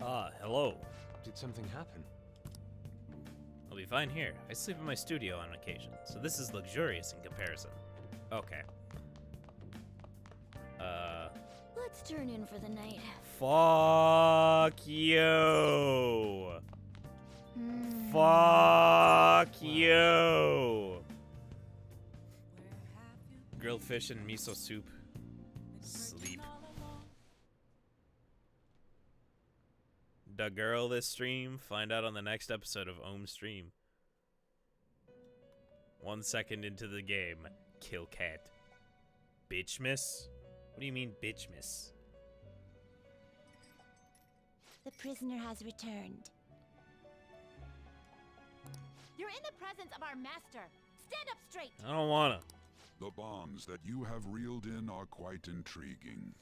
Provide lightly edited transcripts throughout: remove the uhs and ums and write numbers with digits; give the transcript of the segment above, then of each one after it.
Hello. Did something happen? I'll be fine here. I sleep in my studio on occasion, so this is luxurious in comparison. Okay. Let's turn in for the night. Fuck you. Fuck you. Grilled fish and miso soup. Sleep. The girl this stream, find out on the next episode of Ohm Stream. 1 second into the game, kill cat. Bitch miss? What do you mean bitch miss? The prisoner has returned. You're in the presence of our master. Stand up straight. I don't wanna. The bonds that you have reeled in are quite intriguing.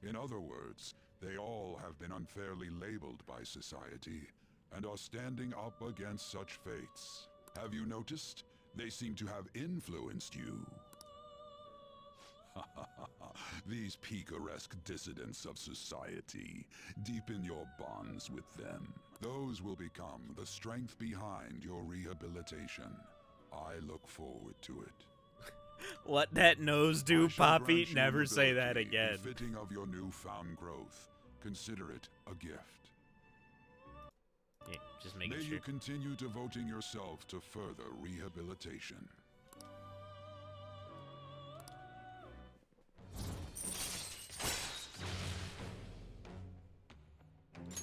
In other words, they all have been unfairly labeled by society, and are standing up against such fates. Have you noticed? They seem to have influenced you. These picaresque dissidents of society, deepen your bonds with them. Those will become the strength behind your rehabilitation. I look forward to it. Let that nose do, I shall Poppy. grant you Never say that nobility again. befitting of your newfound growth. Consider it a gift. Yeah, just May making sure. you continue devoting yourself to further rehabilitation.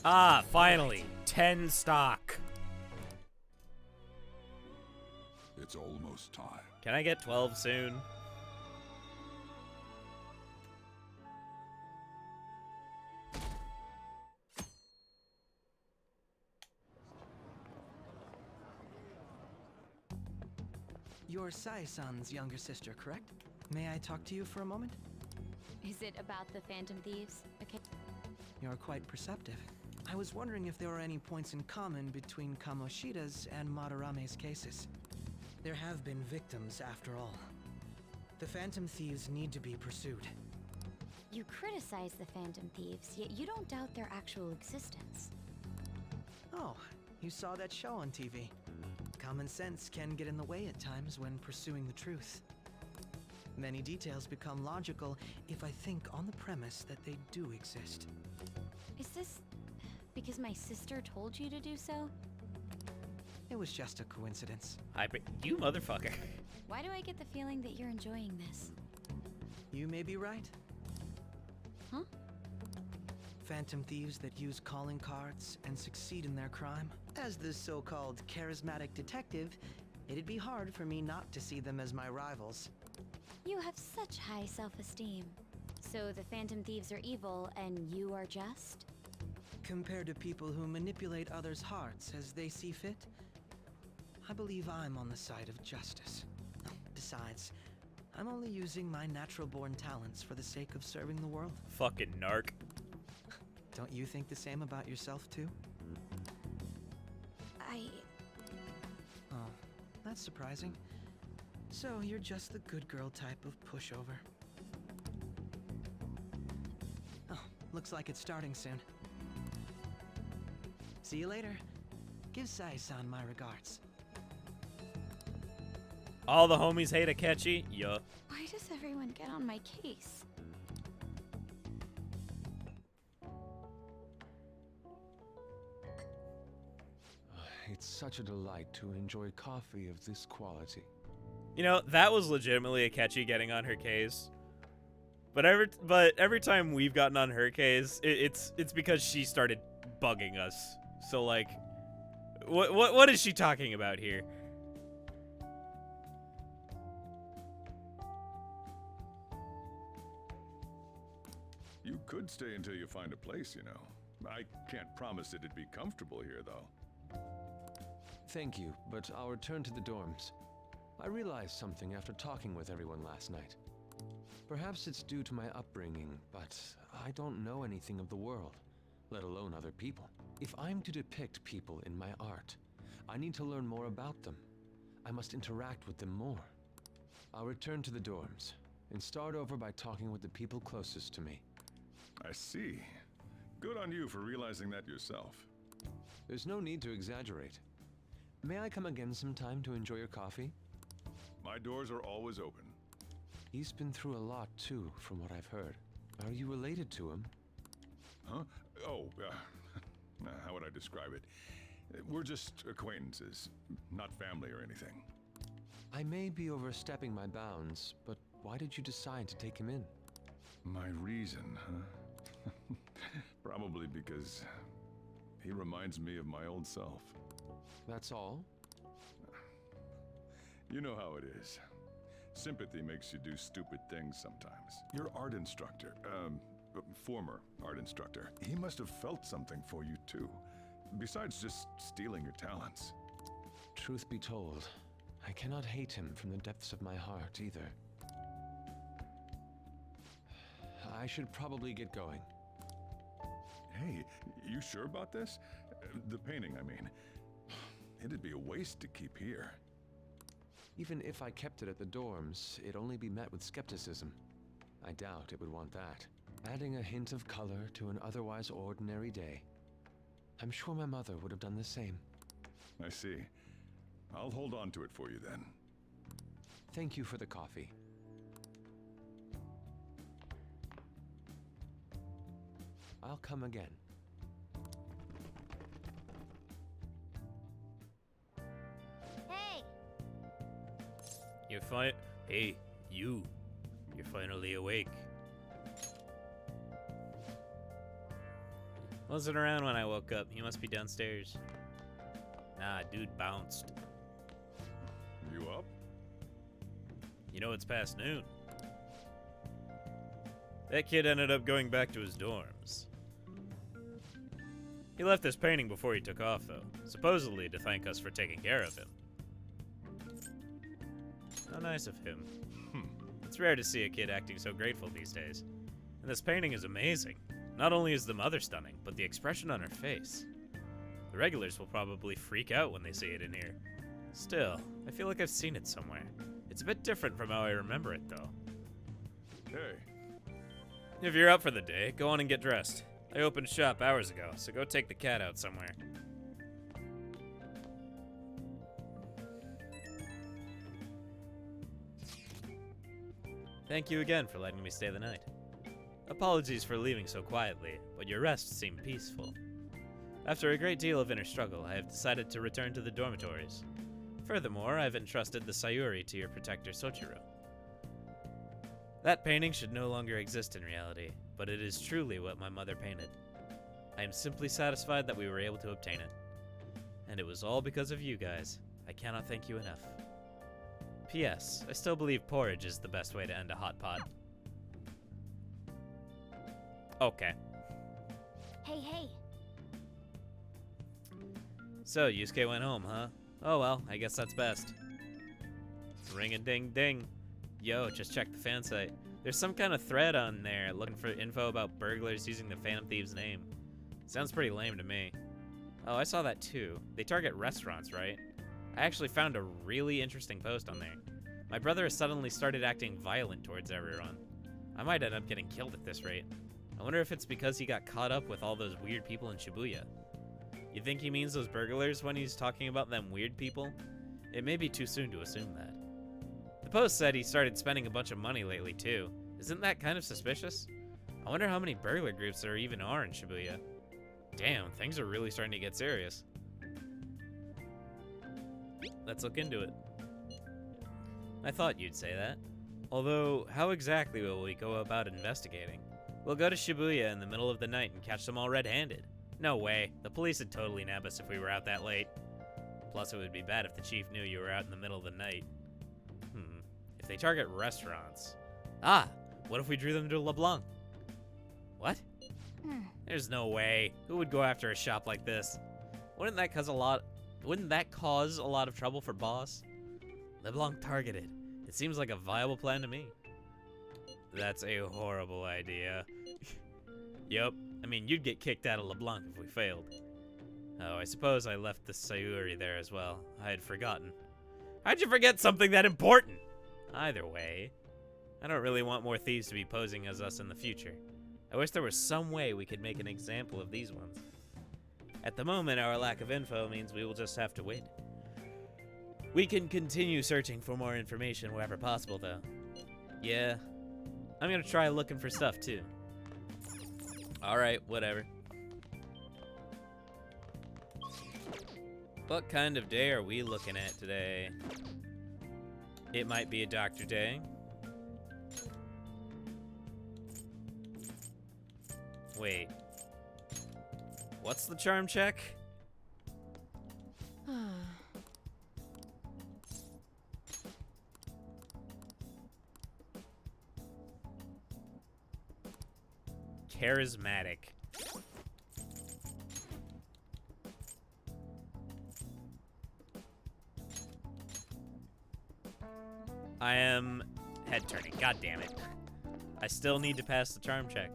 Ah, finally. 10 stock. It's almost time. Can I get 12 soon? You're Sai-san's younger sister, correct? May I talk to you for a moment? Is it about the Phantom Thieves? Okay. You're quite perceptive. I was wondering if there were any points in common between Kamoshida's and Madarame's cases. There have been victims, after all. The Phantom Thieves need to be pursued. You criticize the Phantom Thieves, yet you don't doubt their actual existence. Oh, you saw that show on TV. Common sense can get in the way at times when pursuing the truth. Many details become logical if I think on the premise that they do exist. Is this because my sister told you to do so? It was just a coincidence. You motherfucker. Why do I get the feeling that you're enjoying this? You may be right. Huh? Phantom thieves that use calling cards and succeed in their crime. As the so-called charismatic detective, it'd be hard for me not to see them as my rivals. You have such high self-esteem. So the Phantom Thieves are evil and you are just? Compared to people who manipulate others' hearts as they see fit, I believe I'm on the side of justice. Besides, I'm only using my natural-born talents for the sake of serving the world. Fucking narc. Don't you think the same about yourself, too? Oh, that's surprising. So you're just the good girl type of pushover. Oh, looks like it's starting soon. See you later. Give Sai-san my regards. All the homies hate Akechi? Yuh. Why does everyone get on my case? It's such a delight to enjoy coffee of this quality. You know, that was legitimately Akechi getting on her case. But every time we've gotten on her case, it's because she started bugging us. So like, what is she talking about here? You could stay until you find a place, you know. I can't promise it'd be comfortable here, though. Thank you, but I'll return to the dorms. I realized something after talking with everyone last night. Perhaps it's due to my upbringing, but I don't know anything of the world, let alone other people. If I'm to depict people in my art, I need to learn more about them. I must interact with them more. I'll return to the dorms and start over by talking with the people closest to me. I see. Good on you for realizing that yourself. There's no need to exaggerate. May I come again sometime to enjoy your coffee? My doors are always open. He's been through a lot, too, from what I've heard. Are you related to him? Huh? Oh, how would I describe it? We're just acquaintances, not family or anything. I may be overstepping my bounds, but why did you decide to take him in? My reason, huh? Probably because he reminds me of my old self. That's all? You know how it is. Sympathy makes you do stupid things sometimes. Your art instructor, former art instructor, he must have felt something for you too. Besides just stealing your talents. Truth be told, I cannot hate him from the depths of my heart either. I should probably get going. Hey, you sure about this? The painting, I mean. It'd be a waste to keep here. Even if I kept it at the dorms, it'd only be met with skepticism. I doubt it would want that. Adding a hint of color to an otherwise ordinary day. I'm sure my mother would have done the same. I see. I'll hold on to it for you then. Thank you for the coffee. I'll come again. Hey! Hey, you. You're finally awake. Wasn't around when I woke up. He must be downstairs. Nah, dude bounced. You up? You know it's past noon. That kid ended up going back to his dorms. He left this painting before he took off, though, supposedly to thank us for taking care of him. How nice of him. It's rare to see a kid acting so grateful these days. And this painting is amazing. Not only is the mother stunning, but the expression on her face. The regulars will probably freak out when they see it in here. Still, I feel like I've seen it somewhere. It's a bit different from how I remember it, though. Hey, If you're up for the day, go on and get dressed. I opened shop hours ago, so go take the cat out somewhere. Thank you again for letting me stay the night. Apologies for leaving so quietly, but your rest seemed peaceful. After a great deal of inner struggle, I have decided to return to the dormitories. Furthermore, I've entrusted the Sayuri to your protector Soichiro. That painting should no longer exist in reality, but it is truly what my mother painted. I am simply satisfied that we were able to obtain it. And it was all because of you guys. I cannot thank you enough. P.S. I still believe porridge is the best way to end a hot pot. Okay. Hey! So, Yusuke went home, huh? Oh well, I guess that's best. Ring-a-ding-ding. Yo, just check the fan site. There's some kind of thread on there looking for info about burglars using the Phantom Thieves name. Sounds pretty lame to me. Oh, I saw that too. They target restaurants, right? I actually found a really interesting post on there. My brother has suddenly started acting violent towards everyone. I might end up getting killed at this rate. I wonder if it's because he got caught up with all those weird people in Shibuya. You think he means those burglars when he's talking about them weird people? It may be too soon to assume that. The post said he started spending a bunch of money lately too. Isn't that kind of suspicious? I wonder how many burglar groups there even are in Shibuya. Damn, things are really starting to get serious. Let's look into it. I thought you'd say that. Although, how exactly will we go about investigating? We'll go to Shibuya in the middle of the night and catch them all red-handed. No way. The police would totally nab us if we were out that late. Plus, it would be bad if the chief knew you were out in the middle of the night. If they target restaurants... Ah! What if we drew them to LeBlanc? What? There's no way. Who would go after a shop like this? Wouldn't that cause a lot of trouble for Boss? LeBlanc targeted. It seems like a viable plan to me. That's a horrible idea. Yup. I mean, you'd get kicked out of LeBlanc if we failed. Oh, I suppose I left the Sayuri there as well. I had forgotten. How'd you forget something that important? Either way, I don't really want more thieves to be posing as us in the future. I wish there was some way we could make an example of these ones. At the moment, our lack of info means we will just have to wait. We can continue searching for more information wherever possible, though. Yeah, I'm gonna try looking for stuff, too. Alright, whatever. What kind of day are we looking at today? It might be a doctor day. Wait. What's the charm check? Charismatic. I am head turning. God damn it. I still need to pass the charm check.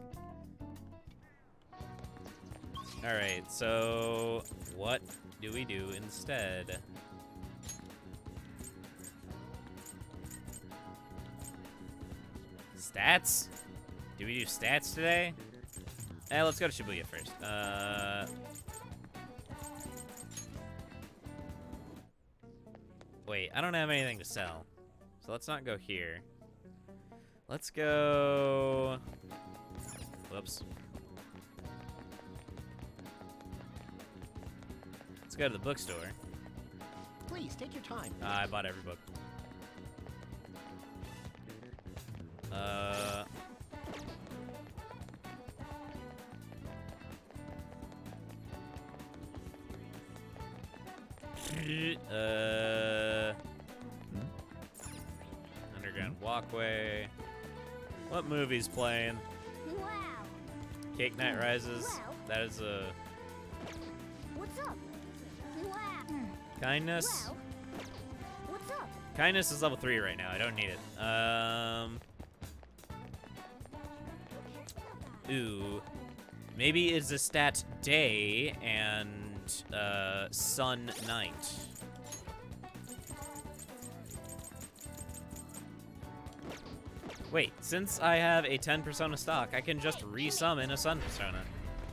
Alright, so what do we do instead? Stats? Do we do stats today? Let's go to Shibuya first. Wait, I don't have anything to sell. So let's not go here. Let's go... Whoops. Let's go to the bookstore. Please, take your time. I bought every book. Underground walkway. What movie's playing? Wow. Cake Night Rises. Wow. That is a What's up? Wow. kindness. Wow. What's up? Kindness is level 3 right now. I don't need it. Ooh. Maybe it's a stat day and sun night. Wait, since I have a 10 persona stock, I can just resummon a sun persona.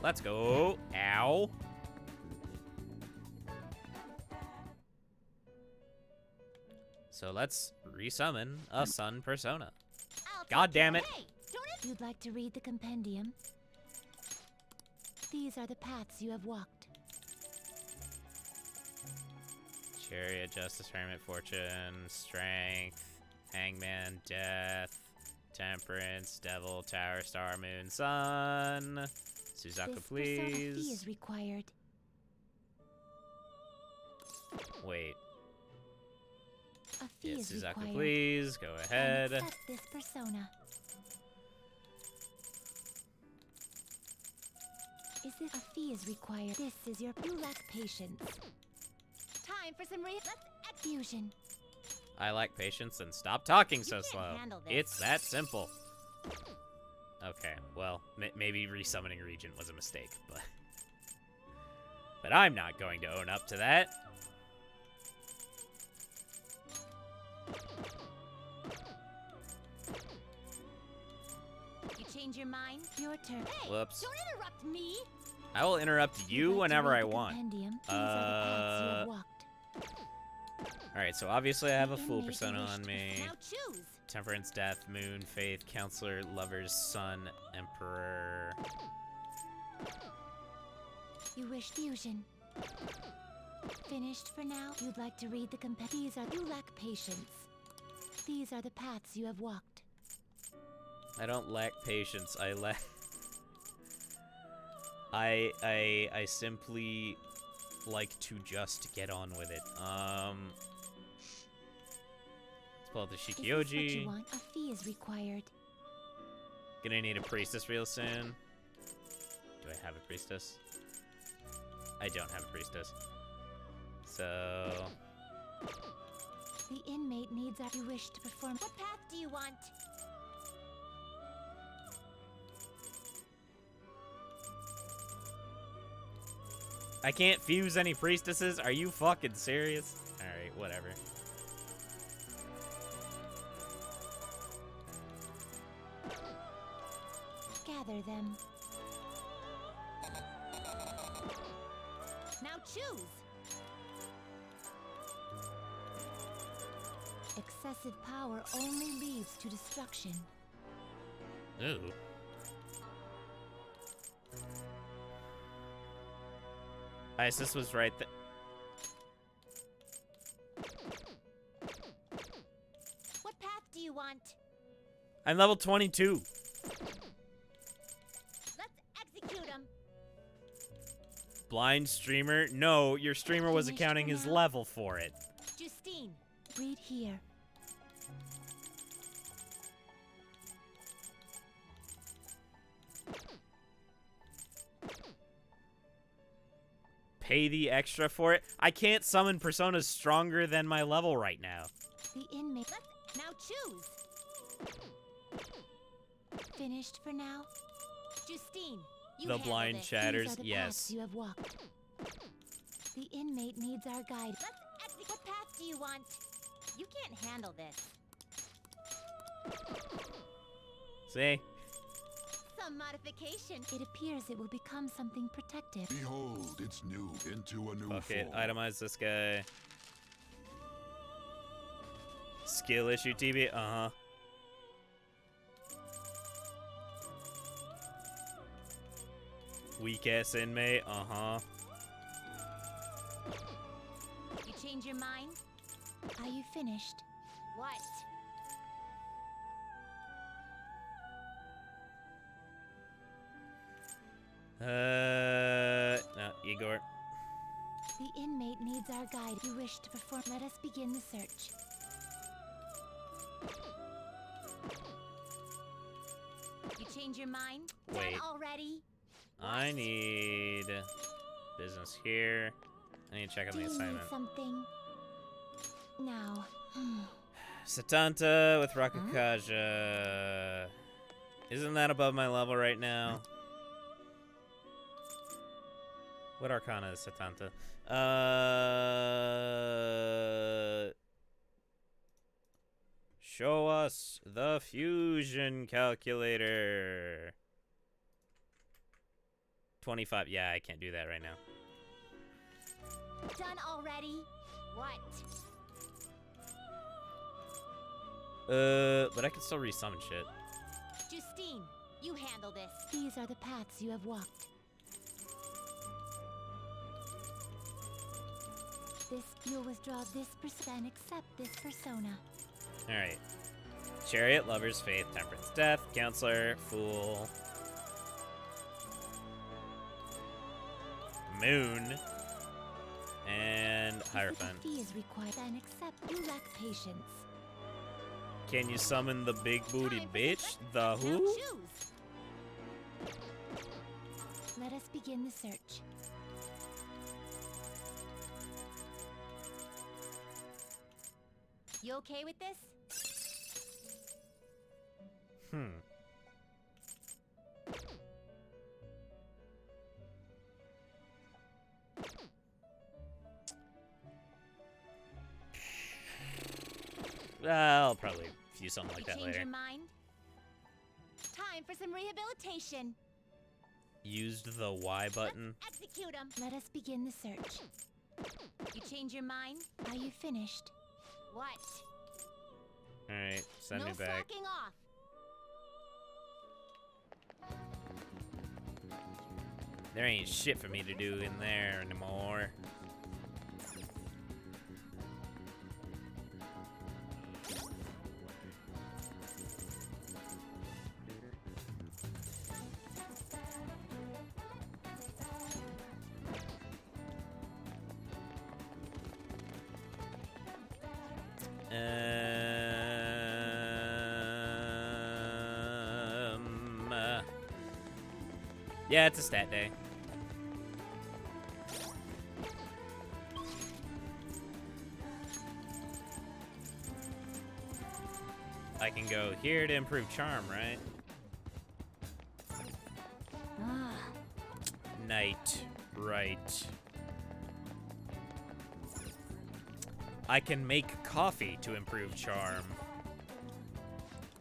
Let's go. Ow. So let's resummon a sun persona. God damn it. You'd like to read the compendium? These are the paths you have walked. Chariot, Justice, Hermit, Fortune, Strength, Hangman, Death, Temperance, Devil, Tower, Star, Moon, Sun. Suzaku, This persona please. fee is required. Wait. A fee Yes, is Suzaku, required. please. Go And ahead. accept this persona. Is it a fee is required? This is your you lack patience. Time for some fusion. I lack patience and stop talking so can't slow. handle this. It's that simple. Okay, well, maybe resummoning Regent was a mistake, but I'm not going to own up to that. You change your mind? Your turn. Hey, Whoops. don't interrupt me. I will interrupt you You'd like to whenever read I the want. compendium? These are the paths you have walked. Alright, so obviously I have a The fool inmate persona wished on to- me. Now choose. Temperance, Death, Moon, Faith, Counselor, Lovers, Sun, Emperor. You wish fusion. Finished for now? You'd like to read the These are you lack patience. These are the paths you have walked. I don't lack patience. I lack. I simply like to just get on with it. Let's pull out the Is this what you Shikioji. want? A fee is required. Gonna need a priestess real soon. Do I have a priestess? I don't have a priestess. So The inmate needs a you wish to perform. What path do you want? I can't fuse any priestesses? Are you fucking serious? Alright, whatever. gather them. Now choose! Excessive power only leads to destruction. Ooh. Isis was right there. What path do you want? I'm level 22. Let's execute him! Blind streamer? No, your streamer was Finished accounting for his now? level for it. Justine, read here. Pay the extra for it? I can't summon personas stronger than my level right now. The inmate. Now choose! Finished for now? Justine, you The handle blind this. chatters, These are the yes. paths you have walked. The inmate needs our guide. Let's execute. What path do you want? You can't handle this. See? Some modification. It appears it will become something protective. Behold, it's new into a new Fuck it, form. itemize this guy. Skill issue TB? Uh-huh. Weak ass inmate? Uh-huh. You change your mind? Are you finished? What? No, Igor. The inmate needs our guide. If you wish to perform, let us begin the search. You change your mind? Wait. Done already? I need business here. I need to check on Do the you need assignment. something? Now. Satanta with Rakukaja. Isn't that above my level right now? What arcana is Satanta? Show us the fusion calculator. 25. Yeah, I can't do that right now. Done already? What? But I can still resummon shit. Justine, you handle this. These are the paths you have walked. You'll withdraw this and accept this persona. Alright. Chariot, Lovers, Faith, Temperance, Death, Counselor, Fool. Moon. And Hierophant. Fee is required and accept. You lack patience. Can you summon the big booty Time for bitch? The Now who? choose. Let us begin the search. You okay with this? I'll probably view something like You that change later. your mind? Time for some rehabilitation. Used the Y button. Let's execute him. Let us begin the search. You change your mind? Are you finished? What? Alright, send no me back. slacking off. There ain't shit for me to do in there anymore. Yeah, it's a stat day. I can go here to improve charm, right? Ah, Night, right. I can make coffee to improve charm.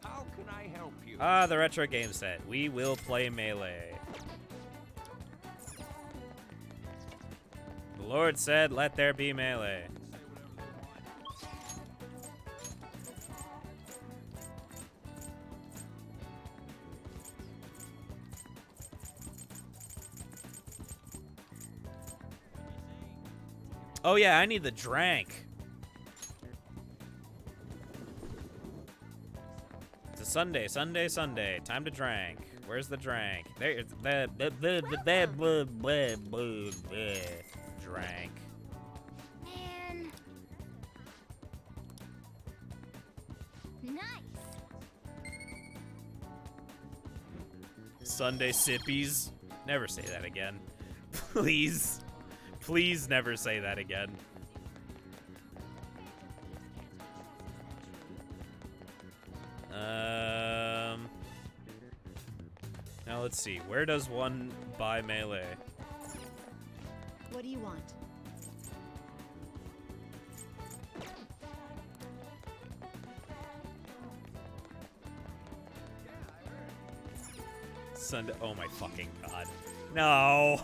How can I help you? Ah, the retro game set. We will play Melee. The Lord said, let there be Melee. Oh yeah, I need the drank. It's a Sunday, Sunday, Sunday. Time to drank. Where's the drank? There, drank. Man. Nice. Sunday sippies. Never say that again. Please. Please never say that again. Now let's see. Where does one buy Melee? What do you want? Sunday. Oh my fucking god. No.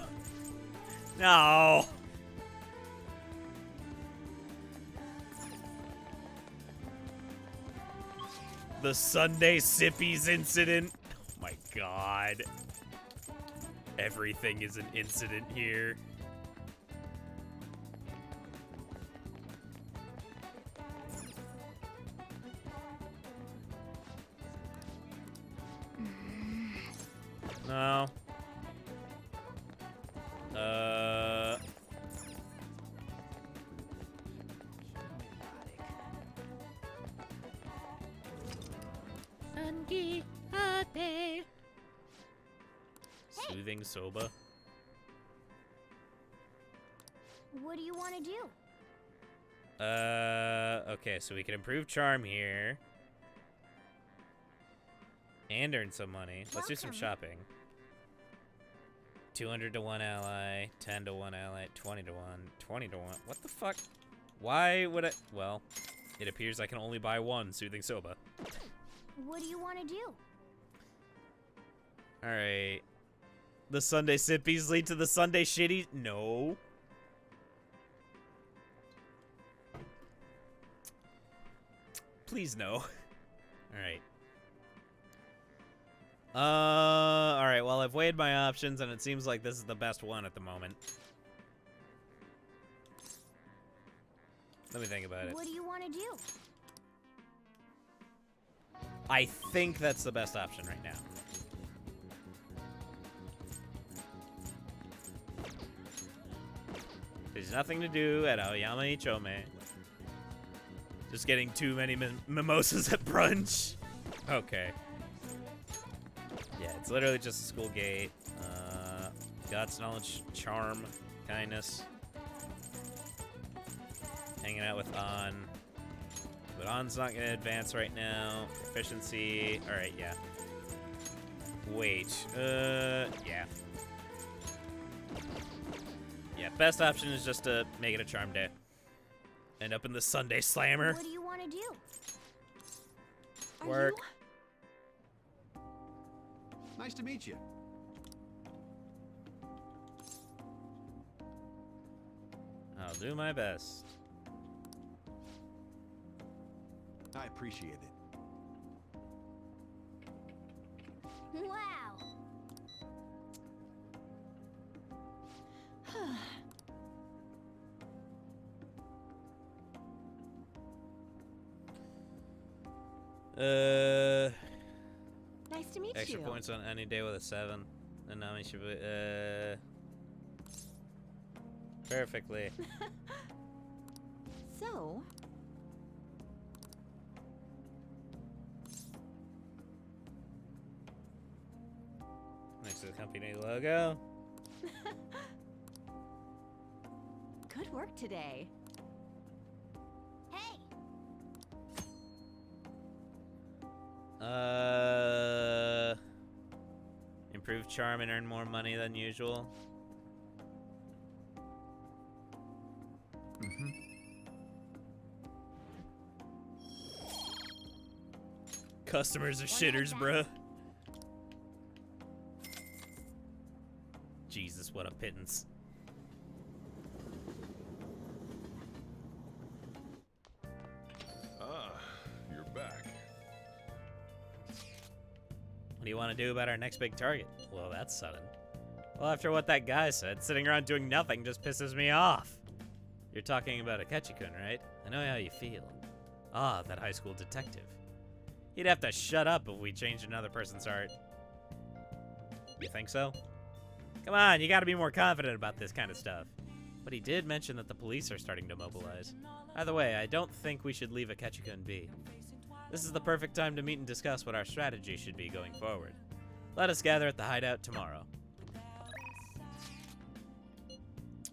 No. The Sunday Sippies incident. Oh my god. Everything is an incident here. No. Soothing Soba. What do you want to do? Okay, so we can improve charm here. And earn some money. Let's do some Welcome. shopping. 200 to 1 ally, 10 to 1 ally, 20 to 1, 20 to 1. What the fuck? Why would I? Well, it appears I can only buy one Soothing Soba. What do you want to do? Alright. The Sunday Sippies lead to the Sunday Shitties? No. Please no. Alright. Alright, well, I've weighed my options, and it seems like this is the best one at the moment. Let me think about it. What do you want to do? I think that's the best option right now. There's nothing to do at Aoyama Ichome. Just getting too many mimosas at brunch. Okay. Yeah, it's literally just a school gate. Guts, knowledge, charm, kindness. Hanging out with An. But An's not gonna advance right now. Efficiency. Alright, yeah. Wait. Yeah. Yeah, best option is just to make it a charm day. End up in the Sunday Slammer. What do you want to do? Are Work. you- Nice to meet you. I'll do my best. I appreciate it. Wow. Nice to meet Extra you. points on any day with a 7. And now we should be, perfectly. So, Next to the company logo. good work today. Hey, Improve charm and earn more money than usual. Customers are shitters, bruh. pittance. Ah, you're back. What do you want to do about our next big target? Well, that's sudden. Well, after what that guy said, sitting around doing nothing just pisses me off. You're talking about Akechi-kun, right? I know how you feel. Ah, that high school detective. He'd have to shut up if we changed another person's heart. You think so? Come on, you gotta be more confident about this kind of stuff. But he did mention that the police are starting to mobilize. Either way, I don't think we should leave Akechi-kun be. This is the perfect time to meet and discuss what our strategy should be going forward. Let us gather at the hideout tomorrow.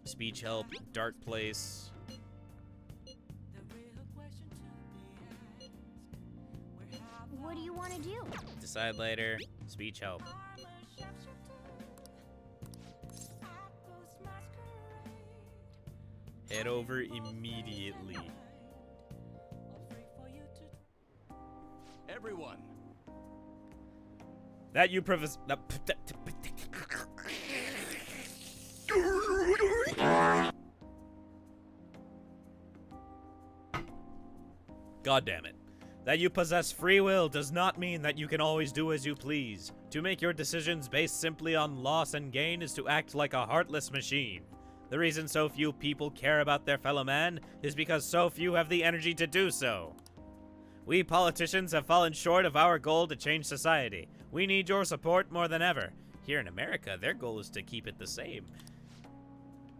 Speech help, dark place. What do you want to do? Decide later. Speech help. Head over immediately. Everyone, That you preface. God damn it. That you possess free will does not mean that you can always do as you please. To make your decisions based simply on loss and gain is to act like a heartless machine. The reason so few people care about their fellow man is because so few have the energy to do so. We politicians have fallen short of our goal to change society. We need your support more than ever. Here in America, their goal is to keep it the same.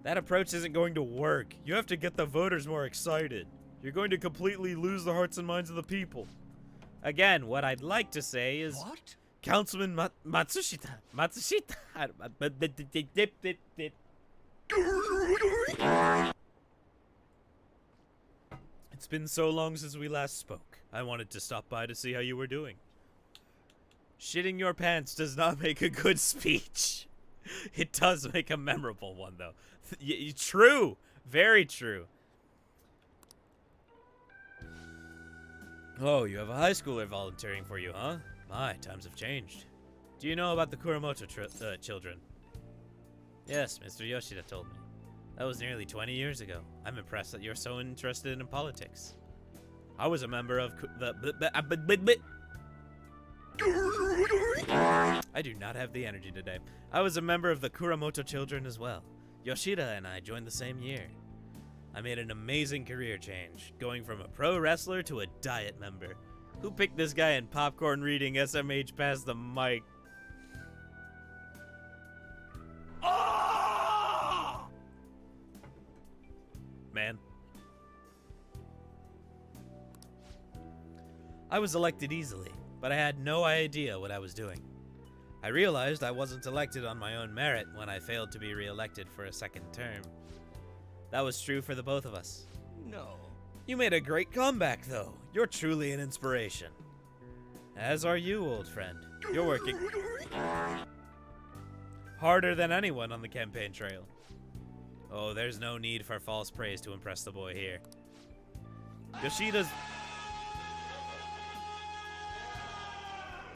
That approach isn't going to work. You have to get the voters more excited. You're going to completely lose the hearts and minds of the people. Again, what I'd like to say is... what? Councilman Matsushita. It's been so long since we last spoke. I wanted to stop by to see how you were doing. Shitting your pants does not make a good speech. It does make a memorable one, though. True. Very true. Oh, you have a high schooler volunteering for you, huh? My, times have changed. Do you know about the Kuramoto children? Yes, Mr. Yoshida told me. That was nearly 20 years ago. I'm impressed that you're so interested in politics. I was a member of I do not have the energy today. I was a member of the Kuramoto children as well. Yoshida and I joined the same year. I made an amazing career change, going from a pro wrestler to a diet member. Who picked this guy in popcorn reading SMH past the mic? Oh! Man. I was elected easily, but I had no idea what I was doing. I realized I wasn't elected on my own merit when I failed to be re-elected for a second term. That was true for the both of us. No. You made a great comeback, though. You're truly an inspiration. As are you, old friend. You're working harder than anyone on the campaign trail. Oh, there's no need for false praise to impress the boy here. Yoshida's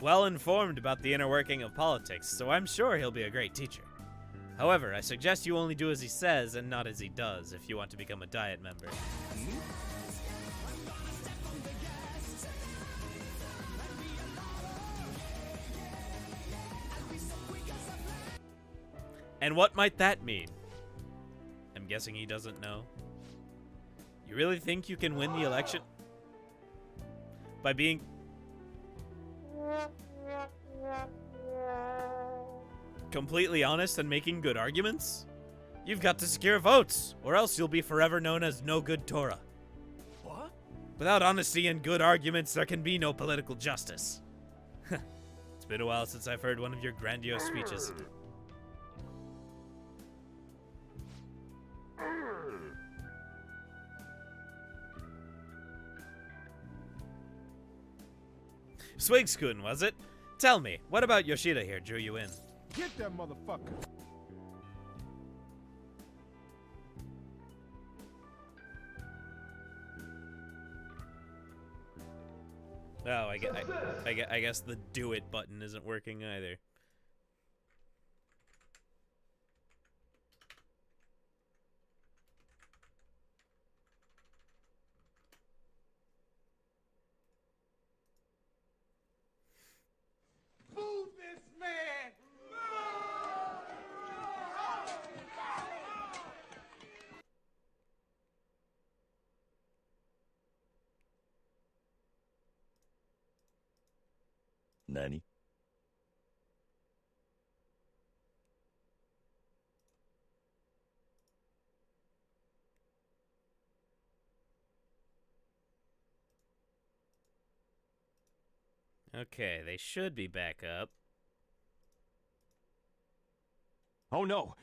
well informed about the inner working of politics, so I'm sure he'll be a great teacher. However, I suggest you only do as he says and not as he does if you want to become a diet member. And what might that mean? I'm guessing he doesn't know. You really think you can win the election? By being... completely honest and making good arguments? You've got to secure votes, or else you'll be forever known as no good Torah. What? Without honesty and good arguments, there can be no political justice. It's been a while since I've heard one of your grandiose speeches. Swigs-kun, was it? Tell me, what about Yoshida here drew you in? Get that motherfucker. Oh, I guess the do it button isn't working either. 何? Okay, they should be back up. Oh no!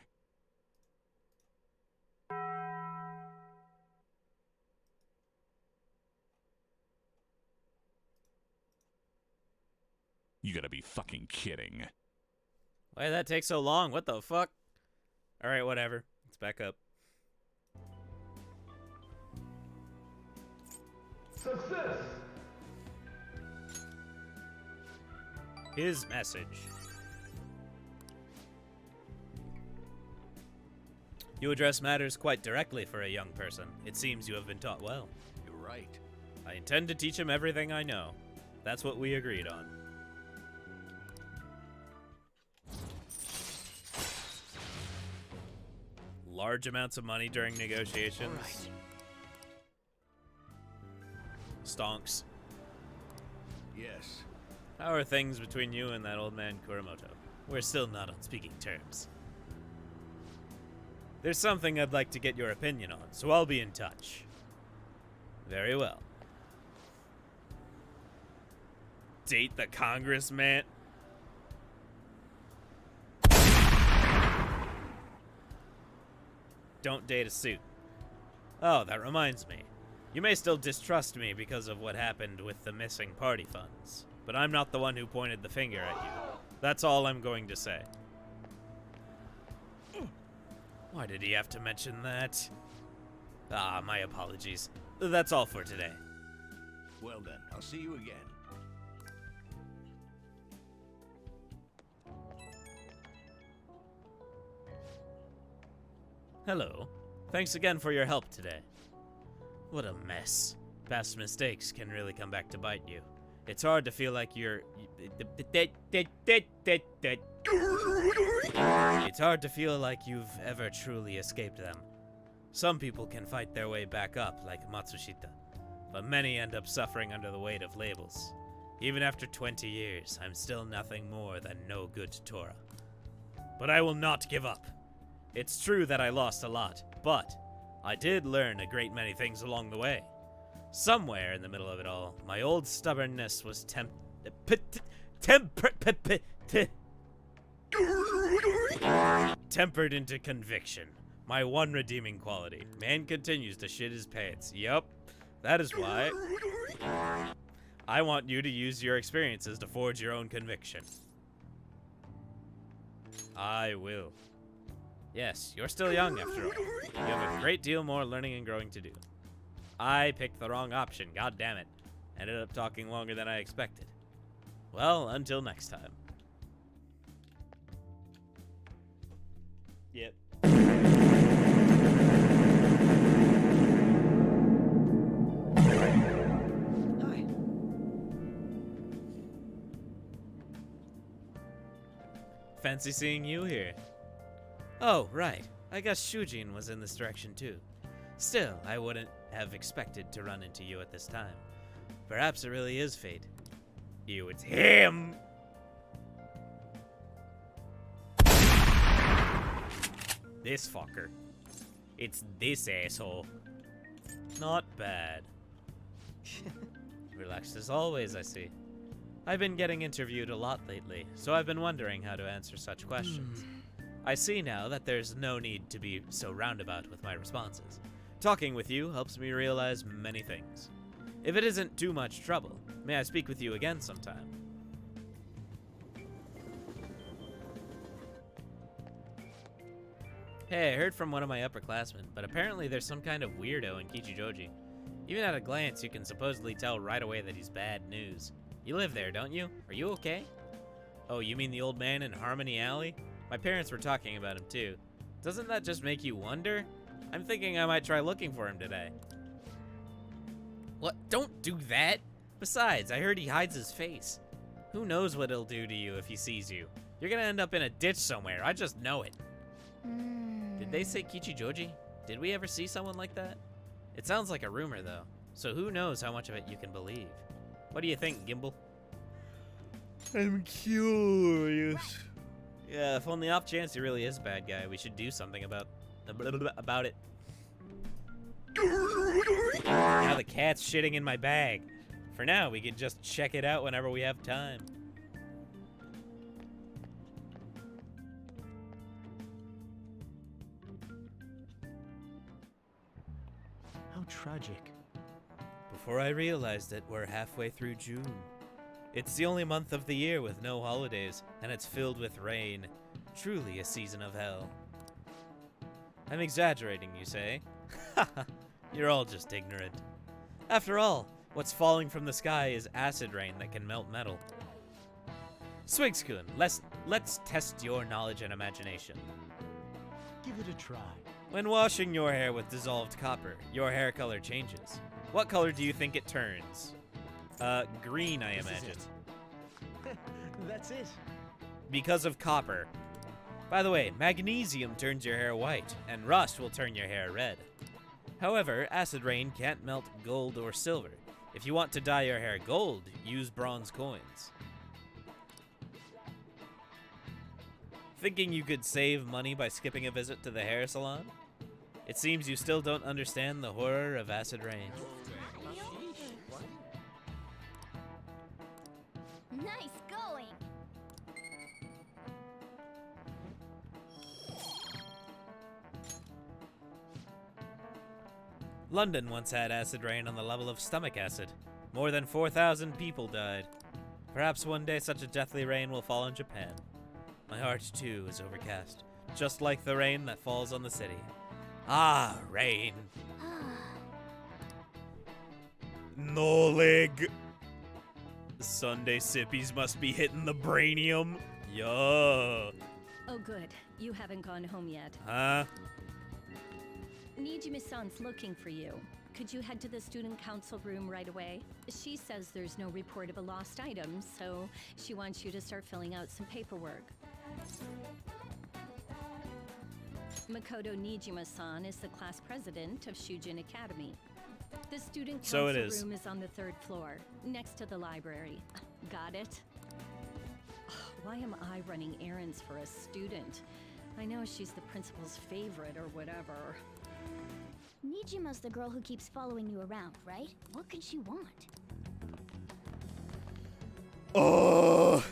You gotta be fucking kidding. Why did that take so long? What the fuck? Alright, whatever. Let's back up. Success! His message. You address matters quite directly for a young person. It seems you have been taught well. You're right. I intend to teach him everything I know. That's what we agreed on. Large amounts of money during negotiations. All right. Stonks. Yes. How are things between you and that old man Kuramoto? We're still not on speaking terms. There's something I'd like to get your opinion on, so I'll be in touch. Very well. Date the congressman? Don't date a suit. Oh, that reminds me. You may still distrust me because of what happened with the missing party funds, but I'm not the one who pointed the finger at you. That's all I'm going to say. Why did he have to mention that? Ah, my apologies. That's all for today. Well then, I'll see you again. Hello. Thanks again for your help today. What a mess. Past mistakes can really come back to bite you. It's hard to feel like you're... It's hard to feel like you've ever truly escaped them. Some people can fight their way back up, like Matsushita, but many end up suffering under the weight of labels. Even after 20 years, I'm still nothing more than no good Tora. But I will not give up. It's true that I lost a lot, but I did learn a great many things along the way. Somewhere in the middle of it all, my old stubbornness was tempered into conviction. My one redeeming quality. Man continues to shit his pants. Yup, that is why I want you to use your experiences to forge your own conviction. I will. Yes, you're still young after all. You have a great deal more learning and growing to do. I picked the wrong option, god damn it. Ended up talking longer than I expected. Well, until next time. Yep. Hi. Fancy seeing you here. Oh, right. I guess Shujin was in this direction too. Still, I wouldn't have expected to run into you at this time. Perhaps it really is fate. You, it's him! This fucker. It's this asshole. Not bad. Relaxed as always, I see. I've been getting interviewed a lot lately, so I've been wondering how to answer such questions. I see now that there's no need to be so roundabout with my responses. Talking with you helps me realize many things. If it isn't too much trouble, may I speak with you again sometime? Hey, I heard from one of my upperclassmen, but apparently there's some kind of weirdo in Kichijoji. Even at a glance, you can supposedly tell right away that he's bad news. You live there, don't you? Are you okay? Oh, you mean the old man in Harmony Alley? My parents were talking about him too. Doesn't that just make you wonder? I'm thinking I might try looking for him today. What? Don't do that! Besides, I heard he hides his face. Who knows what he'll do to you if he sees you? You're gonna end up in a ditch somewhere, I just know it. Did they say Kichijoji? Did we ever see someone like that? It sounds like a rumor though, so who knows how much of it you can believe. What do you think, Gimbal? I'm curious. Yeah, if on the off chance he really is a bad guy, we should do something about it. Now the cat's shitting in my bag. For now, we can just check it out whenever we have time. How tragic. Before I realized it, we're halfway through June. It's the only month of the year with no holidays, and it's filled with rain. Truly a season of hell. I'm exaggerating, you say? You're all just ignorant. After all, what's falling from the sky is acid rain that can melt metal. Swigskun, let's test your knowledge and imagination. Give it a try. When washing your hair with dissolved copper, your hair color changes. What color do you think it turns? Green, I imagine. That's it. Because of copper. By the way, magnesium turns your hair white, and rust will turn your hair red. However, acid rain can't melt gold or silver. If you want to dye your hair gold, use bronze coins. Thinking you could save money by skipping a visit to the hair salon? It seems you still don't understand the horror of acid rain. Nice going. London once had acid rain on the level of stomach acid. More than 4,000 people died. Perhaps one day such a deathly rain will fall on Japan. My heart, too, is overcast, just like the rain that falls on the city. Ah, rain. No leg. Sunday sippies must be hitting the brainium. Yo. Oh, good. You haven't gone home yet. Huh? Nijimi-san's looking for you. Could you head to the student council room right away? She says there's no report of a lost item, so she wants you to start filling out some paperwork. Makoto Nijima-san is the class president of Shujin Academy. The student council room is on the 3rd floor, next to the library. Got it? Why am I running errands for a student? I know she's the principal's favorite or whatever. Nijima's the girl who keeps following you around, right? What could she want? Oh.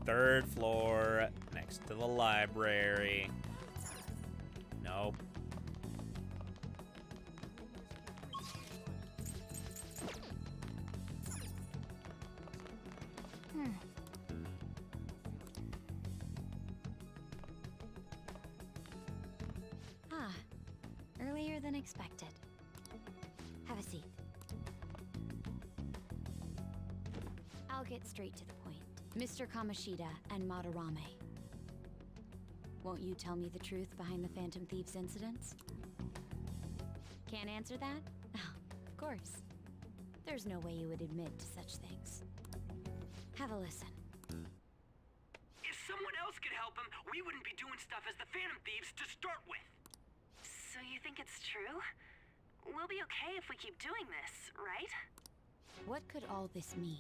3rd floor, next to the library. Nope. Earlier than expected. Have a seat. I'll get straight to the point. Mr. Kamoshida and Madarame. Won't you tell me the truth behind the Phantom Thieves incidents? Can't answer that? Of course. There's no way you would admit to such things. Have a listen. If someone else could help him, we wouldn't be doing stuff as the Phantom Thieves to start with. So you think it's true? We'll be okay if we keep doing this, right? What could all this mean?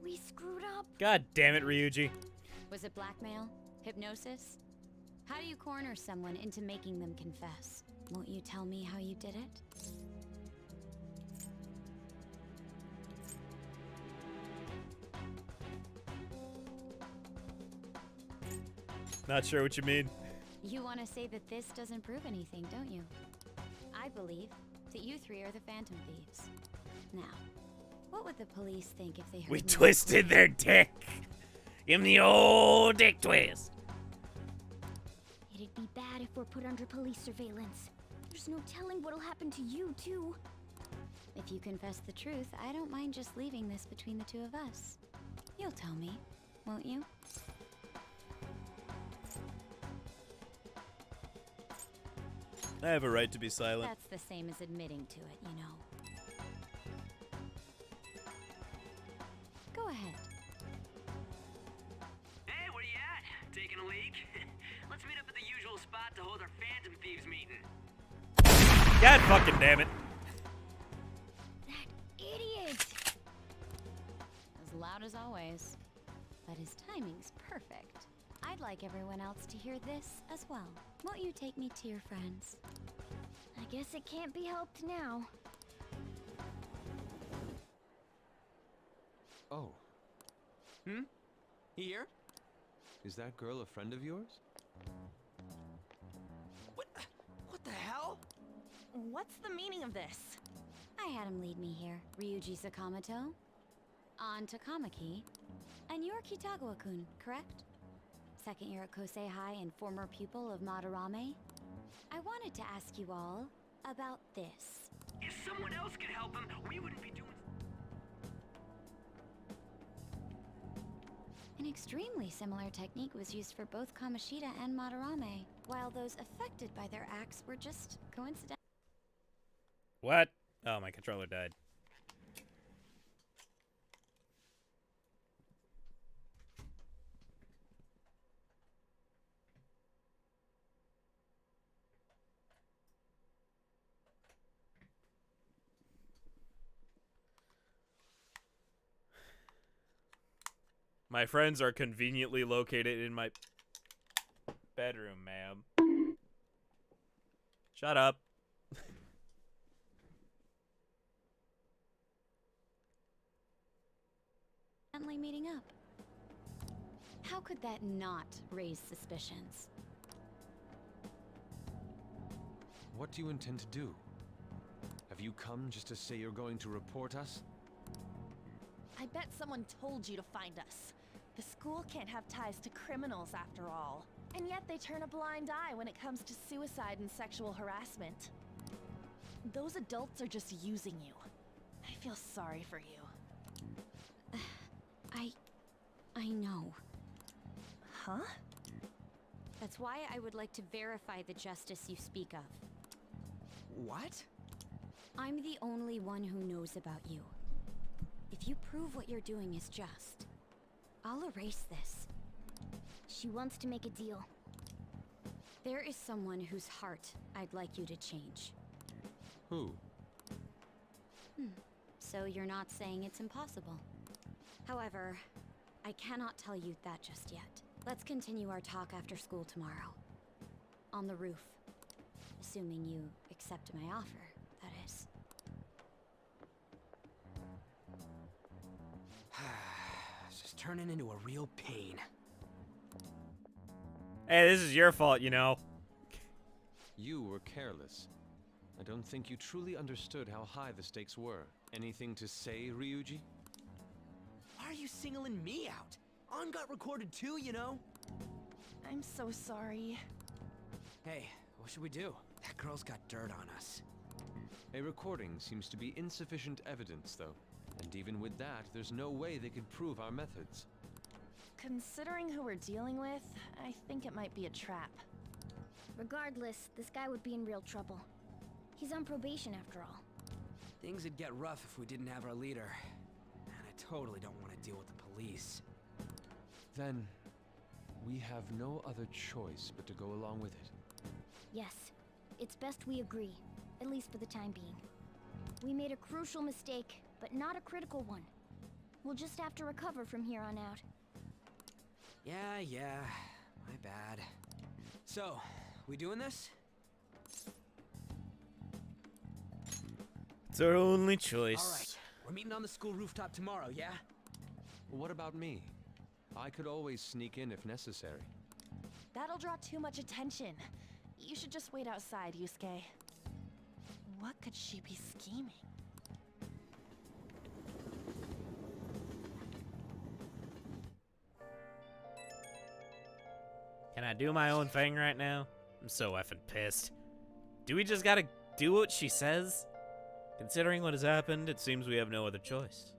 We screwed up. God damn it, Ryuji. Was it blackmail? Hypnosis? How do you corner someone into making them confess? Won't you tell me how you did it? Not sure what you mean. You want to say that this doesn't prove anything, don't you? I believe that you three are the Phantom Thieves. Now, what would the police think if they heard We me twisted their dick. Give 'em the old dick twist. It'd be bad if we're put under police surveillance. There's no telling what'll happen to you, too. If you confess the truth, I don't mind just leaving this between the two of us. You'll tell me, won't you? I have a right to be silent. That's the same as admitting to it, you know. Go ahead. Hey, where you at? Taking a leak? Let's meet up at the usual spot to hold our Phantom Thieves meeting. God fucking damn it. That idiot! As loud as always. But his timing's perfect. I'd like everyone else to hear this as well. Won't you take me to your friends? I guess it can't be helped now. Oh, Here? is that girl a friend of yours? What the hell? What's the meaning of this? I had him lead me here. Ryuji Sakamoto, on Takamaki, and you're Kitagawa-kun, correct? Second year at Kosei High and former pupil of Madarame. I wanted to ask you all about this. If someone else could help him, we wouldn't be doing... An extremely similar technique was used for both Kamoshida and Madarame, while those affected by their acts were just coincidental. What? Oh, my controller died. My friends are conveniently located in my bedroom, ma'am. Shut up. Meeting up. How could that not raise suspicions? What do you intend to do? Have you come just to say you're going to report us? I bet someone told you to find us. The school can't have ties to criminals after all. And yet they turn a blind eye when it comes to suicide and sexual harassment. Those adults are just using you. I feel sorry for you. I know. Huh? That's why I would like to verify the justice you speak of. What? I'm the only one who knows about you. If you prove what you're doing is just, I'll erase this. She wants to make a deal. There is someone whose heart I'd like you to change. Who? So you're not saying it's impossible. However, I cannot tell you that just yet. Let's continue our talk after school tomorrow. On the roof. Assuming you accept my offer, that is. It's just turning into a real pain. Hey, this is your fault, you know. You were careless. I don't think you truly understood how high the stakes were. Anything to say, Ryuji? Why are you singling me out? On got recorded too, you know? I'm so sorry. Hey, what should we do? That girl's got dirt on us. A recording seems to be insufficient evidence, though. And even with that, there's no way they could prove our methods. Considering who we're dealing with, I think it might be a trap. Regardless, this guy would be in real trouble. He's on probation after all. Things would get rough if we didn't have our leader. And I totally don't want to deal with the police. Then, we have no other choice but to go along with it. Yes, it's best we agree, at least for the time being. We made a crucial mistake, but not a critical one. We'll just have to recover from here on out. Yeah, my bad. So, we doing this? It's our only choice. Alright, we're meeting on the school rooftop tomorrow, yeah? What about me? I could always sneak in if necessary. That'll draw too much attention. You should just wait outside, Yusuke. What could she be scheming? Can I do my own thing right now? I'm so effing pissed. Do we just gotta do what she says? Considering what has happened, it seems we have no other choice.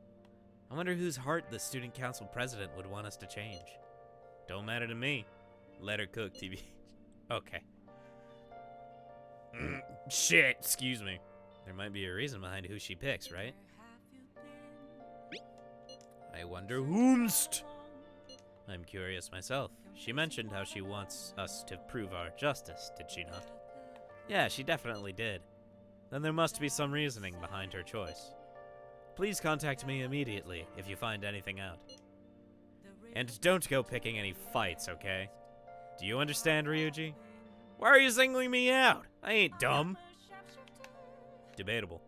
I wonder whose heart the student council president would want us to change. Don't matter to me. Let her cook, TV. Okay. Shit, excuse me. There might be a reason behind who she picks, right? I wonder whomst. I'm curious myself. She mentioned how she wants us to prove our justice, did she not? Yeah, she definitely did. then there must be some reasoning behind her choice. Please contact me immediately if you find anything out. And don't go picking any fights, okay? Do you understand, Ryuji? Why are you singling me out? I ain't dumb. Debatable.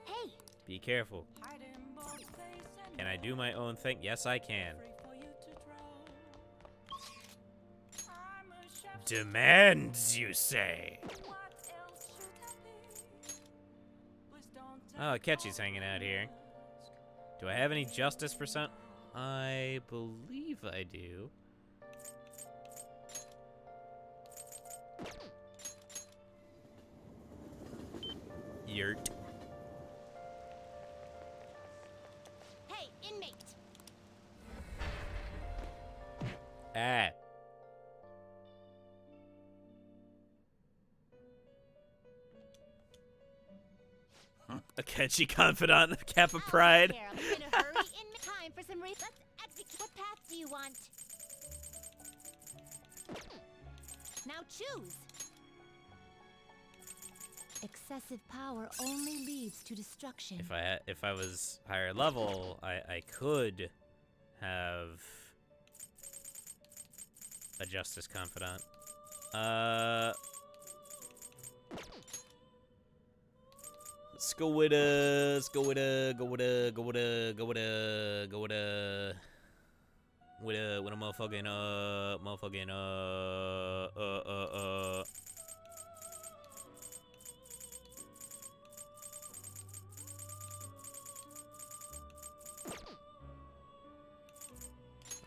Hey! Be careful. Can I do my own thing? Yes, I can. Demands, you say? Oh, Ketchy's hanging out here. Do I have any justice percent? I believe I do. Yurt. Hey, inmate! Ah. A Kenshi confidant of Kappa Pride. Here, I'm in a hurry. Time for some Let's execute. What path do you want? Now choose. Excessive power only leads to destruction. If I was higher level, I could have a justice confidant. Let's go with a motherfucking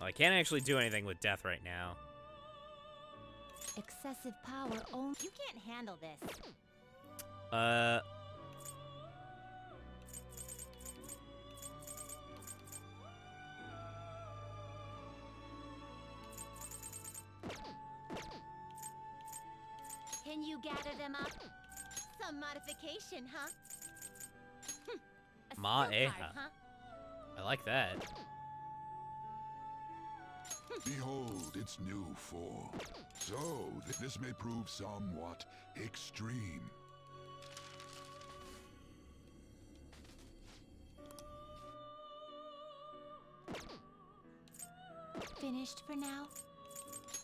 Oh, I can't actually do anything with death right now. Excessive power only. You can't handle this. Can you gather them up? Some modification, huh? A Ma skill Eha. card, huh? I like that. Behold its new form. So, this may prove somewhat extreme. Finished for now?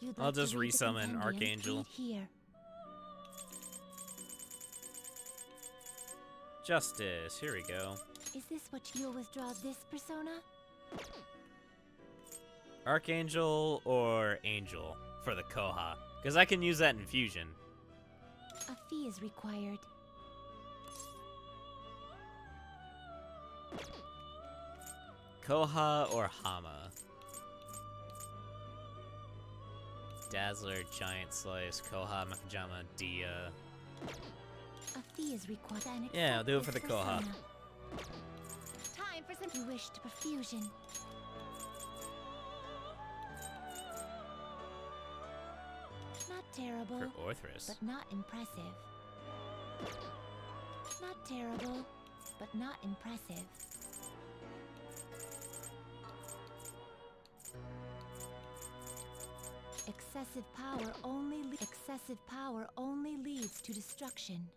You'd I'll like to just read the resummon compendium? Archangel. Read here. Justice, here we go. Is this what you'll withdraw this persona? Archangel or Angel for the Koha. Because I can use that in Fusion. A fee is required. Koha or Hama. Dazzler, Giant Slice, Koha, Makajama, Dia. A fee is required. Yeah, I'll do it for the Koha. Time for some. You wish to perfusion. Not terrible. For Orthrus. But not impressive. Not terrible, but not impressive. Excessive power only leads to destruction.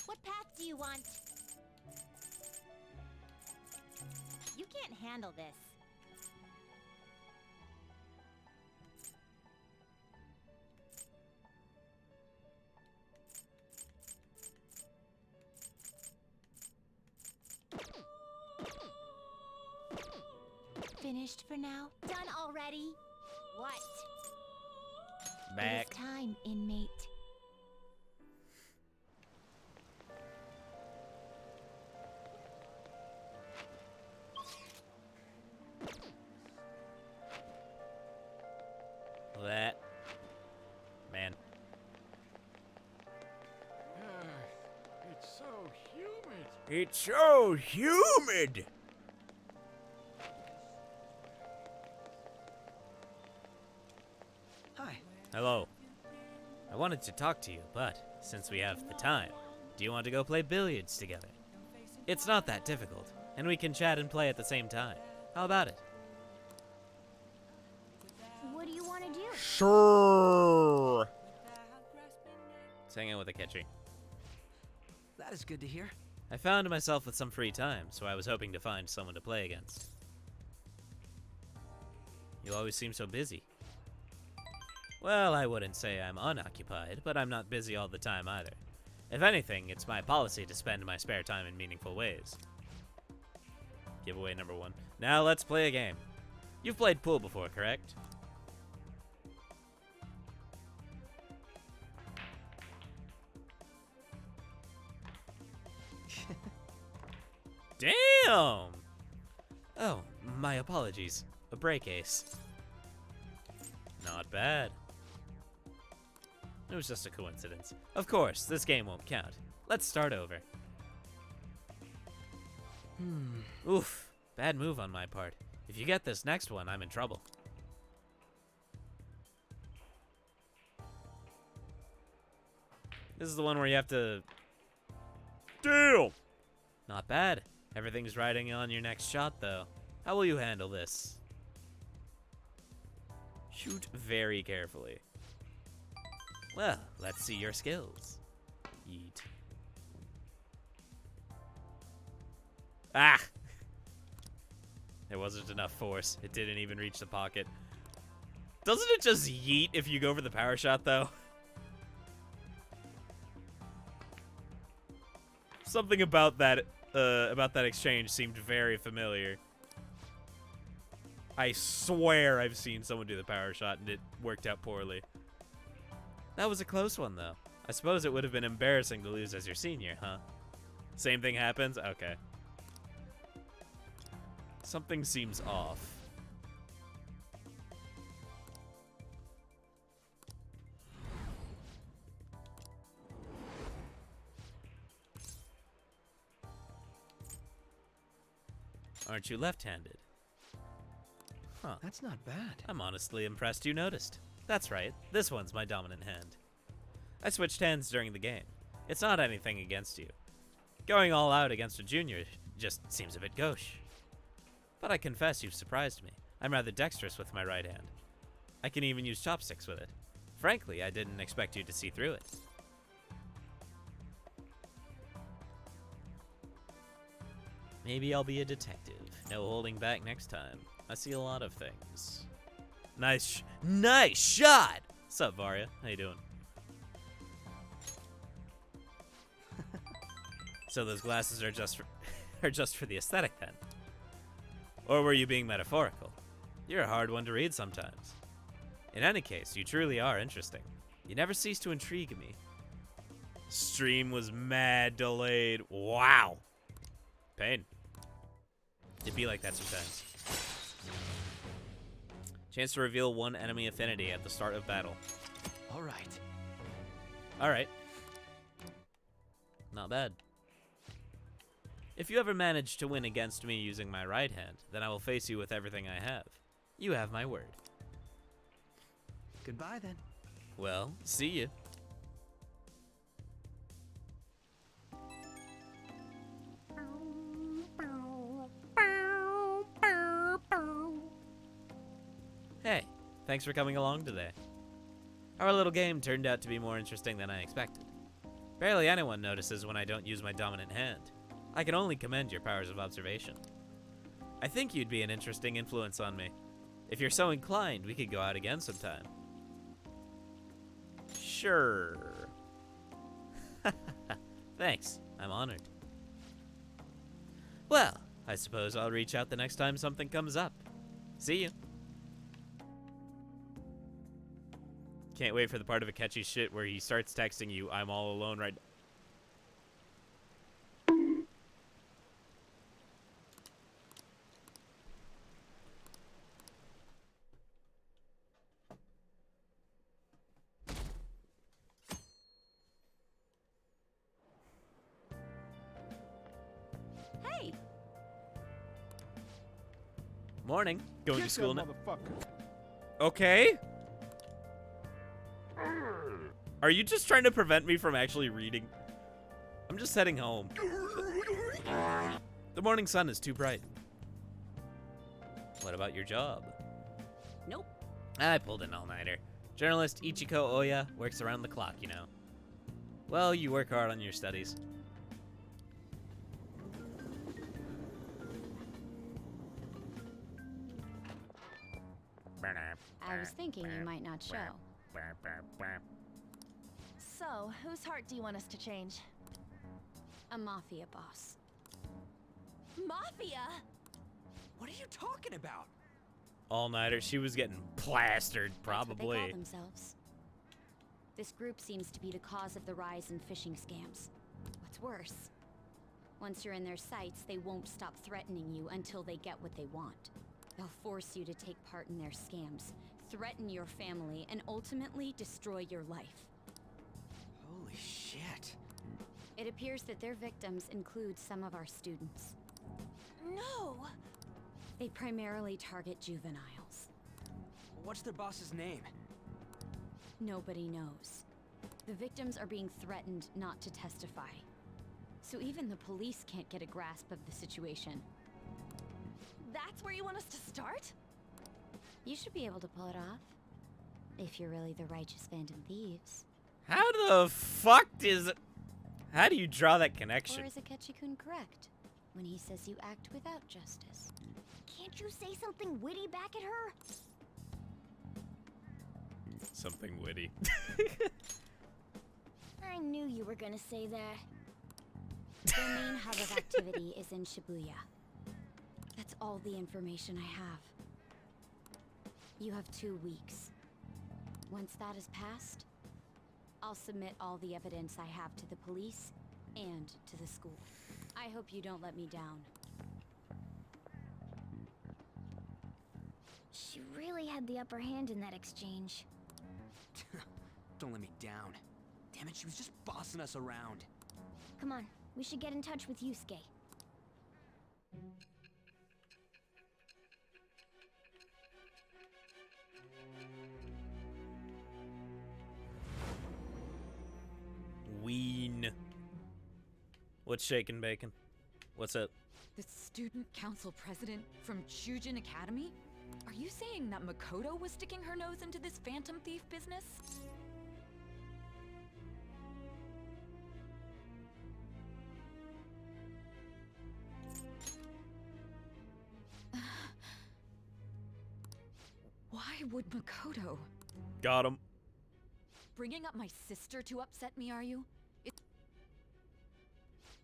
What path do you want? You can't handle this. Finished for now? Done already? What? Back. It is time, inmate. That. Man. It's so humid. It's so humid! Hi. Hello. I wanted to talk to you, but since we have the time, do you want to go play billiards together? It's not that difficult, and we can chat and play at the same time. How about it? What do you want to do? Sure. Let's hang out with Akechi. That is good to hear. I found myself with some free time, so I was hoping to find someone to play against. You always seem so busy. Well, I wouldn't say I'm unoccupied, but I'm not busy all the time either. If anything, it's my policy to spend my spare time in meaningful ways. Giveaway number 1. Now let's play a game. You've played pool before, correct? Damn! Oh, my apologies. A break ace. Not bad. It was just a coincidence. Of course, this game won't count. Let's start over. Oof, bad move on my part. If you get this next one, I'm in trouble. This is the one where you have to... Deal! Not bad. Everything's riding on your next shot, though. How will you handle this? Shoot very carefully. Well, let's see your skills. Yeet. Ah! There wasn't enough force. It didn't even reach the pocket. Doesn't it just yeet if you go for the power shot, though? Something about that exchange seemed very familiar. I swear I've seen someone do the power shot and it worked out poorly. That was a close one, though. I suppose it would have been embarrassing to lose as your senior, huh? Same thing happens? Okay. Something seems off. Aren't you left-handed? Huh. That's not bad. I'm honestly impressed you noticed. That's right, this one's my dominant hand. I switched hands during the game. It's not anything against you. Going all out against a junior just seems a bit gauche. But I confess you've surprised me. I'm rather dexterous with my right hand. I can even use chopsticks with it. Frankly, I didn't expect you to see through it. Maybe I'll be a detective. No holding back next time. I see a lot of things. Nice shot! What's up, Varia? How you doing? So those glasses are just for the aesthetic then? Or were you being metaphorical? You're a hard one to read sometimes. In any case, you truly are interesting. You never cease to intrigue me. Stream was mad delayed. Wow. Pain. It'd be like that sometimes. Chance to reveal one enemy affinity at the start of battle. Alright. Alright. Not bad. If you ever manage to win against me using my right hand, then I will face you with everything I have. You have my word. Goodbye, then. Well, see you. Hey, thanks for coming along today. Our little game turned out to be more interesting than I expected. Barely anyone notices when I don't use my dominant hand. I can only commend your powers of observation. I think you'd be an interesting influence on me. If you're so inclined, we could go out again sometime. Sure. Thanks, I'm honored. Well, I suppose I'll reach out the next time something comes up. See you. Can't wait for the part of Akechi's shit where he starts texting you, I'm all alone right now. Hey! Morning. Going to Kiss school that now. motherfucker. Okay. Are you just trying to prevent me from actually reading? I'm just heading home. The morning sun is too bright. What about your job? Nope. I pulled an all-nighter. Journalist Ichiko Oya works around the clock, you know. Well, you work hard on your studies. I was thinking you might not show. So, whose heart do you want us to change? A mafia boss. Mafia? What are you talking about? All-nighter. She was getting plastered, That's what they probably. call themselves. This group seems to be the cause of the rise in phishing scams. What's worse, once you're in their sights, they won't stop threatening you until they get what they want. They'll force you to take part in their scams, threaten your family, and ultimately destroy your life. Holy shit. It appears that their victims include some of our students. No! They primarily target juveniles. What's their boss's name? Nobody knows. The victims are being threatened not to testify. So even the police can't get a grasp of the situation. That's where you want us to start? You should be able to pull it off. If you're really the righteous Phantom Thieves. How the fuck is... How do you draw that connection? Or is Akechi-kun correct when he says you act without justice? Can't you say something witty back at her? Something witty. I knew you were gonna say that. Their main hub of activity is in Shibuya. That's all the information I have. You have 2 weeks. Once that is passed, I'll submit all the evidence I have to the police and to the school. I hope you don't let me down. She really had the upper hand in that exchange. Don't let me down. Damn it, she was just bossing us around. Come on, we should get in touch with Yusuke. Ween. What's shaking, bacon? What's up? The student council president from Shujin Academy? Are you saying that Makoto was sticking her nose into this phantom thief business? Why would Makoto? Got him. Bringing up my sister to upset me, are you?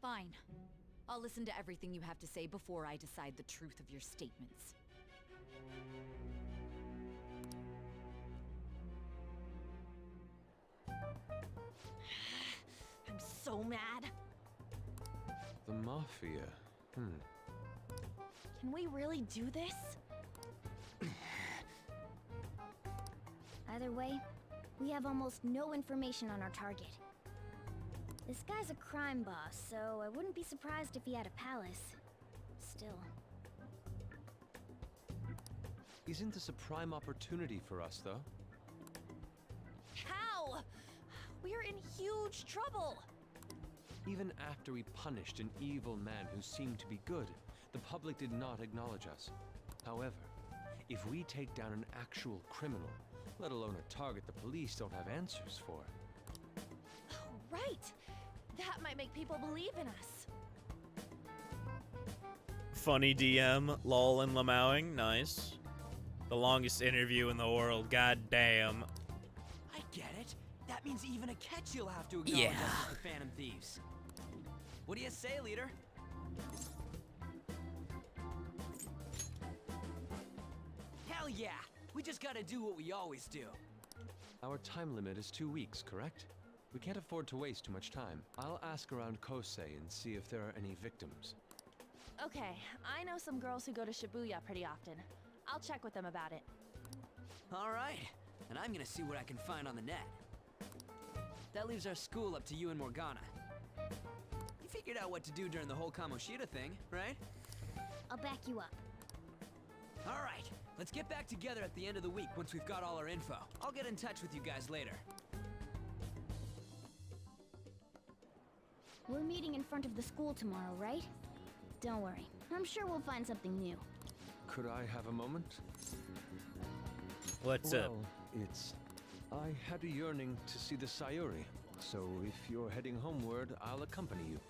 Fine. I'll listen to everything you have to say before I decide the truth of your statements. I'm so mad. The Mafia. Can we really do this? Either way, we have almost no information on our target. This guy's a crime boss, so I wouldn't be surprised if he had a palace. Still. Isn't this a prime opportunity for us, though? How? We're in huge trouble. Even after we punished an evil man who seemed to be good, the public did not acknowledge us. However, if we take down an actual criminal, let alone a target the police don't have answers for. Right. That might make people believe in us. Funny DM, lol and lamowing, nice. The longest interview in the world, god damn. I get it. That means even Akechi will have to acknowledge us as the Phantom Thieves. What do you say, leader? Hell yeah! We just gotta do what we always do. Our time limit is 2 weeks, correct? We can't afford to waste too much time. I'll ask around Kosei and see if there are any victims. Okay, I know some girls who go to Shibuya pretty often. I'll check with them about it. Alright, and I'm gonna see what I can find on the net. That leaves our school up to you and Morgana. You figured out what to do during the whole Kamoshida thing, right? I'll back you up. Alright, let's get back together at the end of the week once we've got all our info. I'll get in touch with you guys later. We're meeting in front of the school tomorrow, right? Don't worry. I'm sure we'll find something new. Could I have a moment? What's up? I had a yearning to see the Sayuri, so if you're heading homeward, I'll accompany you.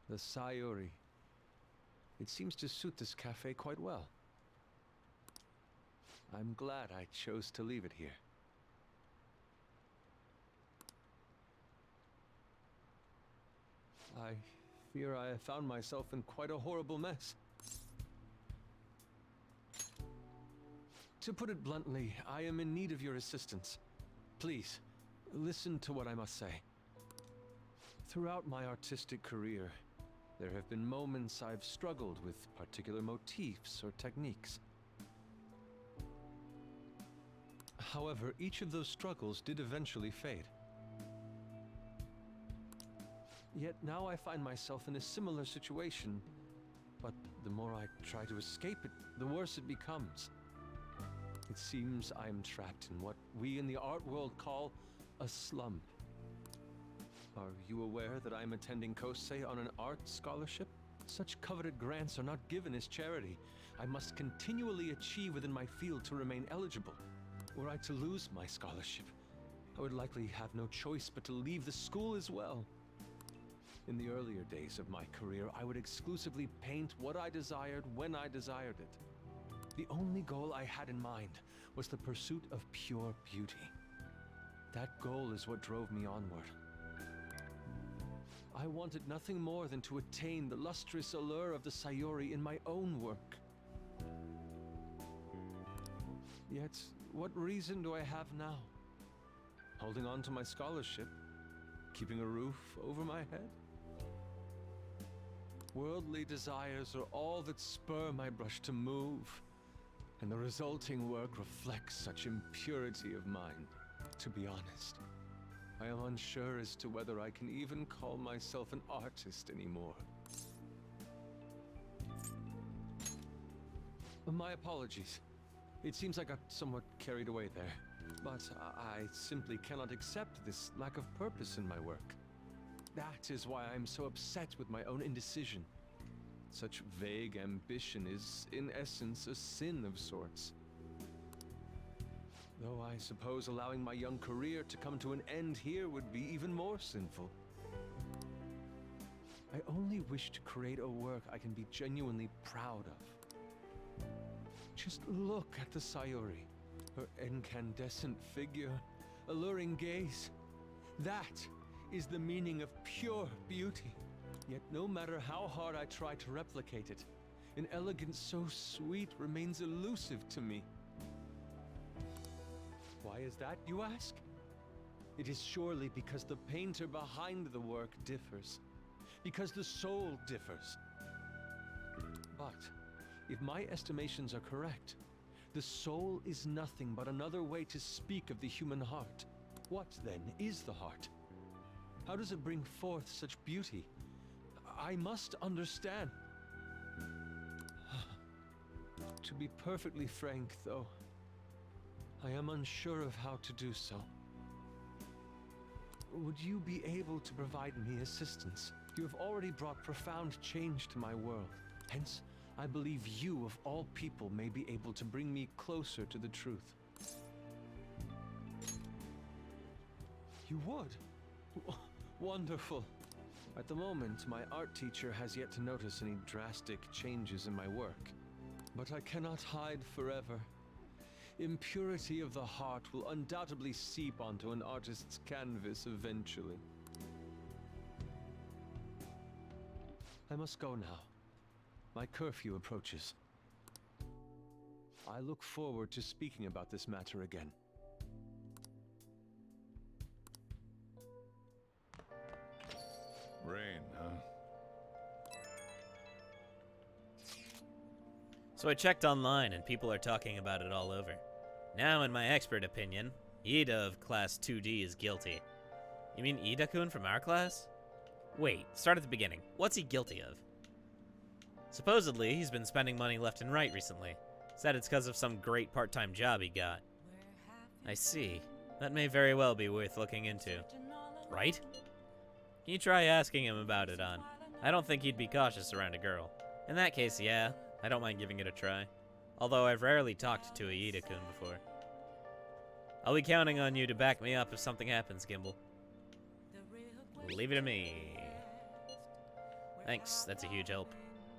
The Sayuri. It seems to suit this cafe quite well. I'm glad I chose to leave it here. I fear I have found myself in quite a horrible mess. To put it bluntly, I am in need of your assistance. Please, listen to what I must say. Throughout my artistic career, there have been moments I've struggled with particular motifs or techniques. However, each of those struggles did eventually fade. Yet now I find myself in a similar situation, but the more I try to escape it, the worse it becomes. It seems I am trapped in what we in the art world call a slump. Are you aware that I am attending Kosei on an art scholarship? Such coveted grants are not given as charity. I must continually achieve within my field to remain eligible. Were I to lose my scholarship, I would likely have no choice but to leave the school as well. In the earlier days of my career, I would exclusively paint what I desired when I desired it. The only goal I had in mind was the pursuit of pure beauty. That goal is what drove me onward. I wanted nothing more than to attain the lustrous allure of the Sayuri in my own work. Yet, what reason do I have now? Holding on to my scholarship? Keeping a roof over my head? Worldly desires are all that spur my brush to move, and the resulting work reflects such impurity of mind. To be honest, I am unsure as to whether I can even call myself an artist anymore. My apologies. It seems I got somewhat carried away there, but I simply cannot accept this lack of purpose in my work. That is why I am so upset with my own indecision. Such vague ambition is, in essence, a sin of sorts. Though I suppose allowing my young career to come to an end here would be even more sinful. I only wish to create a work I can be genuinely proud of. Just look at the Sayuri. Her incandescent figure, alluring gaze. That is the meaning of pure beauty. Yet no matter how hard I try to replicate it, an elegance so sweet remains elusive to me. Why is that, you ask? It is surely because the painter behind the work differs. Because the soul differs. But if my estimations are correct, the soul is nothing but another way to speak of the human heart. What, then, is the heart? How does it bring forth such beauty? I must understand. To be perfectly frank, though, I am unsure of how to do so. Would you be able to provide me assistance? You have already brought profound change to my world. Hence, I believe you, of all people, may be able to bring me closer to the truth. You would? Wonderful. At the moment, my art teacher has yet to notice any drastic changes in my work. But I cannot hide forever. Impurity of the heart will undoubtedly seep onto an artist's canvas eventually. I must go now. My curfew approaches. I look forward to speaking about this matter again. Rain, huh? So I checked online and people are talking about it all over. Now, in my expert opinion, Ida of Class 2D is guilty. You mean Ida-kun from our class? Wait, start at the beginning. What's he guilty of? Supposedly, he's been spending money left and right recently. Said it's because of some great part-time job he got. I see. That may very well be worth looking into. Right? Can you try asking him about it, An? I don't think he'd be cautious around a girl. In that case, yeah, I don't mind giving it a try. Although I've rarely talked to Iida-kun before. I'll be counting on you to back me up if something happens, Gimbal. Leave it to me. Thanks, that's a huge help.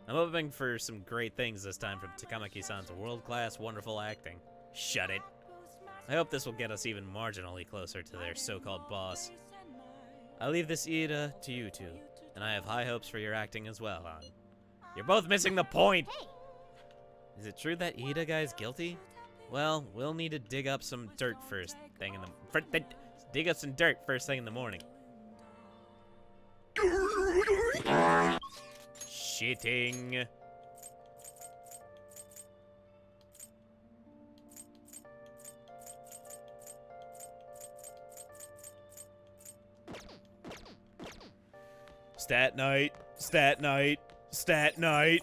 I'm hoping for some great things this time from Takamaki-san's world-class, wonderful acting. Shut it. I hope this will get us even marginally closer to their so-called boss. I'll leave this Iida to you two, and I have high hopes for your acting as well, An. You're both missing the point! Is it true that Iida guy's guilty? Well, we'll need to dig up some dirt first thing in the morning. Shitting. Stat night, stat night, stat night.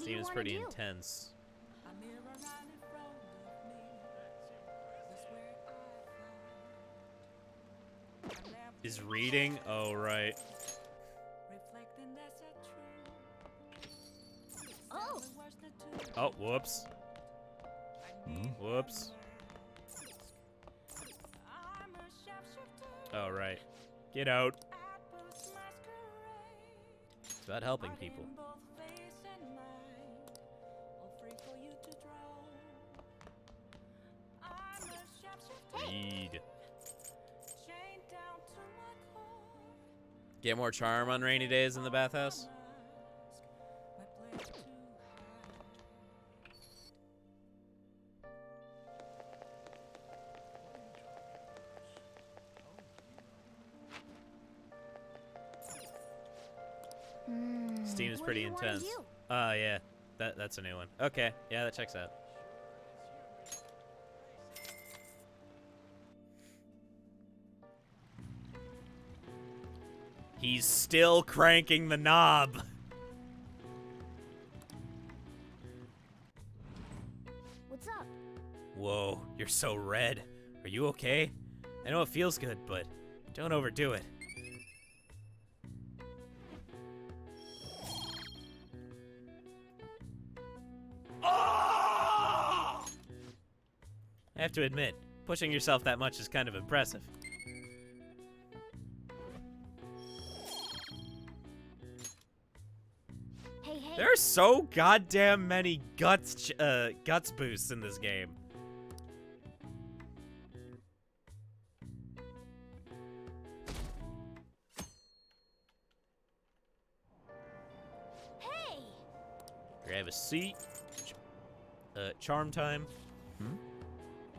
Seems pretty intense. Is reading? Oh, right. Oh, whoops. Whoops. Oh, right. Get out. It's about helping people. Read. Get more charm on rainy days in the bathhouse? Steam is pretty intense. Yeah. That's a new one. Okay, yeah, that checks out. He's still cranking the knob. What's up? Whoa, you're so red. Are you okay? I know it feels good, but don't overdo it. I have to admit, pushing yourself that much is kind of impressive. There are so goddamn many guts boosts in this game. Hey! Grab a seat. Charm time.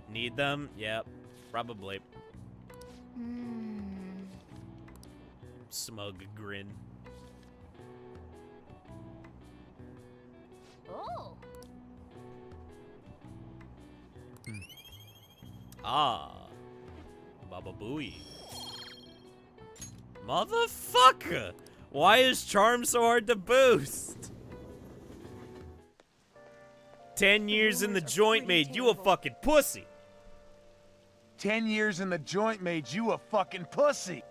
Need them? Yep, probably. Smug grin. Oh. Ah. Baba Booey. Motherfucker! Why is charm so hard to boost? 10 years in the joint made you a fucking pussy. 10 years in the joint made you a fucking pussy.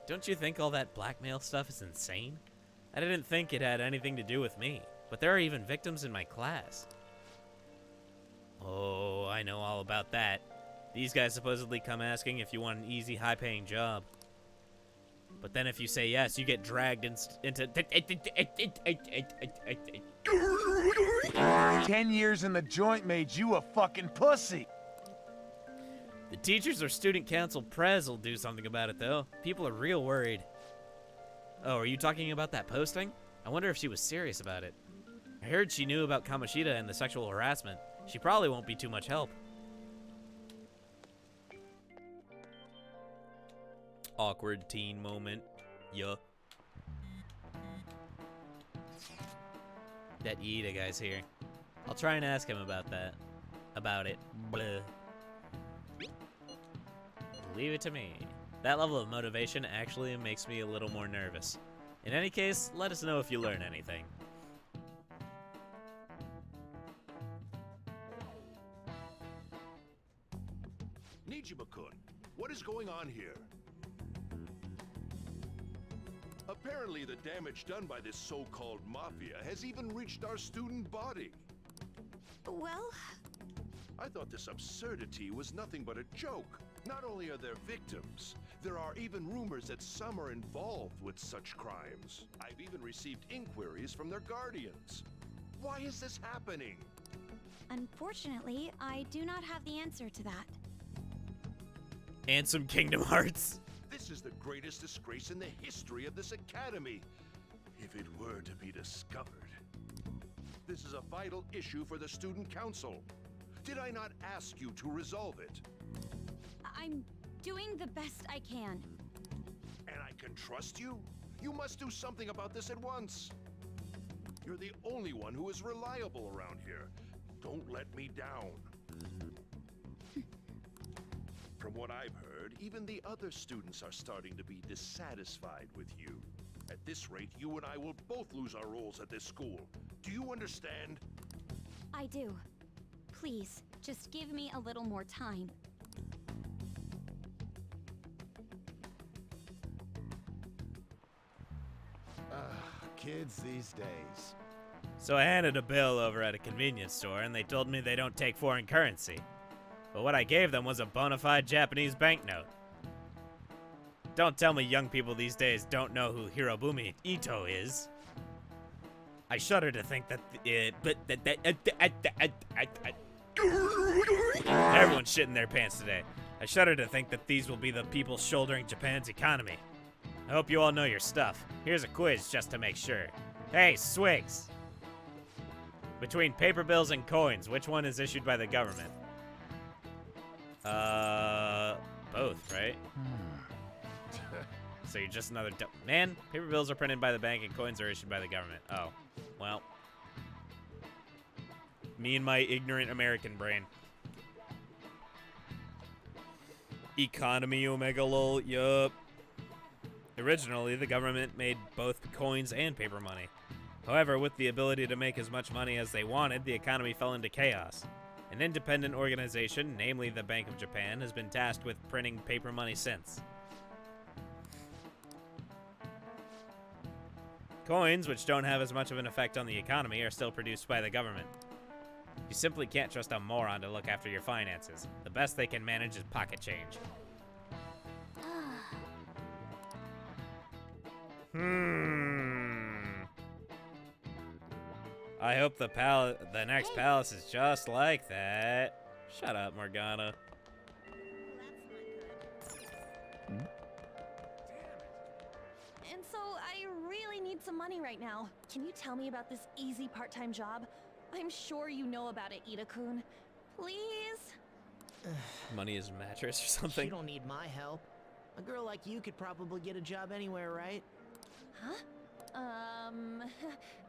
Don't you think all that blackmail stuff is insane? I didn't think it had anything to do with me, but there are even victims in my class. Oh, I know all about that. These guys supposedly come asking if you want an easy, high-paying job. But then if you say yes, you get dragged into 10 years in the joint made you a fucking pussy. The teachers or student council prez will do something about it, though. People are real worried. Oh, are you talking about that posting? I wonder if she was serious about it. I heard she knew about Kamoshida and the sexual harassment. She probably won't be too much help. Awkward teen moment. Yuh. That Iida guy's here. I'll try and ask him about that. About it. Blah. Leave it to me. That level of motivation actually makes me a little more nervous. In any case, let us know if you learn anything. Nijima-kun, what is going on here? Apparently the damage done by this so-called mafia has even reached our student body. Well, I thought this absurdity was nothing but a joke. Not only are there victims, there are even rumors that some are involved with such crimes. I've even received inquiries from their guardians. Why is this happening? Unfortunately, I do not have the answer to that. And some Kingdom Hearts. This is the greatest disgrace in the history of this academy, if it were to be discovered. This is a vital issue for the student council. Did I not ask you to resolve it? I'm doing the best I can. And I can trust you? You must do something about this at once. You're the only one who is reliable around here. Don't let me down. From what I've heard, even the other students are starting to be dissatisfied with you. At this rate, you and I will both lose our roles at this school. Do you understand? I do. Please, just give me a little more time. Kids these days. So I handed a bill over at a convenience store and they told me they don't take foreign currency. But what I gave them was a bona fide Japanese banknote. Don't tell me young people these days don't know who Hirobumi Ito is. I shudder to think that everyone's shitting their pants today. I shudder to think that these will be the people shouldering Japan's economy. I hope you all know your stuff. Here's a quiz just to make sure. Hey, Swigs! Between paper bills and coins, which one is issued by the government? Both, right? So you're just another man, paper bills are printed by the bank and coins are issued by the government. Oh, well. Me and my ignorant American brain. Economy, Omega lol, yup. Originally, the government made both coins and paper money. However, with the ability to make as much money as they wanted, the economy fell into chaos. An independent organization, namely the Bank of Japan, has been tasked with printing paper money since. Coins, which don't have as much of an effect on the economy, are still produced by the government. You simply can't trust a moron to look after your finances. The best they can manage is pocket change. I hope the next palace is just like that. Shut up, Morgana. And so I really need some money right now. Can you tell me about this easy part-time job? I'm sure you know about it, Ida-kun. Please? Money is a mattress or something. You don't need my help. A girl like you could probably get a job anywhere, right? Huh?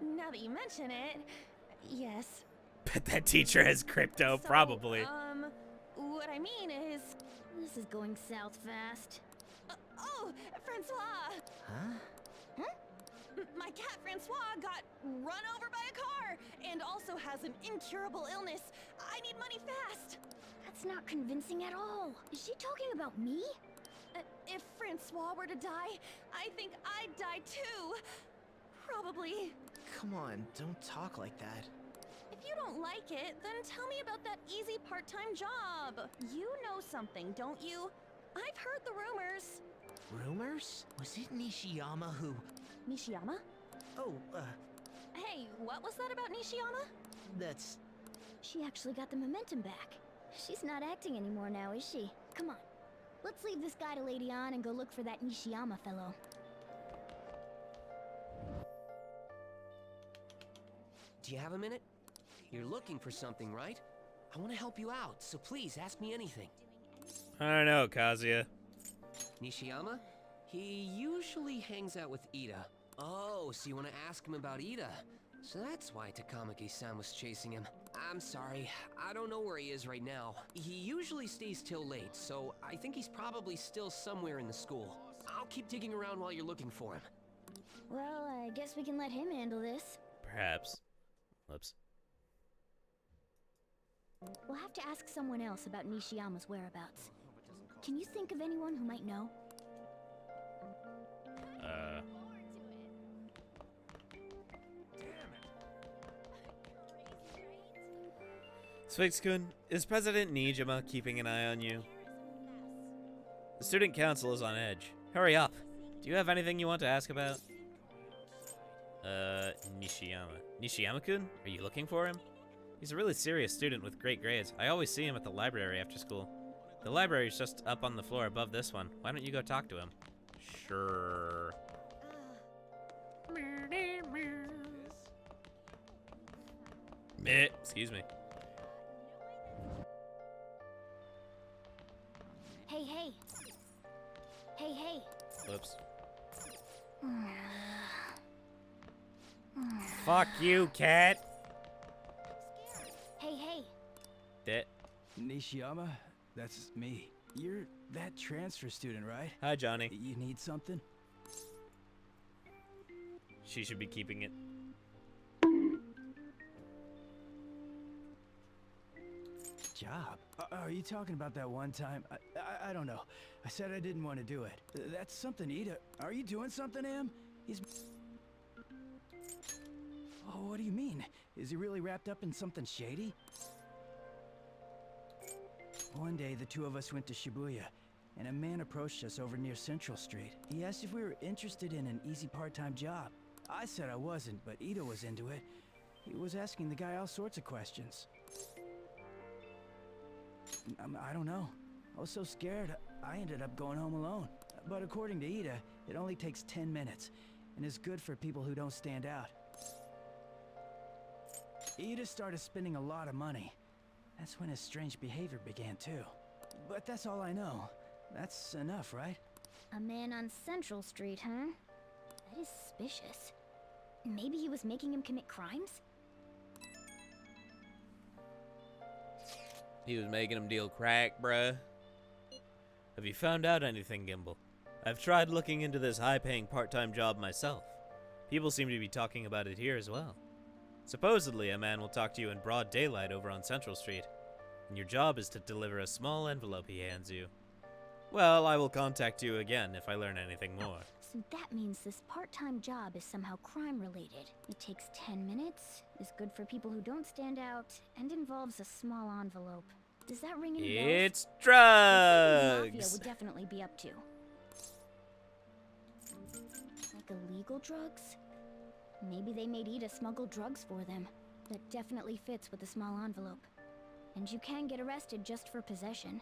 Now that you mention it, yes. Bet that teacher has crypto, probably. What I mean is... This is going south fast. Oh, Francois! Huh? My cat Francois got run over by a car and also has an incurable illness. I need money fast. That's not convincing at all. Is she talking about me? If Francois were to die, I think I'd die too. Probably. Come on, don't talk like that. If you don't like it, then tell me about that easy part-time job. You know something, don't you? I've heard the rumors. Rumors? Was it Nishiyama who... Nishiyama? Oh, Hey, what was that about Nishiyama? That's... She actually got the momentum back. She's not acting anymore now, is she? Come on. Let's leave this guy to Lady Ann and go look for that Nishiyama fellow. Do you have a minute? You're looking for something, right? I want to help you out, so please ask me anything. I don't know, Kazuya. Nishiyama? He usually hangs out with Ida. Oh, so you want to ask him about Ida? So that's why Takamaki-san was chasing him. I'm sorry, I don't know where he is right now. He usually stays till late, so I think he's probably still somewhere in the school. I'll keep digging around while you're looking for him. Well, I guess we can let him handle this. Perhaps. Whoops. We'll have to ask someone else about Nishiyama's whereabouts. Can you think of anyone who might know? Swigs-kun, is President Nijima keeping an eye on you? The student council is on edge. Hurry up. Do you have anything you want to ask about? Nishiyama. Nishiyama-kun? Are you looking for him? He's a really serious student with great grades. I always see him at the library after school. The library is just up on the floor above this one. Why don't you go talk to him? Sure. Meh. Excuse me. Hey, hey. Hey, hey. Whoops. Fuck you, cat. Hey, hey. That. Nishiyama, that's me. You're that transfer student, right? Hi, Johnny. You need something? She should be keeping it. Job? Are you talking about that one time? I don't know. I said I didn't want to do it. That's something, Ida. Are you doing something, Am? He's... Oh, what do you mean? Is he really wrapped up in something shady? One day, the two of us went to Shibuya, and a man approached us over near Central Street. He asked if we were interested in an easy part-time job. I said I wasn't, but Ida was into it. He was asking the guy all sorts of questions. I don't know. I was so scared, I ended up going home alone. But according to Ida, it only takes 10 minutes, and is good for people who don't stand out. Ida started spending a lot of money. That's when his strange behavior began too. But that's all I know. That's enough, right? A man on Central Street, huh? That is suspicious. Maybe he was making him commit crimes? He was making him deal crack, bruh. Have you found out anything, Gimbal? I've tried looking into this high-paying part-time job myself. People seem to be talking about it here as well. Supposedly, a man will talk to you in broad daylight over on Central Street, and your job is to deliver a small envelope he hands you. Well, I will contact you again if I learn anything more. So that means this part-time job is somehow crime-related. It takes 10 minutes, is good for people who don't stand out, and involves a small envelope. Does that ring any bells? It's drugs! The Mafia would definitely be up to. Like illegal drugs? Maybe they made Ida smuggle drugs for them. That definitely fits with the small envelope. And you can get arrested just for possession.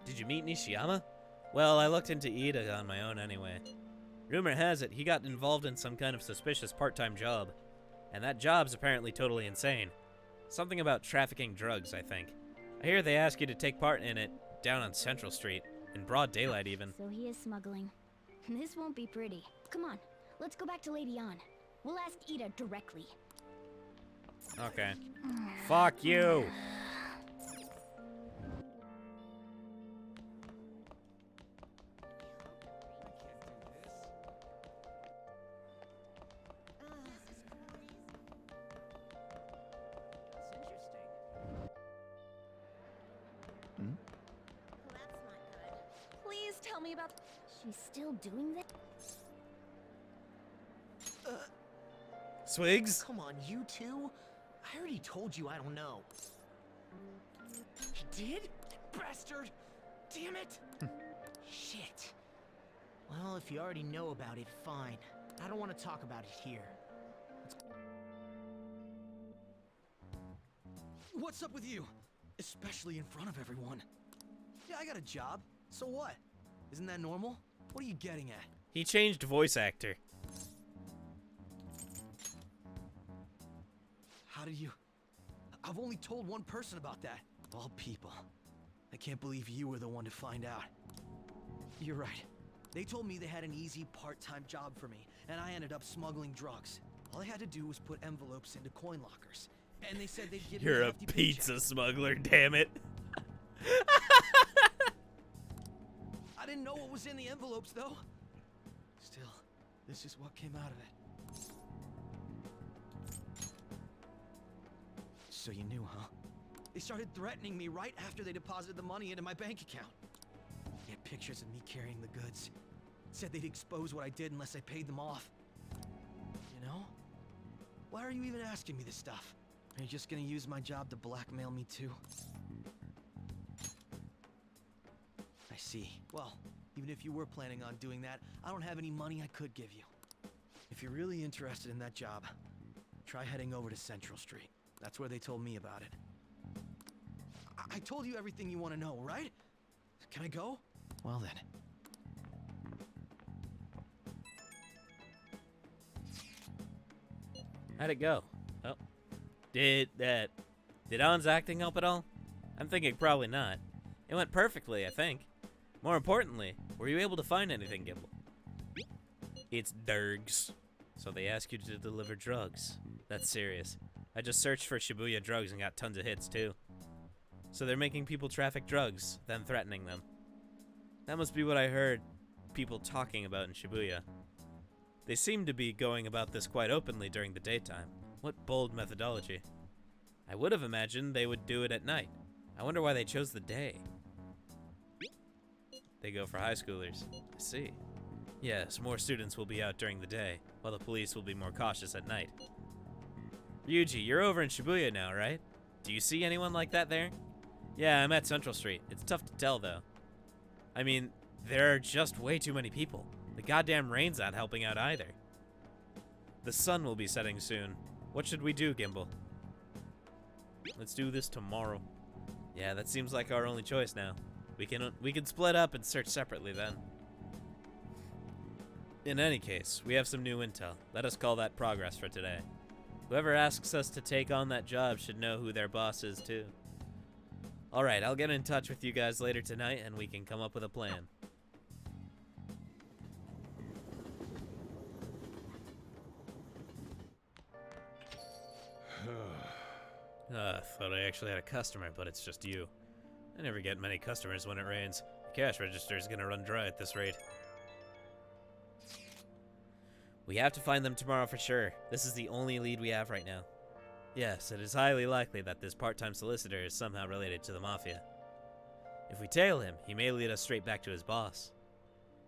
Did you meet Nishiyama? Well, I looked into Ida on my own anyway. Rumor has it he got involved in some kind of suspicious part-time job. And that job's apparently totally insane. Something about trafficking drugs, I think. I hear they ask you to take part in it down on Central Street, in broad daylight even. So he is smuggling. This won't be pretty. Come on, let's go back to Lady Ann. We'll ask Ida directly. Okay. Fuck you! Please tell me about... She's still doing that? Swigs? Come on, you two? I already told you I don't know. He did? Bastard! Damn it! Shit. Well, if you already know about it, fine. I don't want to talk about it here. What's up with you? Especially in front of everyone. Yeah, I got a job. So what? Isn't that normal? What are you getting at? He changed voice actor. How did you... I've only told one person about that. Of all people. I can't believe you were the one to find out. You're right. They told me they had an easy part-time job for me, and I ended up smuggling drugs. All I had to do was put envelopes into coin lockers, and they said they'd give me You're a hefty pizza paycheck. smuggler, damn it. I didn't know what was in the envelopes, though. Still, this is what came out of it. So you knew, huh? They started threatening me right after they deposited the money into my bank account. They had pictures of me carrying the goods. Said they'd expose what I did unless I paid them off. You know? Why are you even asking me this stuff? Are you just gonna use my job to blackmail me too? I see. Well, even if you were planning on doing that, I don't have any money I could give you. If you're really interested in that job, try heading over to Central Street. That's where they told me about it. I told you everything you want to know, right? Can I go? Well then. How'd it go? Oh. Did On's acting help at all? I'm thinking probably not. It went perfectly, I think. More importantly, were you able to find anything, Gimbal? It's Dergs. So they ask you to deliver drugs. That's serious. I just searched for Shibuya drugs and got tons of hits, too. So they're making people traffic drugs, then threatening them. That must be what I heard people talking about in Shibuya. They seem to be going about this quite openly during the daytime. What bold methodology. I would have imagined they would do it at night. I wonder why they chose the day. They go for high schoolers. I see. Yes, more students will be out during the day, while the police will be more cautious at night. Ryuji, you're over in Shibuya now, right? Do you see anyone like that there? Yeah, I'm at Central Street. It's tough to tell, though. I mean, there are just way too many people. The goddamn rain's not helping out either. The sun will be setting soon. What should we do, Gimbal? Let's do this tomorrow. Yeah, that seems like our only choice now. We can split up and search separately then. In any case, we have some new intel. Let us call that progress for today. Whoever asks us to take on that job should know who their boss is too. Alright, I'll get in touch with you guys later tonight and we can come up with a plan. Thought I actually had a customer, but it's just you. I never get many customers when it rains. The cash register is gonna run dry at this rate. We have to find them tomorrow for sure. This is the only lead we have right now. Yes, it is highly likely that this part-time solicitor is somehow related to the Mafia. If we tail him, he may lead us straight back to his boss.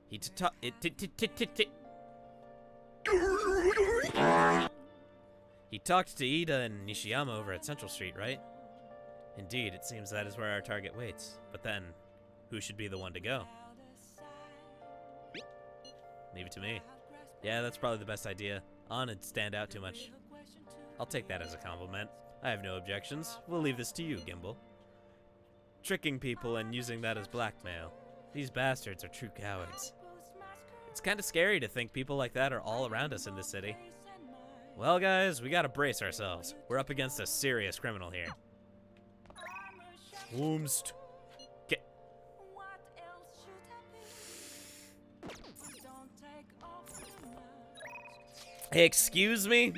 He talked to Ida and Nishiyama over at Central Street, right? Indeed, it seems that is where our target waits. But then, who should be the one to go? Leave it to me. Yeah, that's probably the best idea. On'd stand out too much. I'll take that as a compliment. I have no objections. We'll leave this to you, Gimbal. Tricking people and using that as blackmail. These bastards are true cowards. It's kinda scary to think people like that are all around us in this city. Well, guys, we gotta brace ourselves. We're up against a serious criminal here. Woomst. Get. Hey, excuse me?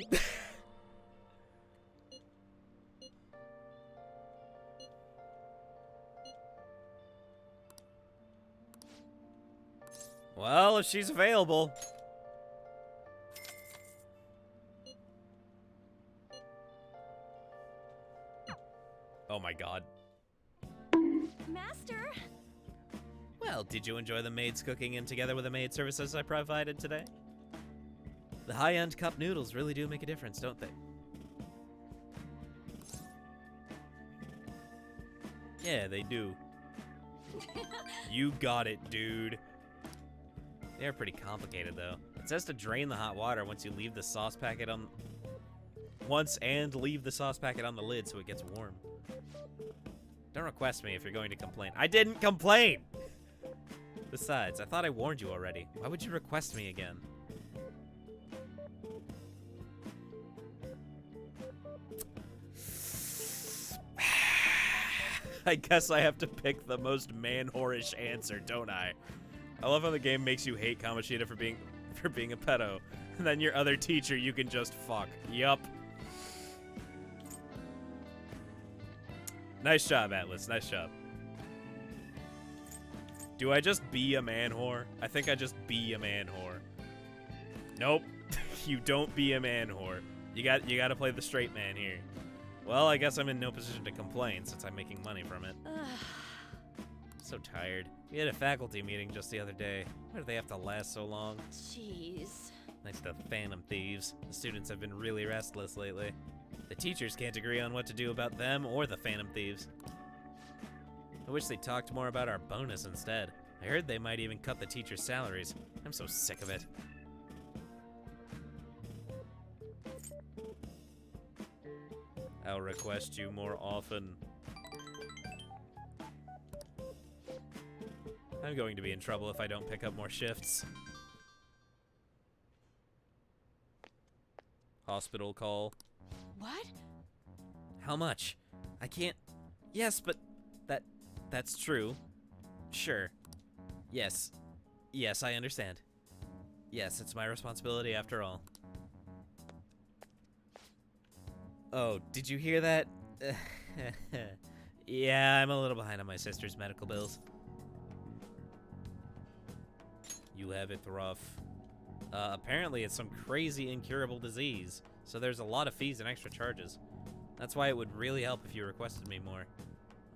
Well, if she's available. Oh my god. Master! Well, did you enjoy the maids cooking in together with the maid services I provided today? The high-end cup noodles really do make a difference, don't they? Yeah, they do. You got it, dude. They're pretty complicated, though. It says to drain the hot water once you leave the sauce packet on... leave the sauce packet on the lid so it gets warm. Don't request me if you're going to complain. I didn't complain! Besides, I thought I warned you already. Why would you request me again? I guess I have to pick the most man-whorish answer, don't I? I love how the game makes you hate Kamoshida for being a pedo. And then your other teacher you can just fuck. Yup. Nice job, Atlas. Nice job. Do I just be a man whore? I think I just be a man whore. Nope. You don't be a man whore. You got to play the straight man here. Well, I guess I'm in no position to complain since I'm making money from it. So tired. We had a faculty meeting just the other day. Why do they have to last so long? Jeez. Thanks to Phantom Thieves, the students have been really restless lately. The teachers can't agree on what to do about them or the Phantom Thieves. I wish they talked more about our bonus instead. I heard they might even cut the teachers' salaries. I'm so sick of it. I'll request you more often. I'm going to be in trouble if I don't pick up more shifts. Hospital call. What? How much? I can't... Yes, but... That's true. Sure. Yes. Yes, I understand. Yes, it's my responsibility after all. Oh, did you hear that? Yeah, I'm a little behind on my sister's medical bills. You have it rough. Apparently it's some crazy incurable disease, so there's a lot of fees and extra charges. That's why it would really help if you requested me more.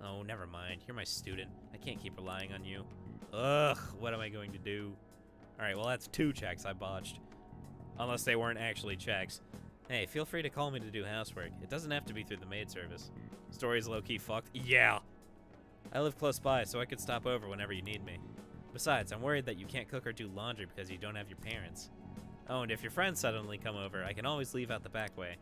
Oh, never mind. You're my student. I can't keep relying on you. Ugh, what am I going to do? Alright, well that's 2 checks I botched. Unless they weren't actually checks. Hey, feel free to call me to do housework. It doesn't have to be through the maid service. Story's low-key fucked. Yeah! I live close by, so I could stop over whenever you need me. Besides, I'm worried that you can't cook or do laundry because you don't have your parents. Oh, and if your friends suddenly come over, I can always leave out the back way.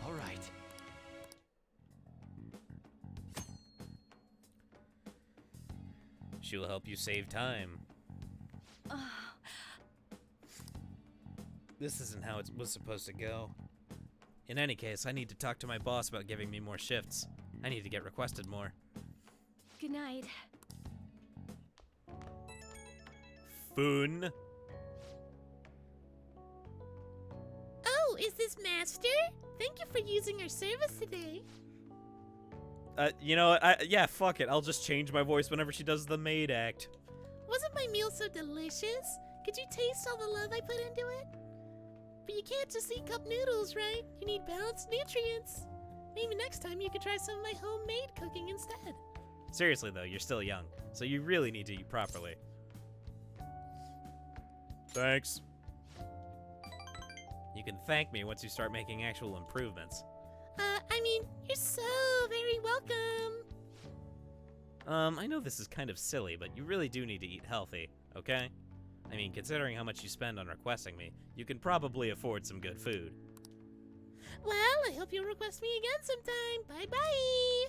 All right. She'll help you save time. This isn't how it was supposed to go. In any case, I need to talk to my boss about giving me more shifts. I need to get requested more. Good night. Fun. Oh, is this Master? Thank you for using our service today. You know what? Yeah, fuck it. I'll just change my voice whenever she does the maid act. Wasn't my meal so delicious? Could you taste all the love I put into it? But you can't just eat cup noodles, right? You need balanced nutrients. Maybe next time you could try some of my homemade cooking instead. Seriously though, you're still young, so you really need to eat properly. Thanks. You can thank me once you start making actual improvements. I mean, you're so very welcome. I know this is kind of silly, but you really do need to eat healthy, okay? I mean, considering how much you spend on requesting me, you can probably afford some good food. Well, I hope you'll request me again sometime. Bye-bye.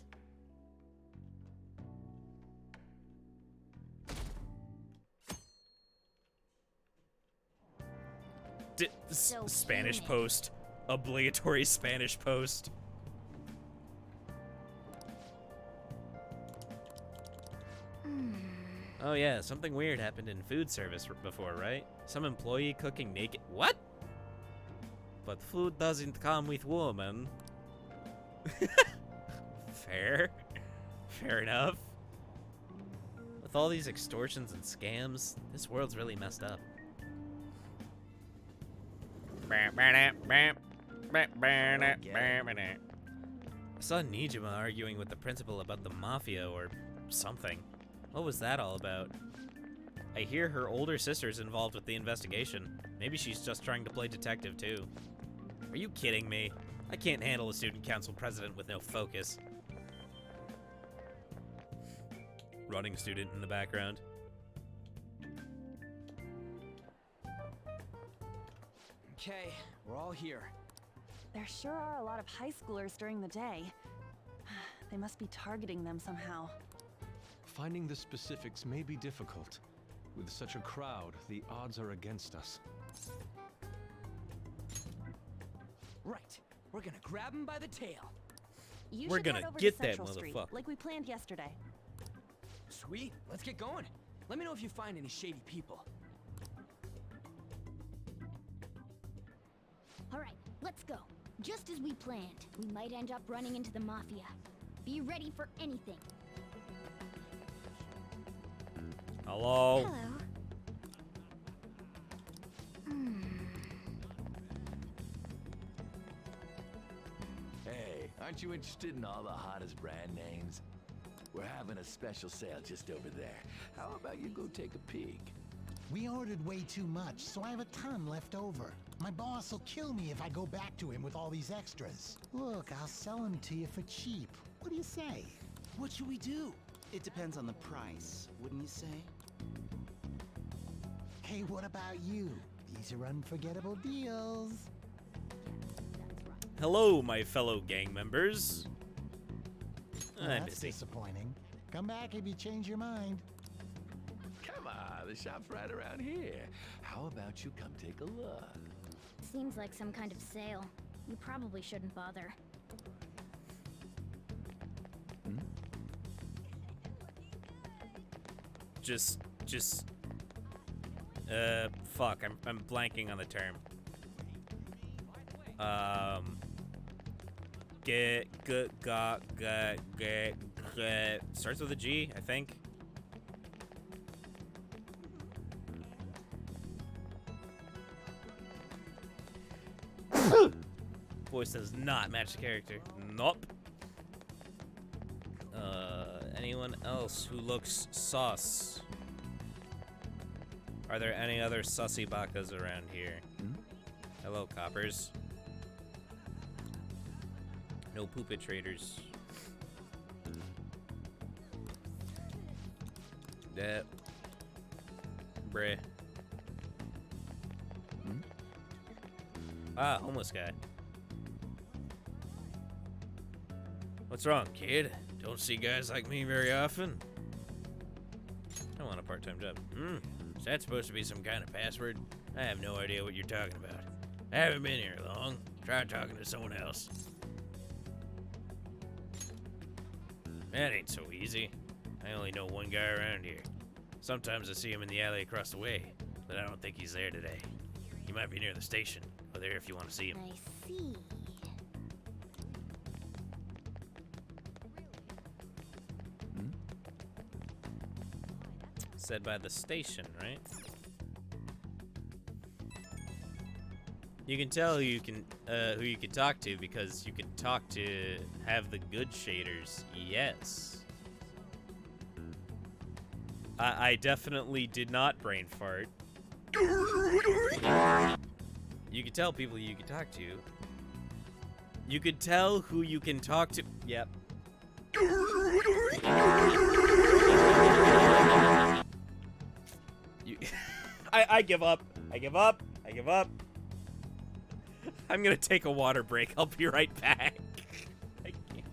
Spanish post. Obligatory Spanish post. Oh yeah, something weird happened in food service before, right? Some employee cooking naked. What? But food doesn't come with woman. Fair. Fair enough. With all these extortions and scams, this world's really messed up. I saw Nijima arguing with the principal about the mafia or something. What was that all about? I hear her older sister's involved with the investigation. Maybe she's just trying to play detective too. Are you kidding me? I can't handle a student council president with no focus. Running student in the background. Okay, we're all here. There sure are a lot of high schoolers during the day. They must be targeting them somehow. Finding the specifics may be difficult. With such a crowd, the odds are against us. Right. We're gonna grab him by the tail. You We're should gonna head over get to that Central Street, motherfucker. like we planned yesterday. Sweet, let's get going. Let me know if you find any shady people. All right, let's go. Just as we planned, we might end up running into the Mafia. Be ready for anything. Hello. Hello. Hey, aren't you interested in all the hottest brand names? We're having a special sale just over there. How about you go take a peek? We ordered way too much, so I have a ton left over. My boss will kill me if I go back to him with all these extras. Look, I'll sell them to you for cheap. What do you say? What should we do? It depends on the price, wouldn't you say? Hey, what about you? These are unforgettable deals. Hello, my fellow gang members. Well, I'm that's busy. disappointing. Come back if you change your mind. Come on, the shop's right around here. How about you come take a look? Seems like some kind of sale. You probably shouldn't bother. Fuck, I'm blanking on the term. Starts with a G, I think. Voice does not match the character. Nope. Anyone else who looks sus? Are there any other sussy bakas around here? Hello, coppers. No poopit traders. That. Bruh. Ah, homeless guy. What's wrong, kid? Don't see guys like me very often. I want a part-time job. Is that supposed to be some kind of password? I have no idea what you're talking about. I haven't been here long. Try talking to someone else. That ain't so easy. I only know one guy around here. Sometimes I see him in the alley across the way, but I don't think he's there today. He might be near the station, or there if you want to see him. I see. Said by the station, right? You can tell who you can talk to because you can talk to have the good shaders. Yes. I definitely did not brain fart. You can tell people you can talk to. You could tell who you can talk to. Yep. I give up. I give up. I give up. I'm gonna take a water break. I'll be right back. I can't.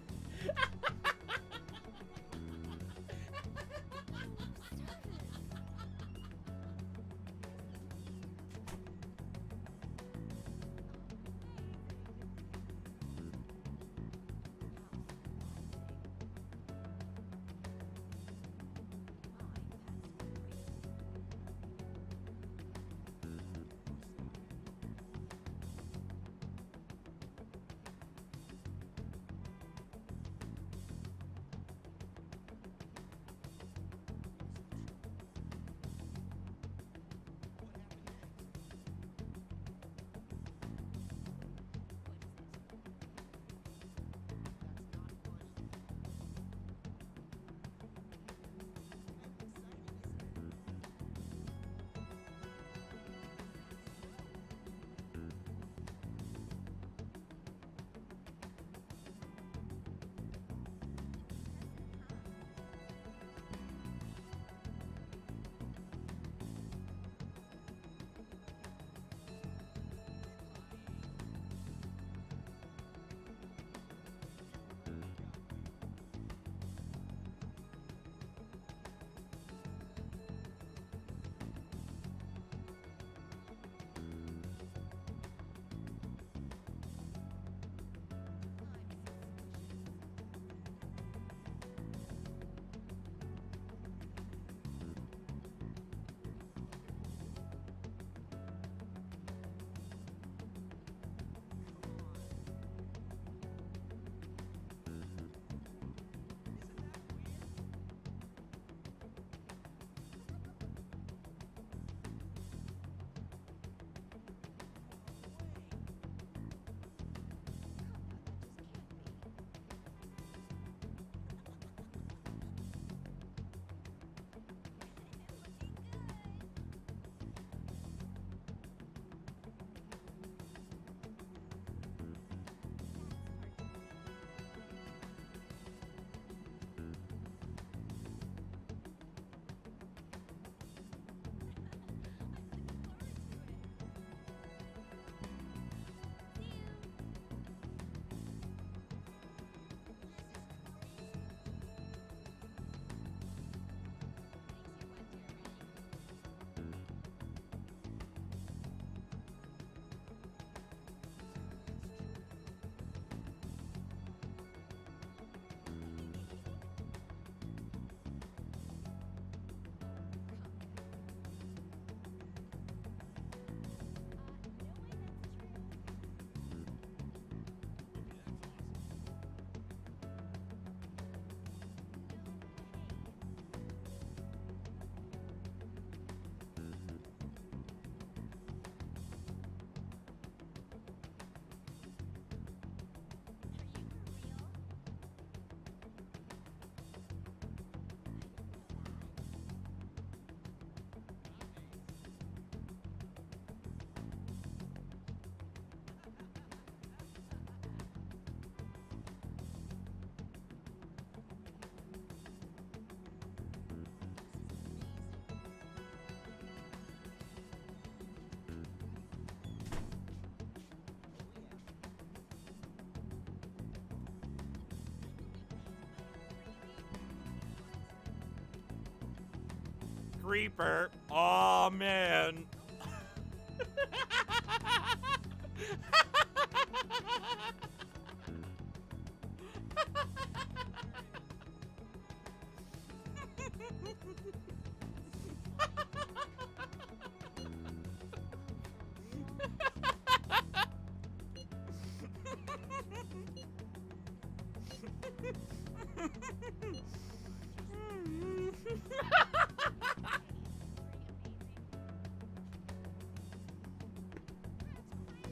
creeper. Oh, man.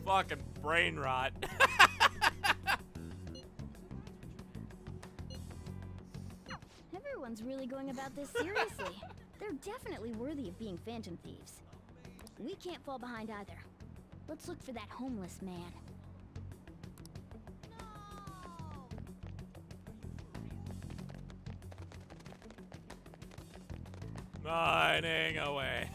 Fucking brain rot. Everyone's really going about this seriously. They're definitely worthy of being Phantom Thieves. We can't fall behind either. Let's look for that homeless man. Mining away.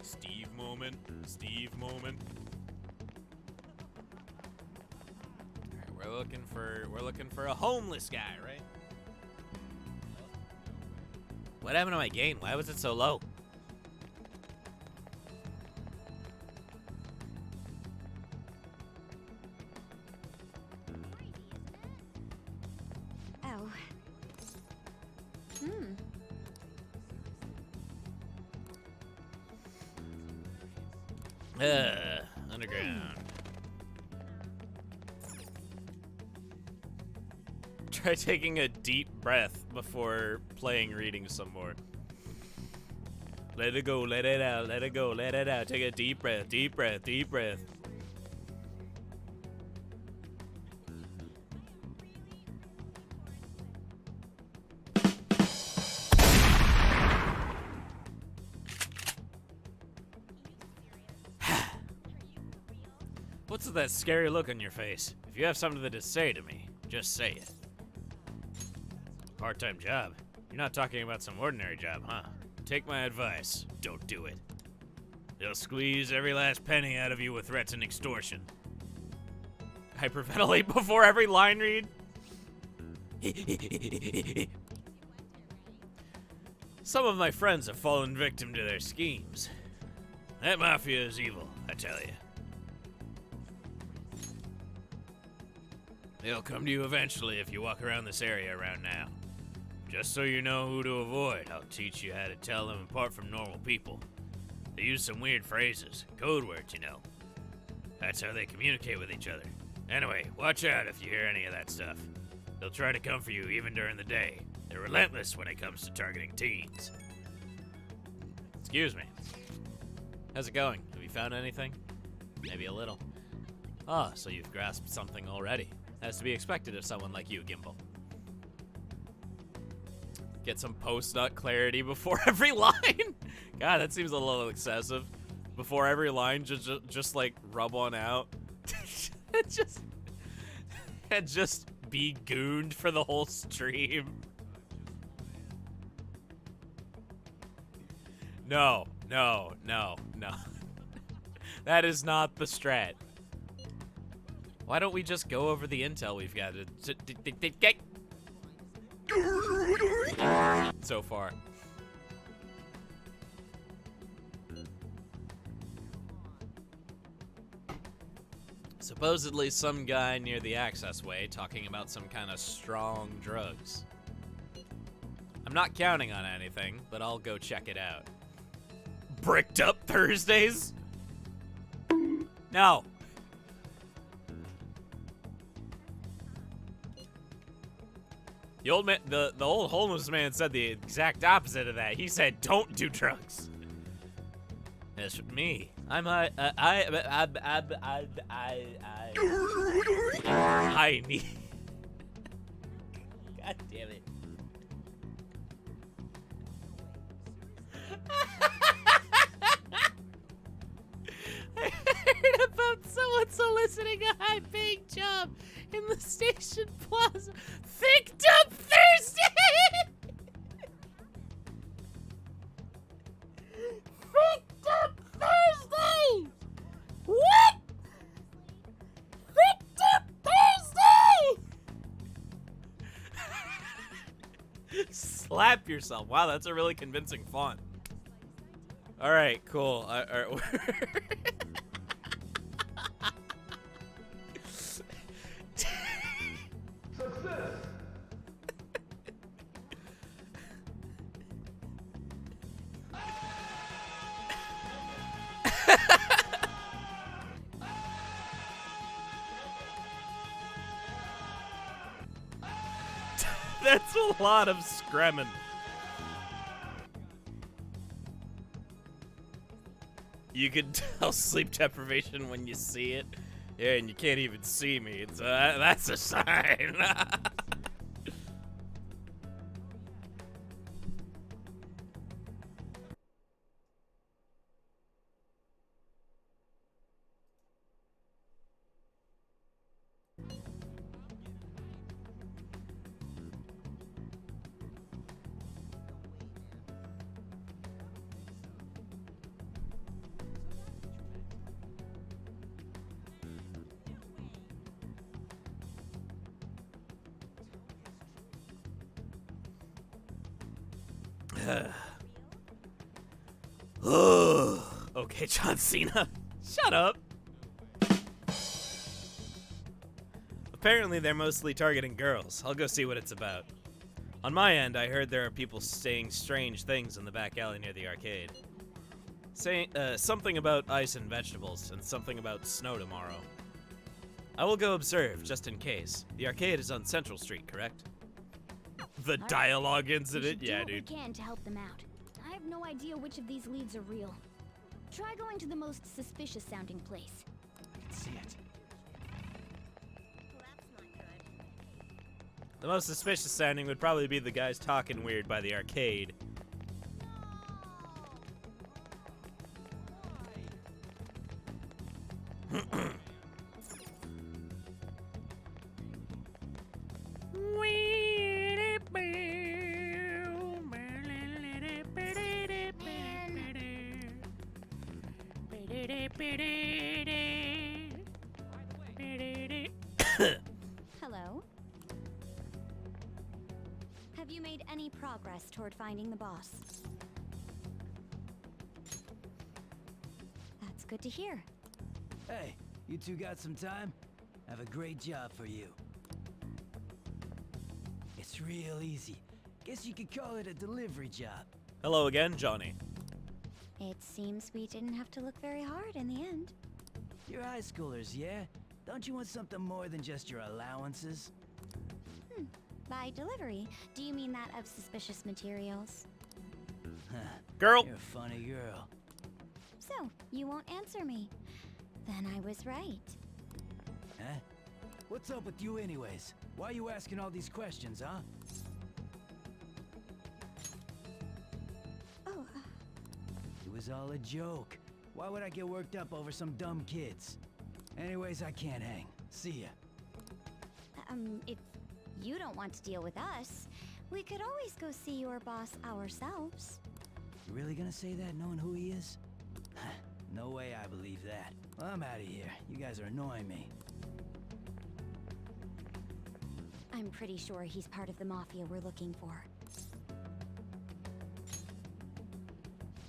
Steve moment. Steve moment. Alright, we're looking for a homeless guy, right? What happened to my game? Why was it so low? Oh. Underground. Try taking a deep breath before playing reading some more. Let it go, let it out, let it go, let it out. Take a deep breath, deep breath, deep breath. What's with that scary look on your face? If you have something to say to me, just say it. Part-time job? You're not talking about some ordinary job, huh? Take my advice. Don't do it. They'll squeeze every last penny out of you with threats and extortion. Hyperventilate before every line read? Some of my friends have fallen victim to their schemes. That mafia is evil, I tell you. They'll come to you eventually if you walk around this area around now. Just so you know who to avoid, I'll teach you how to tell them apart from normal people. They use some weird phrases, code words, you know. That's how they communicate with each other. Anyway, watch out if you hear any of that stuff. They'll try to come for you even during the day. They're relentless when it comes to targeting teens. Excuse me. How's it going? Have you found anything? Maybe a little. Ah, so you've grasped something already. As to be expected of someone like you, Gimbal. Get some post-nut clarity before every line? God, that seems a little excessive. Before every line, just like rub one out. and just be gooned for the whole stream. No. That is not the strat. Why don't we just go over the intel we've got so far? Supposedly some guy near the access way talking about some kind of strong drugs. I'm not counting on anything, but I'll go check it out. Bricked up Thursdays? No. The old man, the old homeless man said the exact opposite of that. He said, "Don't do drugs." That's me. I need. God damn it. I heard about someone soliciting a high-paying job in the station plaza. Thicked up Thursday! Thicked up Thursday! What? Thicked up Thursday! Slap yourself. Wow, that's a really convincing font. All right, cool. All right. That's a lot of screaming. You can tell sleep deprivation when you see it. Yeah, and you can't even see me. It's that's a sign. Okay, John Cena. Shut up. Apparently they're mostly targeting girls. I'll go see what it's about. On my end, I heard there are people saying strange things in the back alley near the arcade. Saying something about ice and vegetables, and something about snow tomorrow. I will go observe, just in case. The arcade is on Central Street, correct? The dialogue incident? Yeah, dude. We can to help them out. I have no idea which of these leads are real. Try going to the most suspicious sounding place. I can see it. The most suspicious sounding would probably be the guys talking weird by the arcade. Hello? Have you made any progress toward finding the boss? That's good to hear. Hey, you two got some time? I have a great job for you. It's real easy. Guess you could call it a delivery job. Hello again, Johnny. It seems we didn't have to look very hard in the end. You're high schoolers, yeah? Don't you want something more than just your allowances? By delivery, do you mean that of suspicious materials? Girl! You're a funny girl. So, you won't answer me. Then I was right. Huh? What's up with you anyways? Why are you asking all these questions, huh? Oh, It was all a joke. Why would I get worked up over some dumb kids? Anyways, I can't hang. See ya. If you don't want to deal with us, we could always go see your boss ourselves. You really gonna say that knowing who he is? No way I believe that. Well, I'm out of here. You guys are annoying me. I'm pretty sure he's part of the mafia we're looking for.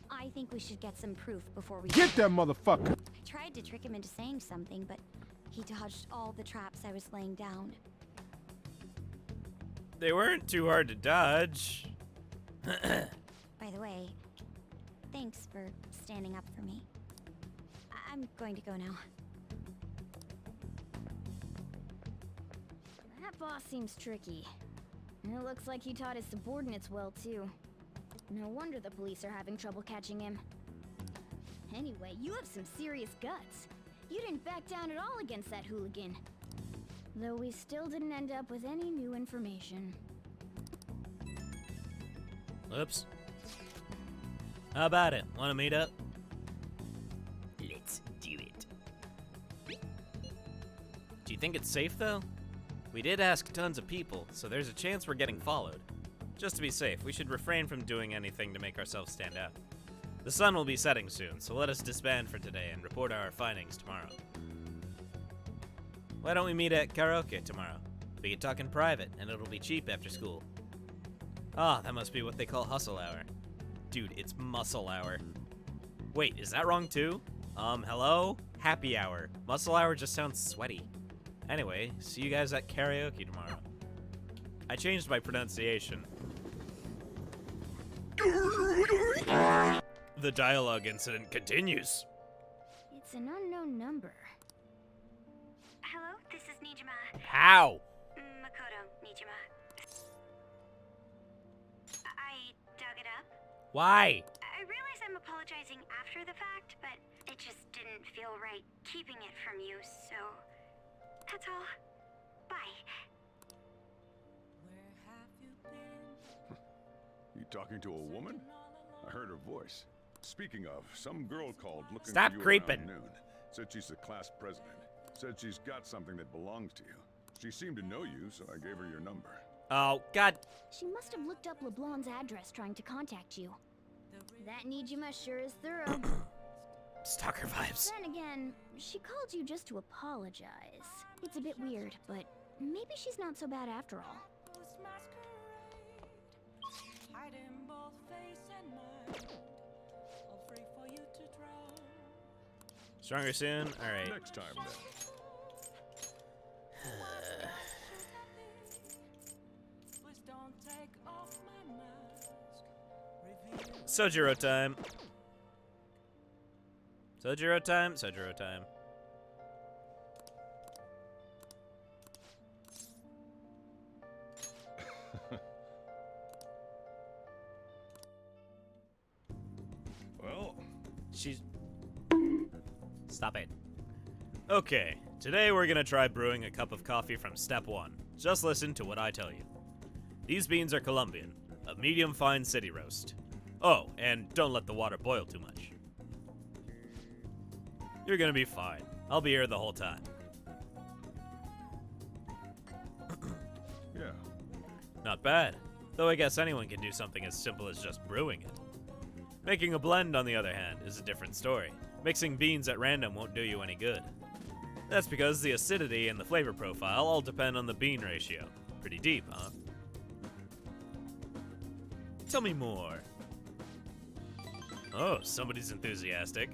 I think we should get some proof before we Get that motherfucker! I tried to trick him into saying something, but he dodged all the traps I was laying down. They weren't too hard to dodge. By the way, thanks for standing up for me. I'm going to go now. That boss seems tricky. And it looks like he taught his subordinates well, too. No wonder the police are having trouble catching him. Anyway, you have some serious guts. You didn't back down at all against that hooligan. Though we still didn't end up with any new information. Oops. How about it? Want to meet up? Let's do it. Do you think it's safe, though? We did ask tons of people, so there's a chance we're getting followed. Just to be safe, we should refrain from doing anything to make ourselves stand out. The sun will be setting soon, so let us disband for today and report our findings tomorrow. Why don't we meet at karaoke tomorrow? We can talk in private, and it'll be cheap after school. Ah, that must be what they call hustle hour. Dude, it's muscle hour. Wait, is that wrong too? Hello? Happy hour. Muscle hour just sounds sweaty. Anyway, see you guys at karaoke tomorrow. I changed my pronunciation. The dialogue incident continues. It's an unknown number. Hello, this is Nijima. How? Makoto Nijima. I dug it up. Why? I realize I'm apologizing after the fact, but it just didn't feel right keeping it from you, so that's all. Bye. You talking to a woman? I heard her voice. Speaking of, some girl called looking Stop for you creeping. around noon. Said she's the class president. Said she's got something that belongs to you. She seemed to know you, so I gave her your number. Oh, God. She must have looked up LeBlanc's address trying to contact you. That Nijima sure is thorough. Stalker vibes. Then again, she called you just to apologize. It's a bit weird, but maybe she's not so bad after all. Stronger soon? Alright. Next time, then. Sojiro time. Sojiro time? Sojiro time. Well, she's... Stop it. Okay, today we're gonna try brewing a cup of coffee from step 1. Just listen to what I tell you. These beans are Colombian, a medium fine city roast. Oh, and don't let the water boil too much. You're gonna be fine. I'll be here the whole time. yeah. Not bad. Though I guess anyone can do something as simple as just brewing it. Making a blend, on the other hand, is a different story. Mixing beans at random won't do you any good. That's because the acidity and the flavor profile all depend on the bean ratio. Pretty deep, huh? Tell me more. Oh, somebody's enthusiastic.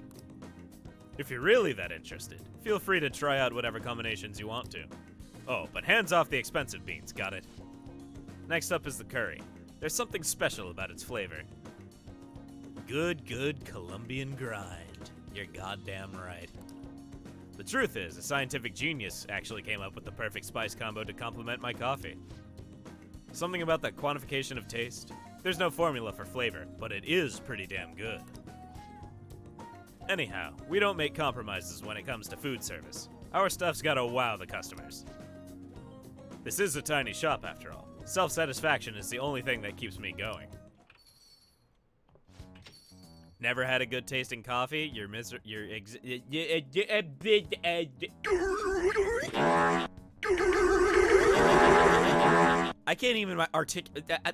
If you're really that interested, feel free to try out whatever combinations you want to. Oh, but hands off the expensive beans, got it? Next up is the curry. There's something special about its flavor. Good Colombian grind. You're goddamn right. The truth is, a scientific genius actually came up with the perfect spice combo to complement my coffee. Something about that quantification of taste. There's no formula for flavor, but it is pretty damn good. Anyhow, we don't make compromises when it comes to food service. Our stuff's gotta wow the customers. This is a tiny shop after all. Self-satisfaction is the only thing that keeps me going. Never had a good tasting coffee? I can't even articulate. I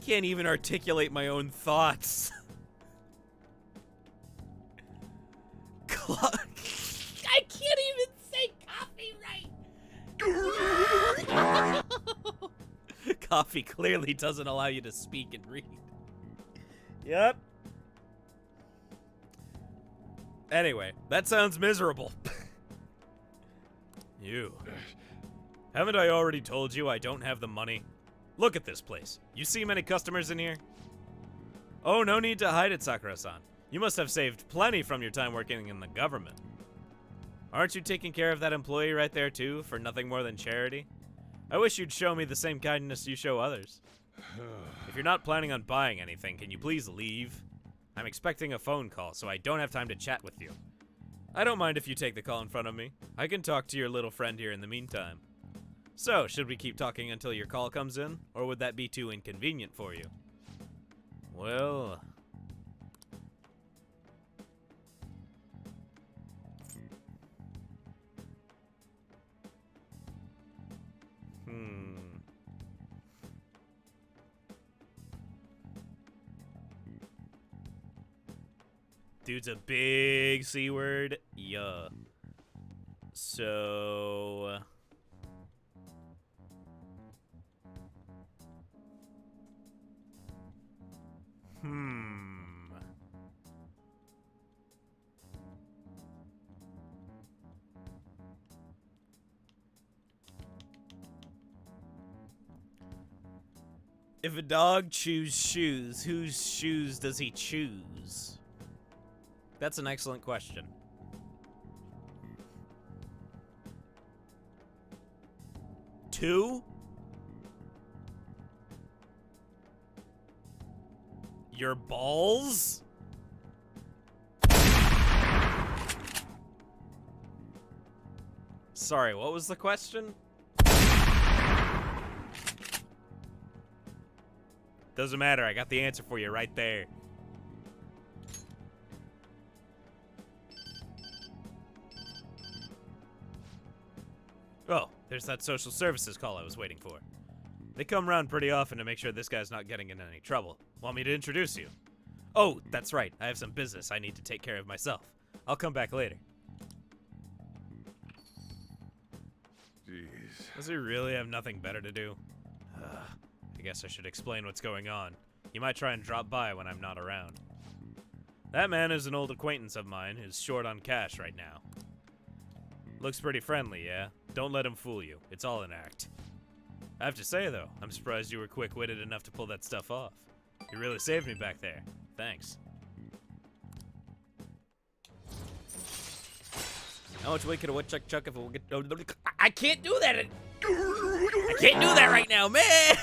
can't even articulate my own thoughts. I can't even say coffee right. Coffee clearly doesn't allow you to speak and read. Yep. Anyway, that sounds miserable. You. Haven't I already told you I don't have the money? Look at this place. You see many customers in here? Oh, no need to hide it, Sakura-san. You must have saved plenty from your time working in the government. Aren't you taking care of that employee right there too, for nothing more than charity? I wish you'd show me the same kindness you show others. If you're not planning on buying anything, can you please leave? I'm expecting a phone call, so I don't have time to chat with you. I don't mind if you take the call in front of me. I can talk to your little friend here in the meantime. So, should we keep talking until your call comes in, or would that be too inconvenient for you? Well... Dude's a big C word. Yeah. So... If a dog chews shoes, whose shoes does he choose? That's an excellent question. Two? Your balls? Sorry, what was the question? Doesn't matter, I got the answer for you right there. Oh, there's that social services call I was waiting for. They come around pretty often to make sure this guy's not getting in any trouble. Want me to introduce you? Oh, that's right, I have some business I need to take care of myself. I'll come back later. Jeez. Does he really have nothing better to do? I guess I should explain what's going on. He might try and drop by when I'm not around. That man is an old acquaintance of mine who's short on cash right now. Looks pretty friendly, yeah? Don't let him fool you. It's all an act. I have to say, though, I'm surprised you were quick-witted enough to pull that stuff off. You really saved me back there. Thanks. How much weight could a woodchuck chuck if it will get... I can't do that! I can't do that right now, man!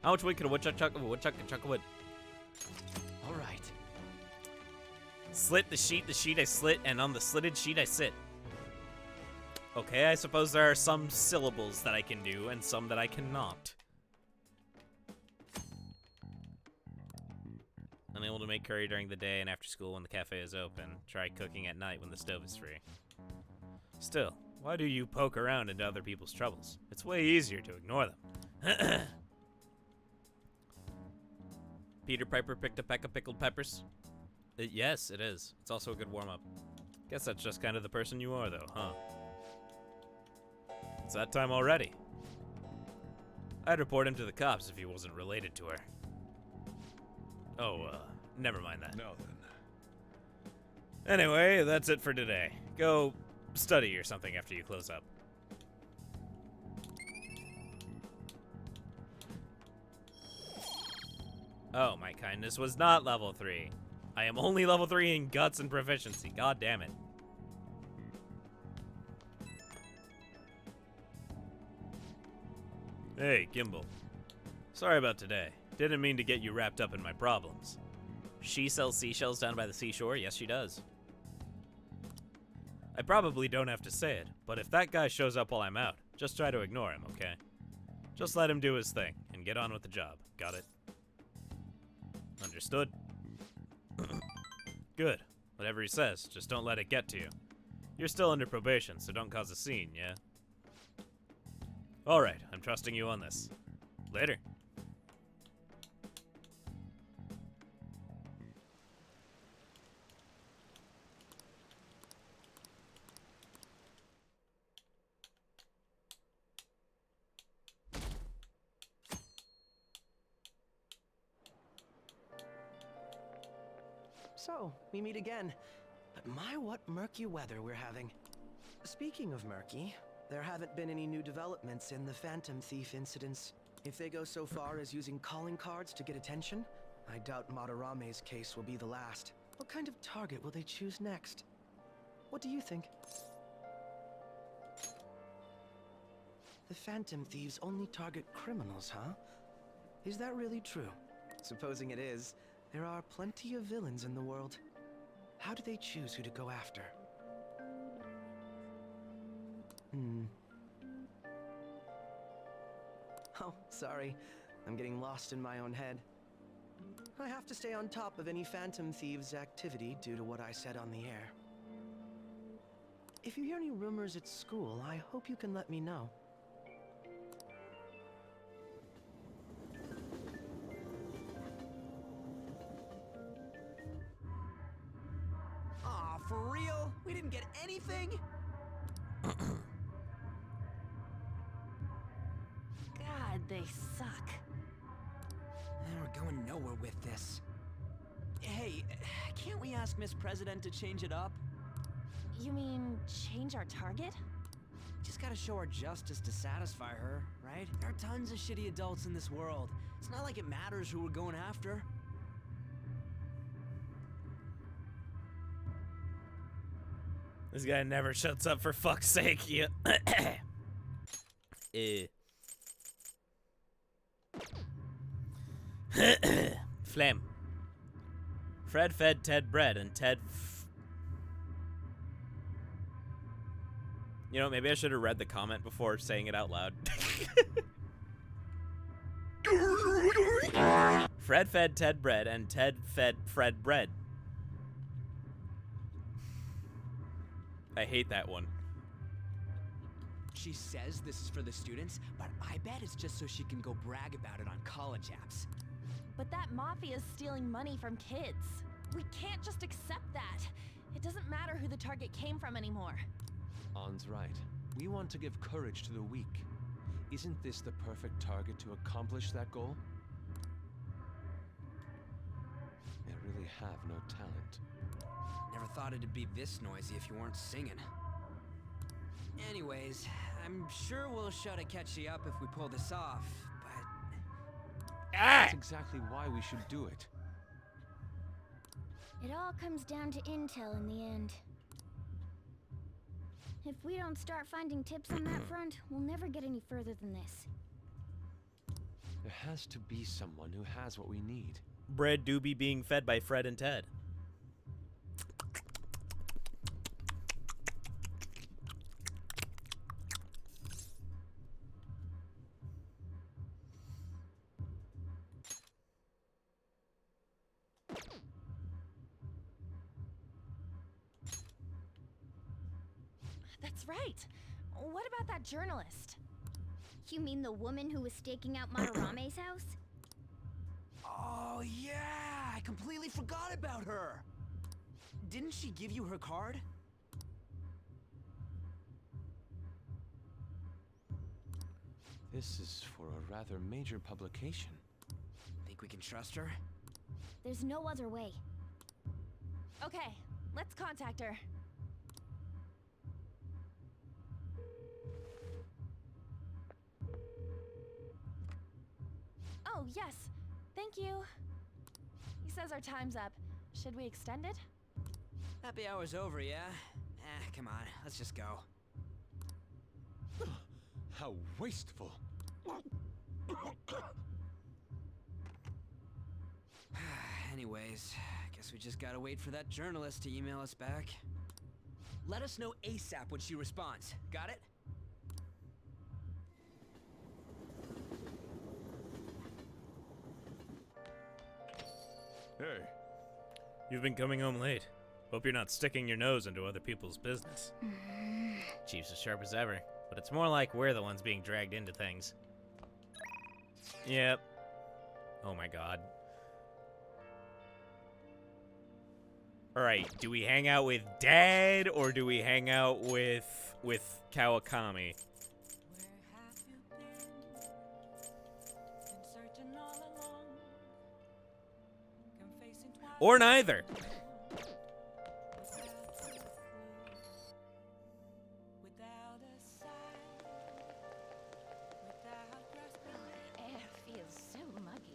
How much weight could a woodchuck chuck if a woodchuck can chuck a wood? All right. Slit the sheet I slit, and on the slitted sheet I sit. Okay, I suppose there are some syllables that I can do, and some that I cannot. Unable to make curry during the day and after school when the cafe is open. Try cooking at night when the stove is free. Still, why do you poke around into other people's troubles? It's way easier to ignore them. Peter Piper picked a peck of pickled peppers? Yes, it is. It's also a good warm-up. Guess that's just kind of the person you are, though, huh? It's that time already. I'd report him to the cops if he wasn't related to her. Oh, never mind that. No, then. Anyway, that's it for today. Go study or something after you close up. Oh, my kindness was not level 3. I am only level 3 in guts and proficiency. God damn it. Hey, Gimbal. Sorry about today. Didn't mean to get you wrapped up in my problems. She sells seashells down by the seashore? Yes, she does. I probably don't have to say it, but if that guy shows up while I'm out, just try to ignore him, okay? Just let him do his thing, and get on with the job. Got it? Understood? Good. Whatever he says, just don't let it get to you. You're still under probation, so don't cause a scene, yeah? Alright, I'm trusting you on this. Later. So, we meet again. But my, what murky weather we're having. Speaking of murky, there haven't been any new developments in the Phantom Thief incidents. If they go so far as using calling cards to get attention, I doubt Madarame's case will be the last. What kind of target will they choose next? What do you think? The Phantom Thieves only target criminals, huh? Is that really true? Supposing it is, there are plenty of villains in the world. How do they choose who to go after? Oh, sorry. I'm getting lost in my own head. I have to stay on top of any Phantom Thieves' activity due to what I said on the air. If you hear any rumors at school, I hope you can let me know. Aw, for real? anything? God, they suck. We're going nowhere with this. Hey, can't we ask Miss President to change it up? You mean change our target? Just gotta show our justice to satisfy her, right? There are tons of shitty adults in this world. It's not like it matters who we're going after. This guy never shuts up, for fuck's sake. Yeah. Phlegm. Fred fed Ted bread, and Ted... You know, maybe I should have read the comment before saying it out loud. Fred fed Ted bread, and Ted fed Fred bread. I hate that one. She says this is for the students, but I bet it's just so she can go brag about it on college apps. But that mafia is stealing money from kids. We can't just accept that. It doesn't matter who the target came from anymore. On's right. We want to give courage to the weak. Isn't this the perfect target to accomplish that goal? They really have no talent. Never thought it'd be this noisy if you weren't singing. Anyways, I'm sure we'll shut a catchy up if we pull this off, but... That's exactly why we should do it. It all comes down to intel in the end. If we don't start finding tips on that front, we'll never get any further than this. There has to be someone who has what we need. Bread do be being fed by Fred and Ted. That's right. What about that journalist? You mean the woman who was staking out Madarame's house? Oh yeah, I completely forgot about her. Didn't she give you her card? This is for a rather major publication. Think we can trust her? There's no other way. Okay, let's contact her. Oh, yes. Thank you. He says our time's up. Should we extend it? Happy hour's over, yeah? Come on, let's just go. How wasteful. Anyways, guess we just gotta wait for that journalist to email us back. Let us know ASAP when she responds. Got it? Hey. You've been coming home late. Hope you're not sticking your nose into other people's business. Chief's as sharp as ever, but it's more like we're the ones being dragged into things. Yep. Oh my god. Alright, do we hang out with Dad, or do we hang out with Kawakami? Or neither. Air feels so muggy.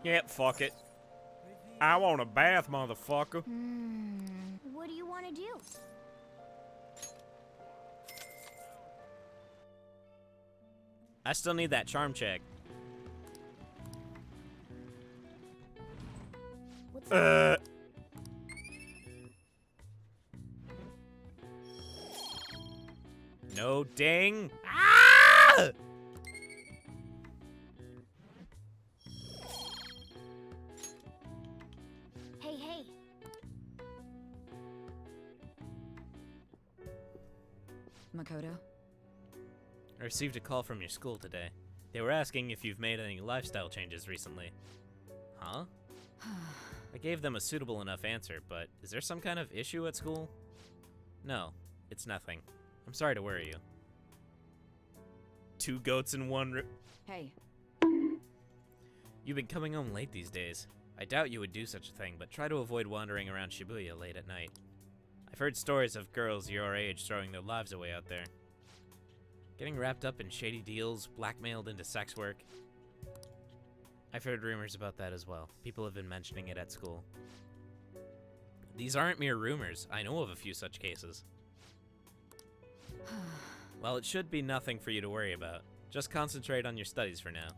Yep, fuck it. I want a bath, motherfucker. What do you want to do? I still need that charm check. No Dang. Ah! Hey, hey. Makoto? I received a call from your school today. They were asking if you've made any lifestyle changes recently. Huh? I gave them a suitable enough answer, but is there some kind of issue at school? No, it's nothing. I'm sorry to worry you. 2 goats in 1 Hey. You've been coming home late these days. I doubt you would do such a thing, but try to avoid wandering around Shibuya late at night. I've heard stories of girls your age throwing their lives away out there. Getting wrapped up in shady deals, blackmailed into sex work. I've heard rumors about that as well. People have been mentioning it at school. These aren't mere rumors. I know of a few such cases. Well, it should be nothing for you to worry about. Just concentrate on your studies for now.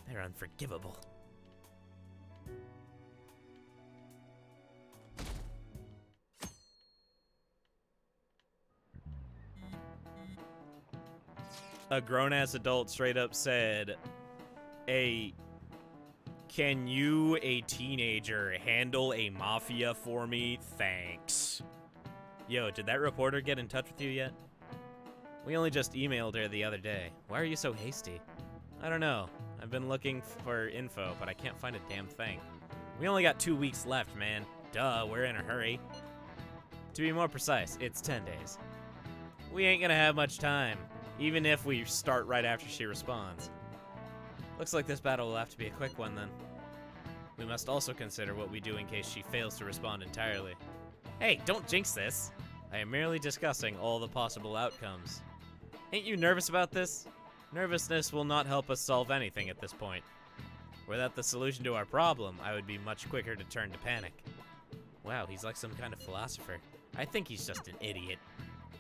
They're unforgivable. A grown-ass adult straight up said, can you, a teenager, handle a mafia for me? Thanks. Yo, did that reporter get in touch with you yet? We only just emailed her the other day. Why are you so hasty? I don't know. I've been looking for info, but I can't find a damn thing. We only got 2 weeks left, man. Duh, we're in a hurry. To be more precise, it's 10 days. We ain't gonna have much time, even if we start right after she responds. Looks like this battle will have to be a quick one then. We must also consider what we do in case she fails to respond entirely. Hey, don't jinx this. I am merely discussing all the possible outcomes. Ain't you nervous about this? Nervousness will not help us solve anything at this point. Were that the solution to our problem, I would be much quicker to turn to panic. Wow, he's like some kind of philosopher. I think he's just an idiot.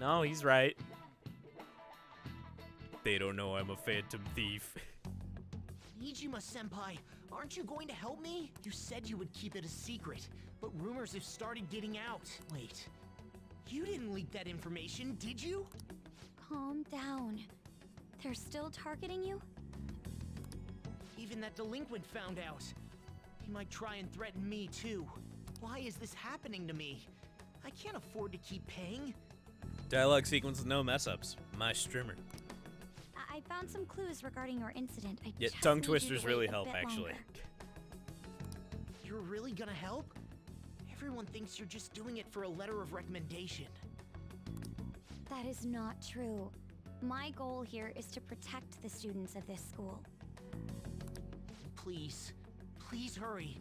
No, he's right. They don't know I'm a phantom thief. Nijima-senpai, aren't you going to help me? You said you would keep it a secret, but rumors have started getting out. Wait, you didn't leak that information, did you? Calm down. They're still targeting you? Even that delinquent found out. He might try and threaten me too. Why is this happening to me? I can't afford to keep paying. Dialogue sequence with no mess-ups. My strimmer. I found some clues regarding your incident. I Yeah, just tongue need you twisters to really wait a help, bit actually. longer. You're really gonna help? Everyone thinks you're just doing it for a letter of recommendation. That is not true. My goal here is to protect the students of this school. Please, please hurry.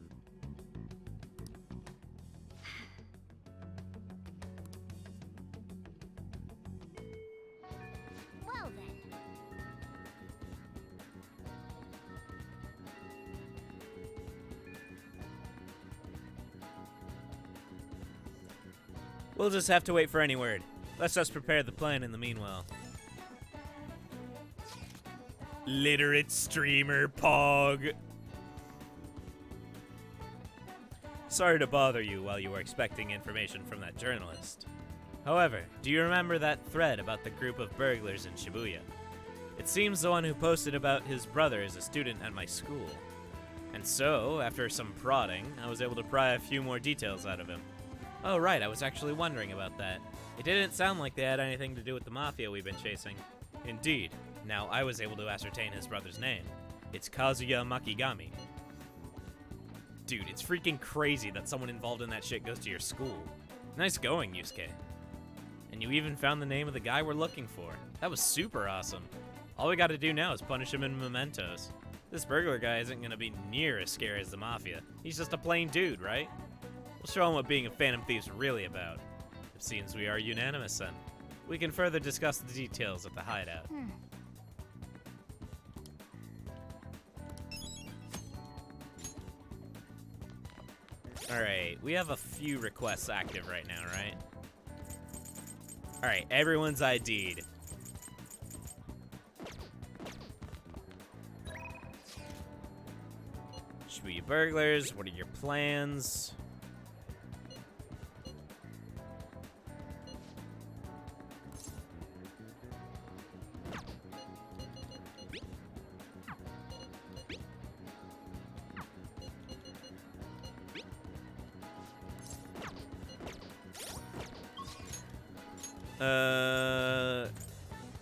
Well then. We'll just have to wait for any word. Let's just prepare the plan in the meanwhile. Literate streamer Pog. Sorry to bother you while you were expecting information from that journalist. However, do you remember that thread about the group of burglars in Shibuya? It seems the one who posted about his brother is a student at my school. And so, after some prodding, I was able to pry a few more details out of him. Oh right, I was actually wondering about that. It didn't sound like they had anything to do with the mafia we've been chasing. Indeed. Now I was able to ascertain his brother's name. It's Kazuya Makigami. Dude, it's freaking crazy that someone involved in that shit goes to your school. Nice going, Yusuke. And you even found the name of the guy we're looking for. That was super awesome. All we gotta do now is punish him in mementos. This burglar guy isn't gonna be near as scary as the mafia. He's just a plain dude, right? We'll show him what being a Phantom Thief's really about. It seems we are unanimous then. We can further discuss the details at the hideout. Alright, we have a few requests active right now, right? Alright, everyone's ID'd. Shibuya burglars, what are your plans?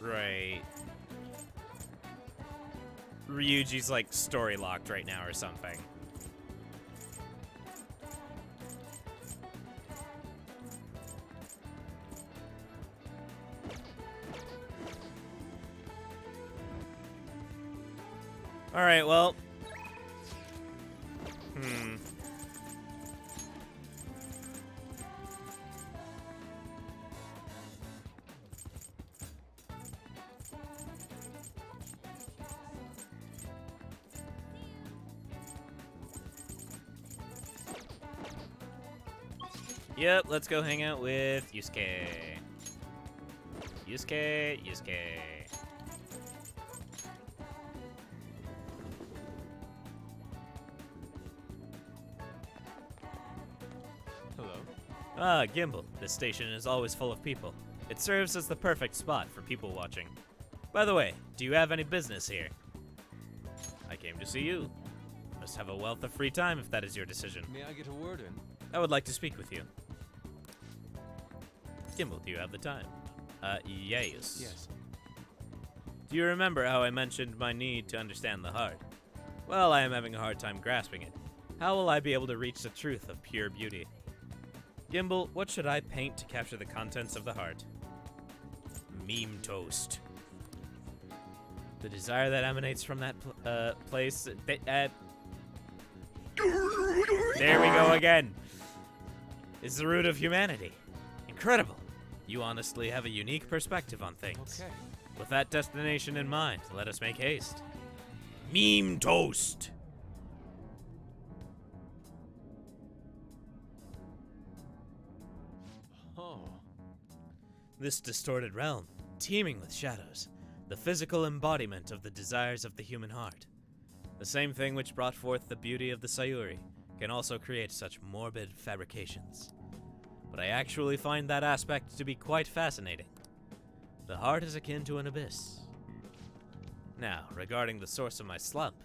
Right. Ryuji's like story locked right now or something. All right, well. Yep, let's go hang out with Yusuke. Yusuke. Hello. Ah, Gimbal. This station is always full of people. It serves as the perfect spot for people watching. By the way, do you have any business here? I came to see you. Must have a wealth of free time if that is your decision. May I get a word in? I would like to speak with you. Gimbal, do you have the time? Yes. Yes. Do you remember how I mentioned my need to understand the heart? Well, I am having a hard time grasping it. How will I be able to reach the truth of pure beauty? Gimbal, what should I paint to capture the contents of the heart? Meme toast. The desire that emanates from that place. There we go again. Is the root of humanity. Incredible. You honestly have a unique perspective on things. Okay. With that destination in mind, let us make haste. Meme toast. Oh. This distorted realm, teeming with shadows, the physical embodiment of the desires of the human heart. The same thing which brought forth the beauty of the Sayuri can also create such morbid fabrications. But I actually find that aspect to be quite fascinating. The heart is akin to an abyss. Now, regarding the source of my slump,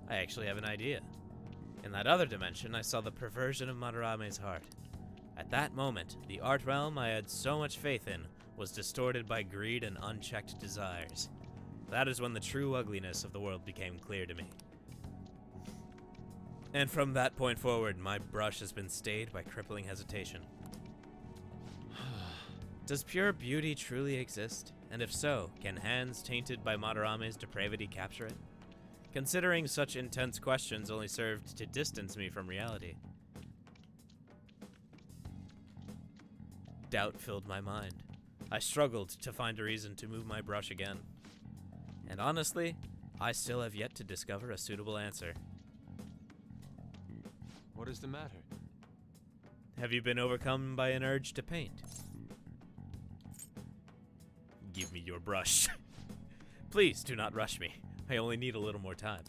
I actually have an idea. In that other dimension, I saw the perversion of Madarame's heart. At that moment, the art realm I had so much faith in was distorted by greed and unchecked desires. That is when the true ugliness of the world became clear to me. And from that point forward, my brush has been stayed by crippling hesitation. Does pure beauty truly exist? And if so, can hands tainted by Madarame's depravity capture it? Considering such intense questions only served to distance me from reality. Doubt filled my mind. I struggled to find a reason to move my brush again. And honestly, I still have yet to discover a suitable answer. What is the matter? Have you been overcome by an urge to paint? Give me your brush. Please do not rush me. I only need a little more time.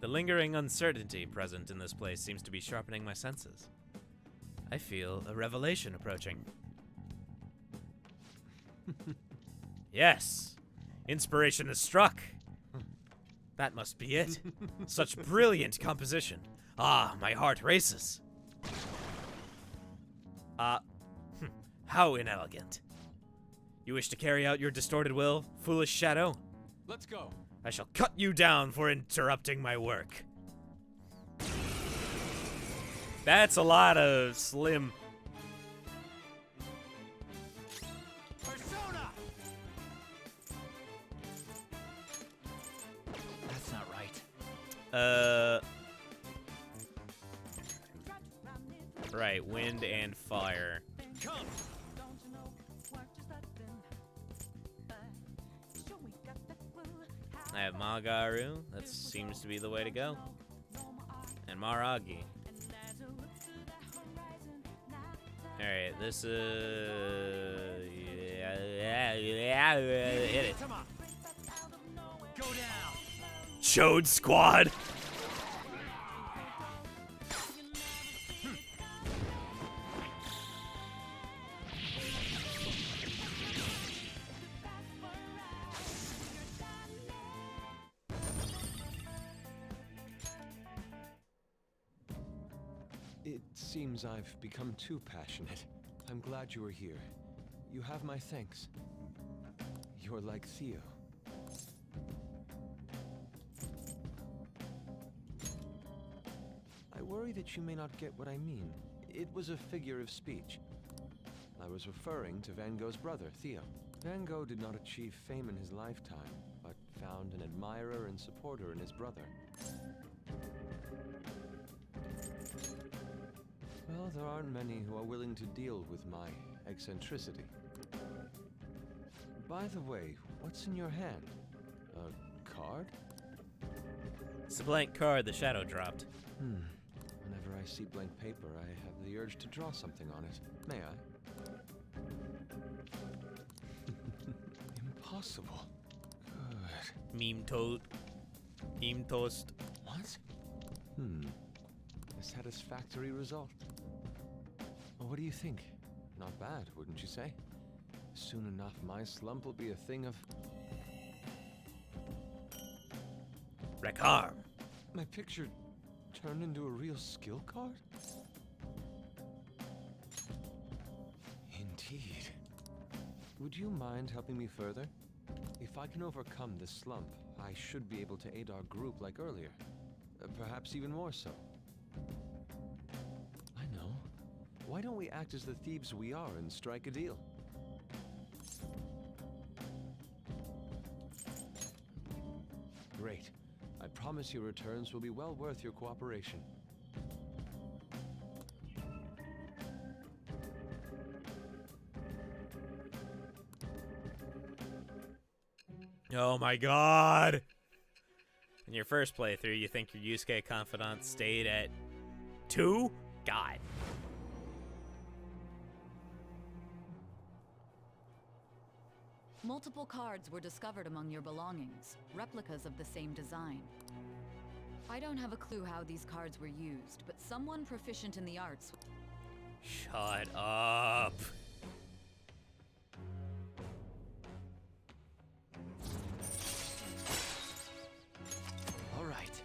The lingering uncertainty present in this place seems to be sharpening my senses. I feel a revelation approaching. Yes! Inspiration has struck! That must be it. Such brilliant composition. Ah, my heart races. How inelegant. You wish to carry out your distorted will, foolish shadow? Let's go. I shall cut you down for interrupting my work. That's a lot of slim. Persona! That's not right. Right, wind and fire. Come! I have Magaru. That seems to be the way to go. And Maragi. Alright, this is... hit it. Come on. Go down. Chode Squad! It seems I've become too passionate. I'm glad you are here. You have my thanks. You're like Theo. I worry that you may not get what I mean. It was a figure of speech. I was referring to Van Gogh's brother, Theo. Van Gogh did not achieve fame in his lifetime, but found an admirer and supporter in his brother. Well, there aren't many who are willing to deal with my eccentricity. By the way, what's in your hand? A card? It's a blank card the Shadow dropped. Whenever I see blank paper, I have the urge to draw something on it. May I? Impossible. Good. Meme toast. What? A satisfactory result. Well, what do you think? Not bad, wouldn't you say? Soon enough, my slump will be a thing of... Rekarm. My picture turned into a real skill card? Indeed. Would you mind helping me further? If I can overcome this slump, I should be able to aid our group like earlier. Perhaps even more so. I know. Why don't we act as the thieves we are and strike a deal? Great. I promise your returns will be well worth your cooperation. Oh my god! In your first playthrough, you think your Yusuke confidant stayed at 2? God. Multiple cards were discovered among your belongings, replicas of the same design. I don't have a clue how these cards were used, but someone proficient in the arts... Shut up. All right.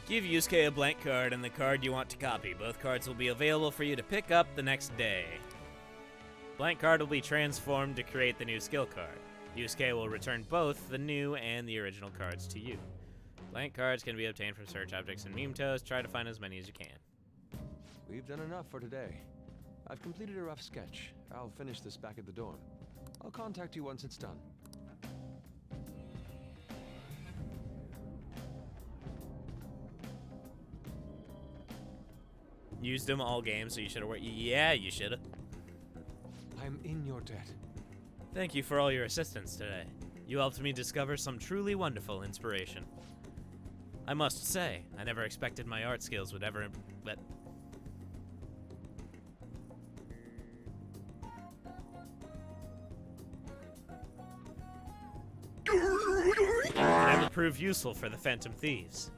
Give Yusuke a blank card and the card you want to copy. Both cards will be available for you to pick up the next day. Blank card will be transformed to create the new skill card. Yusuke will return both the new and the original cards to you. Blank cards can be obtained from search objects in Memetos. Try to find as many as you can. We've done enough for today. I've completed a rough sketch. I'll finish this back at the dorm. I'll contact you once it's done. Used them all games, so you should have worked. Yeah, you should have. I'm in your debt. Thank you for all your assistance today. You helped me discover some truly wonderful inspiration. I must say, I never expected my art skills would ever but never prove useful for the Phantom Thieves.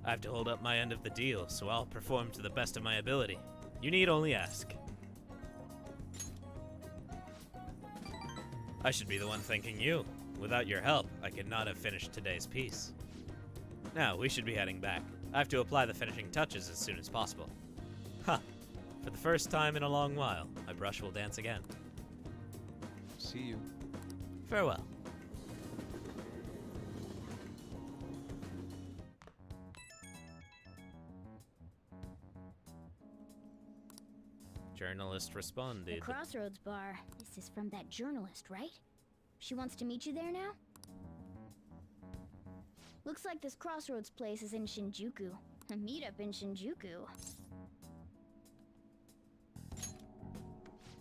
I have to hold up my end of the deal, so I'll perform to the best of my ability. You need only ask. I should be the one thanking you. Without your help, I could not have finished today's piece. Now, we should be heading back. I have to apply the finishing touches as soon as possible. Ha! For the first time in a long while, my brush will dance again. See you. Farewell. Journalist responded. The Crossroads bar. This is from that journalist, right? She wants to meet you there now? Looks like this Crossroads place is in Shinjuku. A meetup in Shinjuku.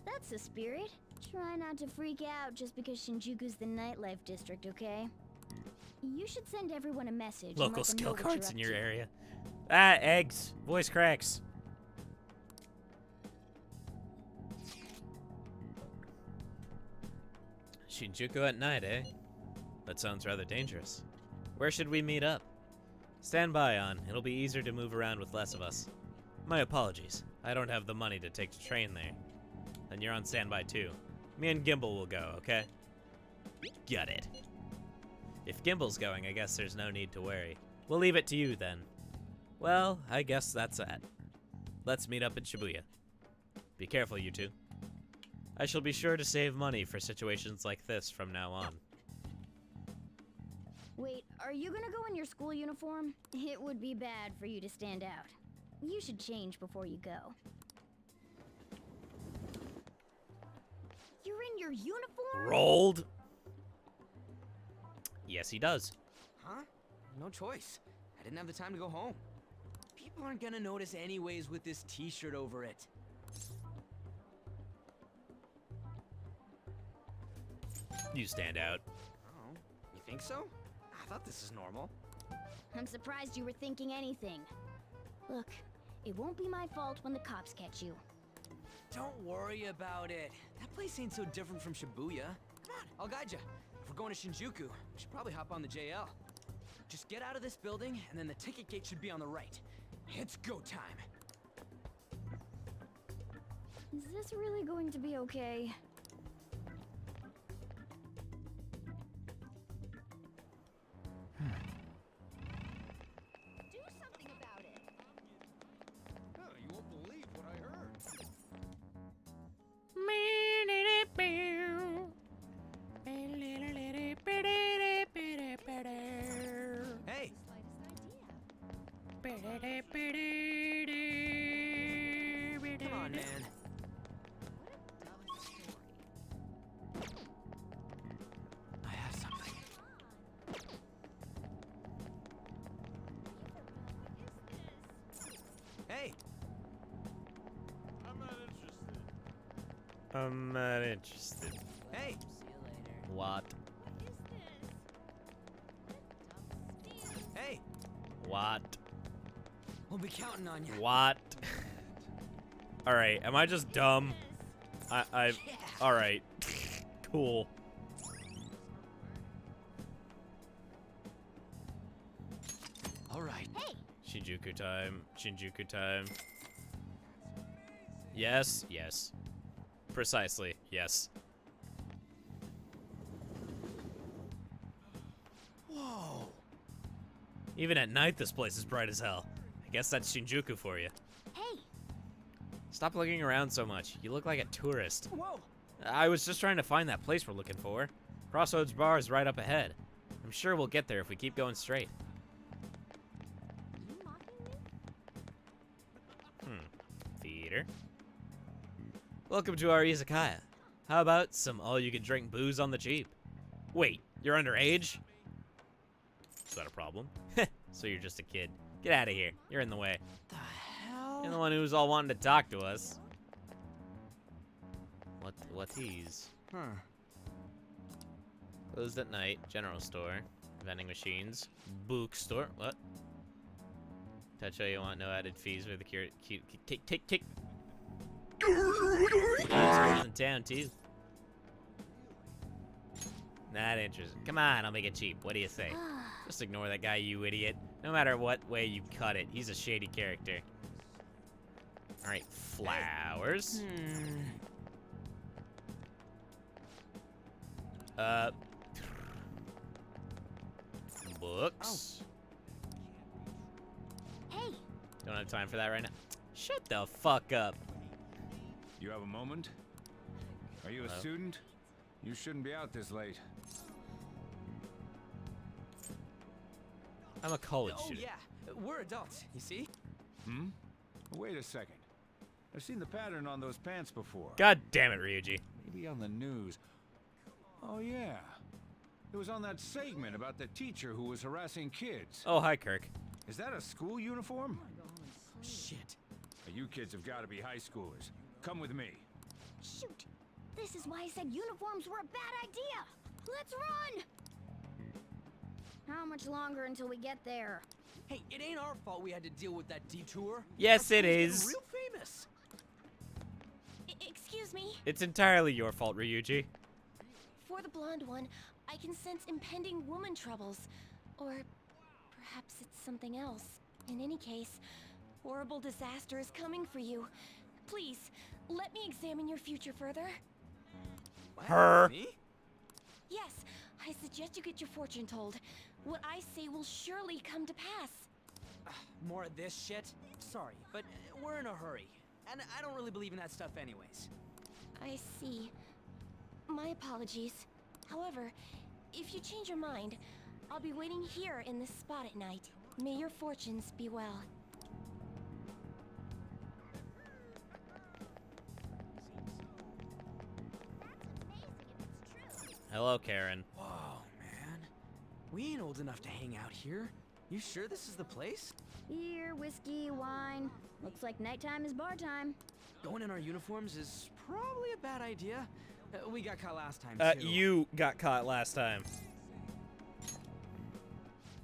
That's the spirit. Try not to freak out just because Shinjuku's the nightlife district, okay? You should send everyone a message. and Local let them know skill what cards in you're your up to. area. Ah, eggs. Voice cracks. Shinjuku at night, eh? That sounds rather dangerous. Where should we meet up? Stand by, On. It'll be easier to move around with less of us. My apologies. I don't have the money to take the train there. Then you're on standby too. Me and Gimbal will go, okay? Got it. If Gimbal's going, I guess there's no need to worry. We'll leave it to you then. Well, I guess that's that. Let's meet up in Shibuya. Be careful, you two. I shall be sure to save money for situations like this from now on. Wait, are you gonna go in your school uniform? It would be bad for you to stand out. You should change before you go. You're in your uniform? Rolled? Yes, he does. Huh? No choice. I didn't have the time to go home. People aren't gonna notice anyways with this t-shirt over it. You stand out. Oh, you think so? I thought this is normal. I'm surprised you were thinking anything. Look, it won't be my fault when the cops catch you. Don't worry about it. That place ain't so different from Shibuya. Come on, I'll guide you. If we're going to Shinjuku, we should probably hop on the JL. Just get out of this building, and then the ticket gate should be on the right. It's go time. Is this really going to be okay? Do something about it. You won't believe what I heard. Hey! Come on, man. I have something. Hey! I'm not interested. Hey! What? Hey! What? We'll be counting on you. What? Alright, am I just dumb? Alright. Cool. Alright. Hey! Shinjuku time. Shinjuku time. Yes, yes. Precisely, yes. Whoa! Even at night, this place is bright as hell. I guess that's Shinjuku for you. Hey! Stop looking around so much. You look like a tourist. Whoa! I was just trying to find that place we're looking for. Crossroads Bar is right up ahead. I'm sure we'll get there if we keep going straight. Theater. Welcome to our izakaya. How about some all-you-can-drink booze on the cheap? Wait, you're underage? Is that a problem? So you're just a kid. Get out of here. You're in the way. The hell? You're the one who was all wanting to talk to us. What's these? Huh. Closed at night. General store. Vending machines. Bookstore. What? Touch all you want. No added fees for the cute. Tick. In town too. Not interested. Come on, I'll make it cheap. What do you say? Just ignore that guy, you idiot. No matter what way you cut it, he's a shady character. All right, flowers. Books. Hey! Don't have time for that right now. Shut the fuck up. You have a moment? Are you a Hello? student? You shouldn't be out this late. I'm a college Oh, student. yeah. We're adults, you see? Hmm? Wait a second. I've seen the pattern on those pants before. God damn it, Ryuji. Maybe on the news. Oh, yeah. It was on that segment about the teacher who was harassing kids. Oh, hi, Kirk. Is that a school uniform? Shit. You kids have got to be high schoolers. Come with me. Shoot! This is why I said uniforms were a bad idea! Let's run! How much longer until we get there? Hey, it ain't our fault we had to deal with that detour. Yes, Our it school's getting is. Real famous. Excuse me? It's entirely your fault, Ryuji. For the blonde one, I can sense impending woman troubles. Or perhaps it's something else. In any case, horrible disaster is coming for you. Please, let me examine your future further. Her. Me? Yes, I suggest you get your fortune told. What I say will surely come to pass. More of this shit? Sorry, but we're in a hurry. And I don't really believe in that stuff anyways. I see. My apologies. However, if you change your mind, I'll be waiting here in this spot at night. May your fortunes be well. Hello, Karen. Whoa, man. We ain't old enough to hang out here. You sure this is the place? Beer, whiskey, wine. Looks like nighttime is bar time. Going in our uniforms is probably a bad idea. We got caught last time, too. You got caught last time.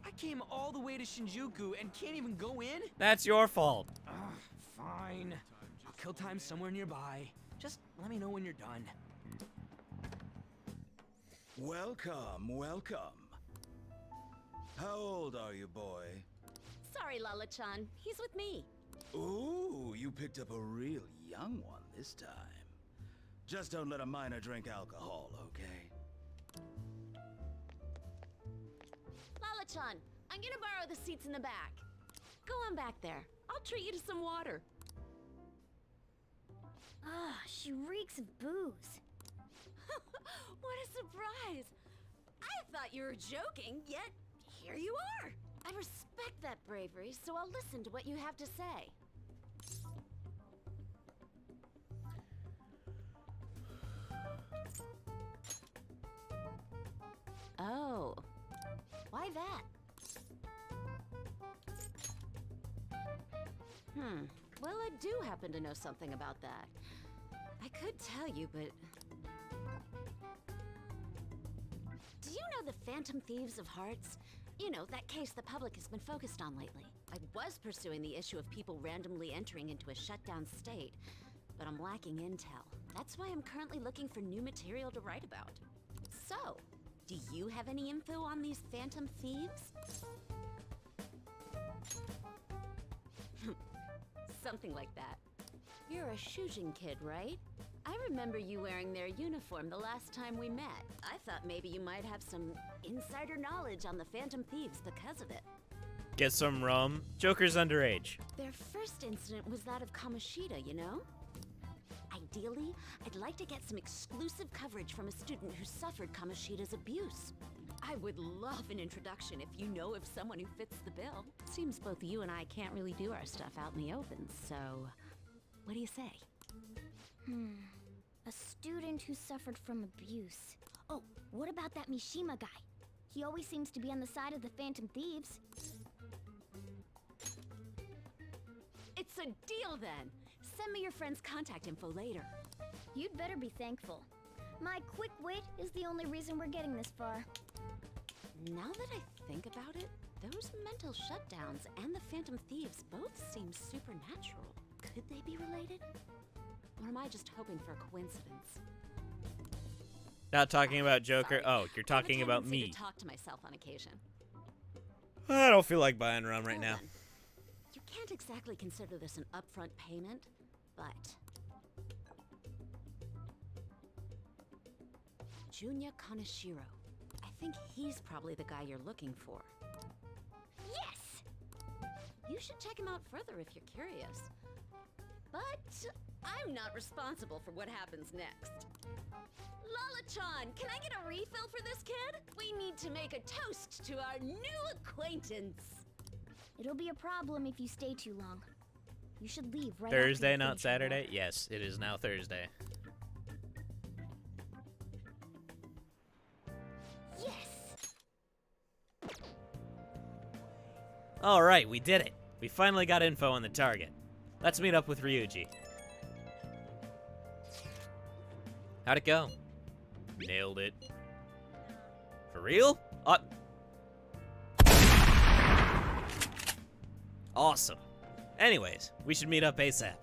I came all the way to Shinjuku and can't even go in? That's your fault. Fine. I'll kill time somewhere nearby. Just let me know when you're done. Welcome, welcome. How old are you, boy? Sorry, Lala-chan. He's with me. Ooh, you picked up a real young one this time. Just don't let a minor drink alcohol, okay? Lala-chan, I'm gonna borrow the seats in the back. Go on back there. I'll treat you to some water. Ah, she reeks of booze. What a surprise! I thought you were joking, yet here you are. I respect that bravery, so I'll listen to what you have to say. Oh. Why that? Well, I do happen to know something about that. I could tell you, but... Do you know the Phantom Thieves of Hearts? You know, that case the public has been focused on lately. I was pursuing the issue of people randomly entering into a shutdown state, but I'm lacking intel. That's why I'm currently looking for new material to write about. So, do you have any info on these Phantom Thieves? Something like that. You're a Shujin kid, right? I remember you wearing their uniform the last time we met. I thought maybe you might have some insider knowledge on the Phantom Thieves because of it. Get some rum. Joker's underage. Their first incident was that of Kamoshida, you know? Ideally, I'd like to get some exclusive coverage from a student who suffered Kamoshida's abuse. I would love an introduction if you know of someone who fits the bill. Seems both you and I can't really do our stuff out in the open, so what do you say? A student who suffered from abuse. Oh, what about that Mishima guy? He always seems to be on the side of the Phantom Thieves. It's a deal then! Send me your friend's contact info later. You'd better be thankful. My quick wit is the only reason we're getting this far. Now that I think about it, those mental shutdowns and the Phantom Thieves both seem supernatural. Could they be related? Or am I just hoping for a coincidence? Not talking about Joker. Oh, you're talking I have a about tendency me. to talk to myself on occasion. I don't feel like buying rum right now. You can't exactly consider this an upfront payment, but... Junya Kaneshiro. I think he's probably the guy you're looking for. Yes! You should check him out further if you're curious. But I'm not responsible for what happens next. Lala-chan, can I get a refill for this kid? We need to make a toast to our new acquaintance. It'll be a problem if you stay too long. You should leave right after Thursday, you not finish your Saturday? work. Yes, it is now Thursday. Yes! Alright, we did it. We finally got info on the target. Let's meet up with Ryuji. How'd it go? Nailed it. For real? Awesome. Anyways, we should meet up ASAP.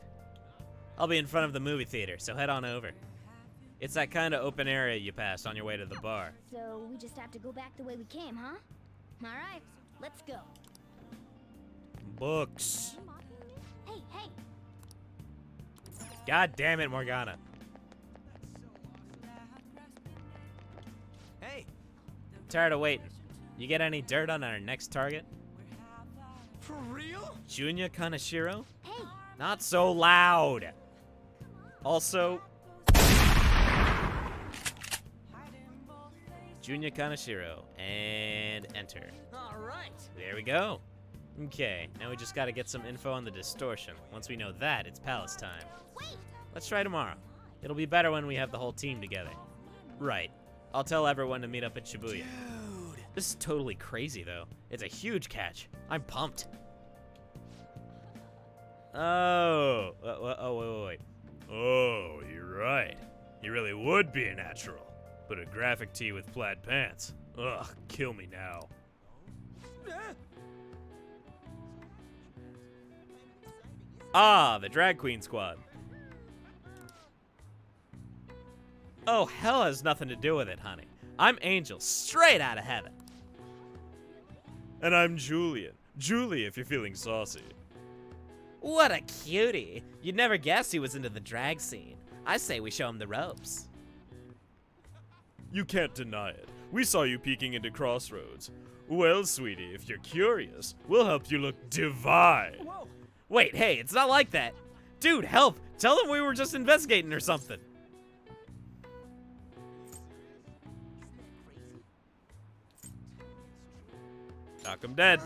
I'll be in front of the movie theater, so head on over. It's that kind of open area you pass on your way to the bar. So we just have to go back the way we came, huh? All right, let's go. Books. Hey, hey! God damn it, Morgana. Hey! Tired of waiting. You get any dirt on our next target? For real? Junya Kaneshiro? Hey! Not so loud! Also... Junya Kaneshiro. And enter. Alright. There we go. Okay, now we just gotta get some info on the distortion. Once we know that, it's palace time. Let's try tomorrow. It'll be better when we have the whole team together. Right. I'll tell everyone to meet up at Shibuya. Dude. This is totally crazy, though. It's a huge catch. I'm pumped. Oh. Wait. Oh, you're right. He really would be a natural. But a graphic tee with plaid pants. Ugh, kill me now. Ah, the drag queen squad. Oh, hell has nothing to do with it, honey. I'm Angel, straight out of heaven. And I'm Julian. Julie, if you're feeling saucy. What a cutie. You'd never guess he was into the drag scene. I say we show him the ropes. You can't deny it. We saw you peeking into Crossroads. Well, sweetie, if you're curious, we'll help you look divine. Whoa. Wait, hey, it's not like that. Dude, help. Tell them we were just investigating or something. Knock him dead.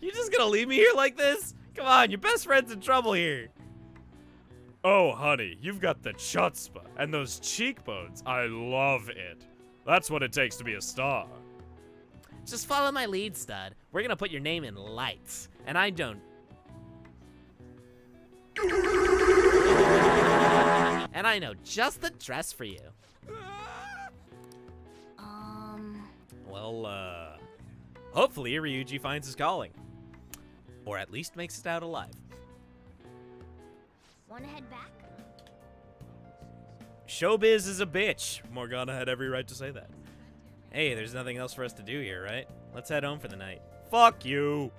You just gonna leave me here like this? Come on, your best friend's in trouble here. Oh, honey, you've got the chutzpah and those cheekbones. I love it. That's what it takes to be a star. Just follow my lead, stud. We're gonna put your name in lights. And I don't... And I know just the dress for you. Well, hopefully Ryuji finds his calling. Or at least makes it out alive. Wanna head back? Showbiz is a bitch. Morgana had every right to say that. Hey, there's nothing else for us to do here, right? Let's head home for the night. Fuck you!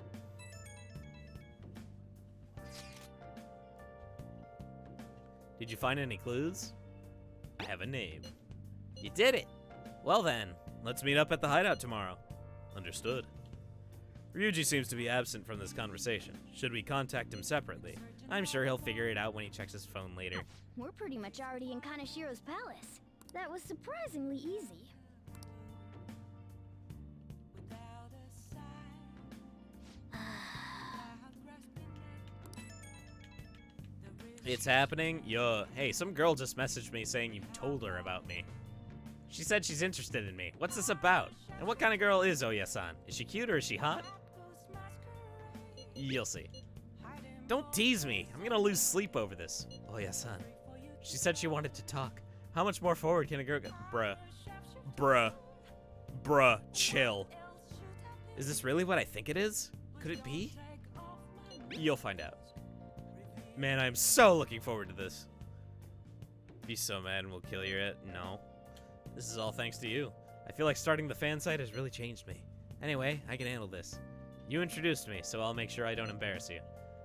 Did you find any clues? I have a name. You did it! Well then, let's meet up at the hideout tomorrow. Understood. Ryuji seems to be absent from this conversation. Should we contact him separately? I'm sure he'll figure it out when he checks his phone later. We're pretty much already in Kaneshiro's palace. That was surprisingly easy. It's happening? Yo, hey, some girl just messaged me saying you told her about me. She said she's interested in me. What's this about? And what kind of girl is Oya-san? Is she cute or is she hot? You'll see. Don't tease me. I'm gonna lose sleep over this. Oya-san. She said she wanted to talk. How much more forward can a girl get? Bruh, chill. Is this really what I think it is? Could it be? You'll find out. Man, I'm so looking forward to this. Be so mad and we'll kill you at. No. This is all thanks to you. I feel like starting the fan site has really changed me. Anyway, I can handle this. You introduced me, so I'll make sure I don't embarrass you.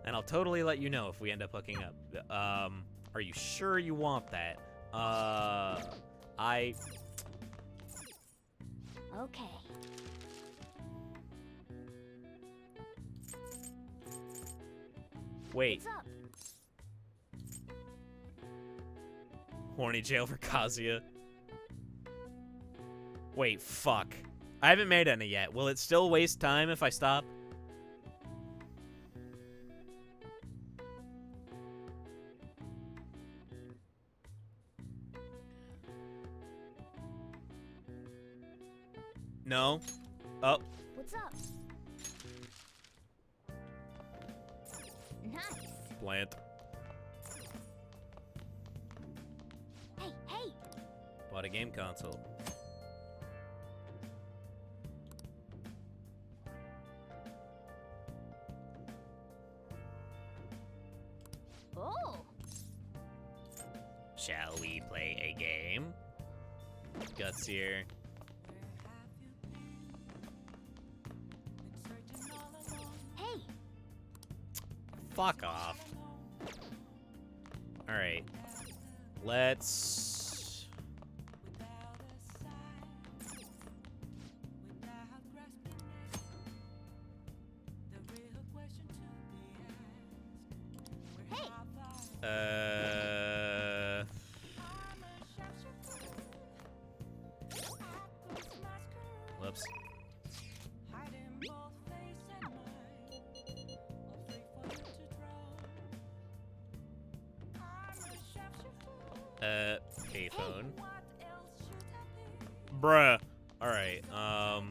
And I'll totally let you know if we end up hooking up. Are you sure you want that? Okay. Wait. What's up? Horny jail for Kazuya. Wait, fuck. I haven't made any yet. Will it still waste time if I stop? No. Oh. What's up? Nice. Plant. Hey! Bought a game console. Oh! Shall we play a game? Guts here. Hey! Fuck off. Alright. Let's... Whoops. Payphone. Bruh. Alright, Wow.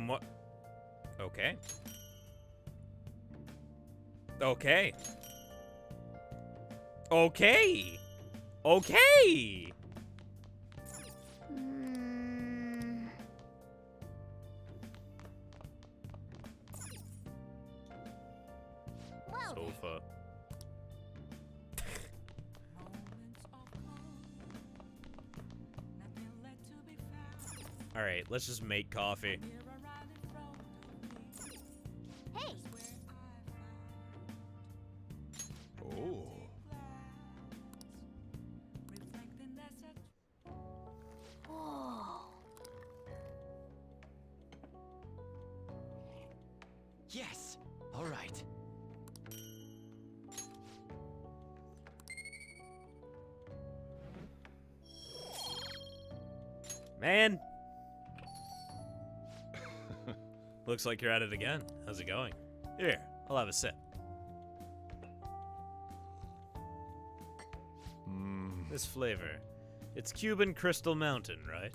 What? Okay. Okay. Okay. Okay. Sofa. All right, let's just make coffee. Hey. Oh. Whoa. Yes. All right. Man. Looks like you're at it again. How's it going? Here, I'll have a sip. This flavor. It's Cuban Crystal Mountain, right?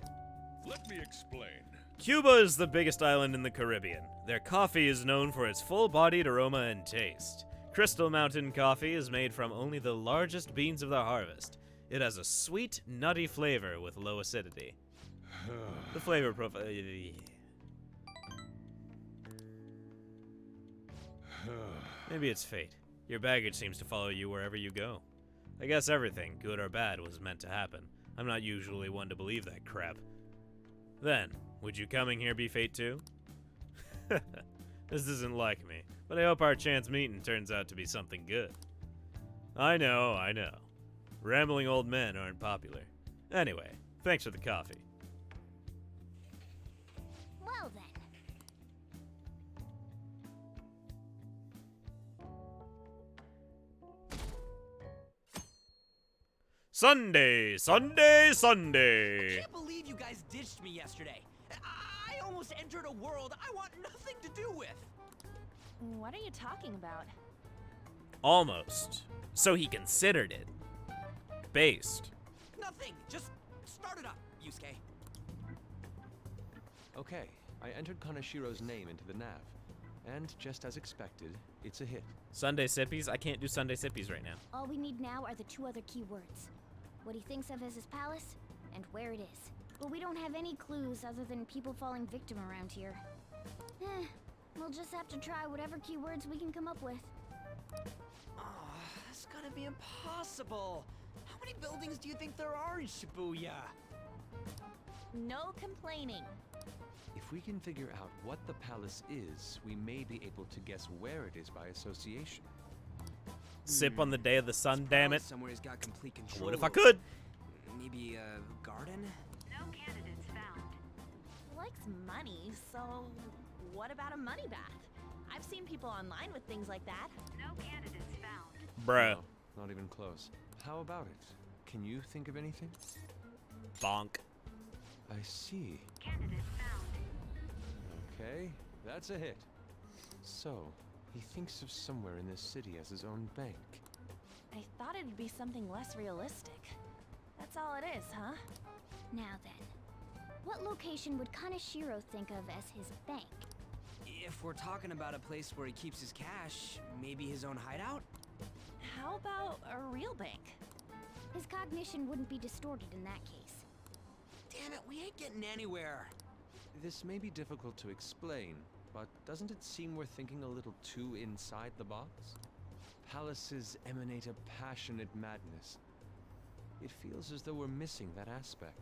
Let me explain. Cuba is the biggest island in the Caribbean. Their coffee is known for its full-bodied aroma and taste. Crystal Mountain coffee is made from only the largest beans of the harvest. It has a sweet, nutty flavor with low acidity. The flavor profile... Maybe it's fate. Your baggage seems to follow you wherever you go. I guess everything, good or bad, was meant to happen. I'm not usually one to believe that crap. Then, would you coming here be fate too? This isn't like me, but I hope our chance meeting turns out to be something good. I know. Rambling old men aren't popular. Anyway, thanks for the coffee. Well then. Sunday! I can't believe you guys ditched me yesterday. I almost entered a world I want nothing to do with. What are you talking about? Almost. So he considered it. Based. Nothing. Just start it up, Yusuke. Okay, I entered Kanashiro's name into the nav. And just as expected, it's a hit. Sunday Sippies? I can't do Sunday Sippies right now. All we need now are the two other keywords. What he thinks of as his palace, and where it is. But we don't have any clues other than people falling victim around here. We'll just have to try whatever keywords we can come up with. Oh, that's gotta be impossible. How many buildings do you think there are in Shibuya? No complaining. If we can figure out what the palace is, we may be able to guess where it is by association. Sip on the day of the sun, damn it. Somewhere he's got complete control. What if I could? Maybe a garden? No candidates found. He likes money, so what about a money bath? I've seen people online with things like that. No candidates found. Bruh. No, not even close. How about it? Can you think of anything? Bonk. I see. Candidate found. Okay, that's a hit. So, he thinks of somewhere in this city as his own bank. I thought it'd be something less realistic. That's all it is, huh? Now then, what location would Kaneshiro think of as his bank? If we're talking about a place where he keeps his cash, maybe his own hideout? How about a real bank? His cognition wouldn't be distorted in that case. Damn it, we ain't getting anywhere. This may be difficult to explain, but doesn't it seem we're thinking a little too inside the box? Palaces emanate a passionate madness. It feels as though we're missing that aspect.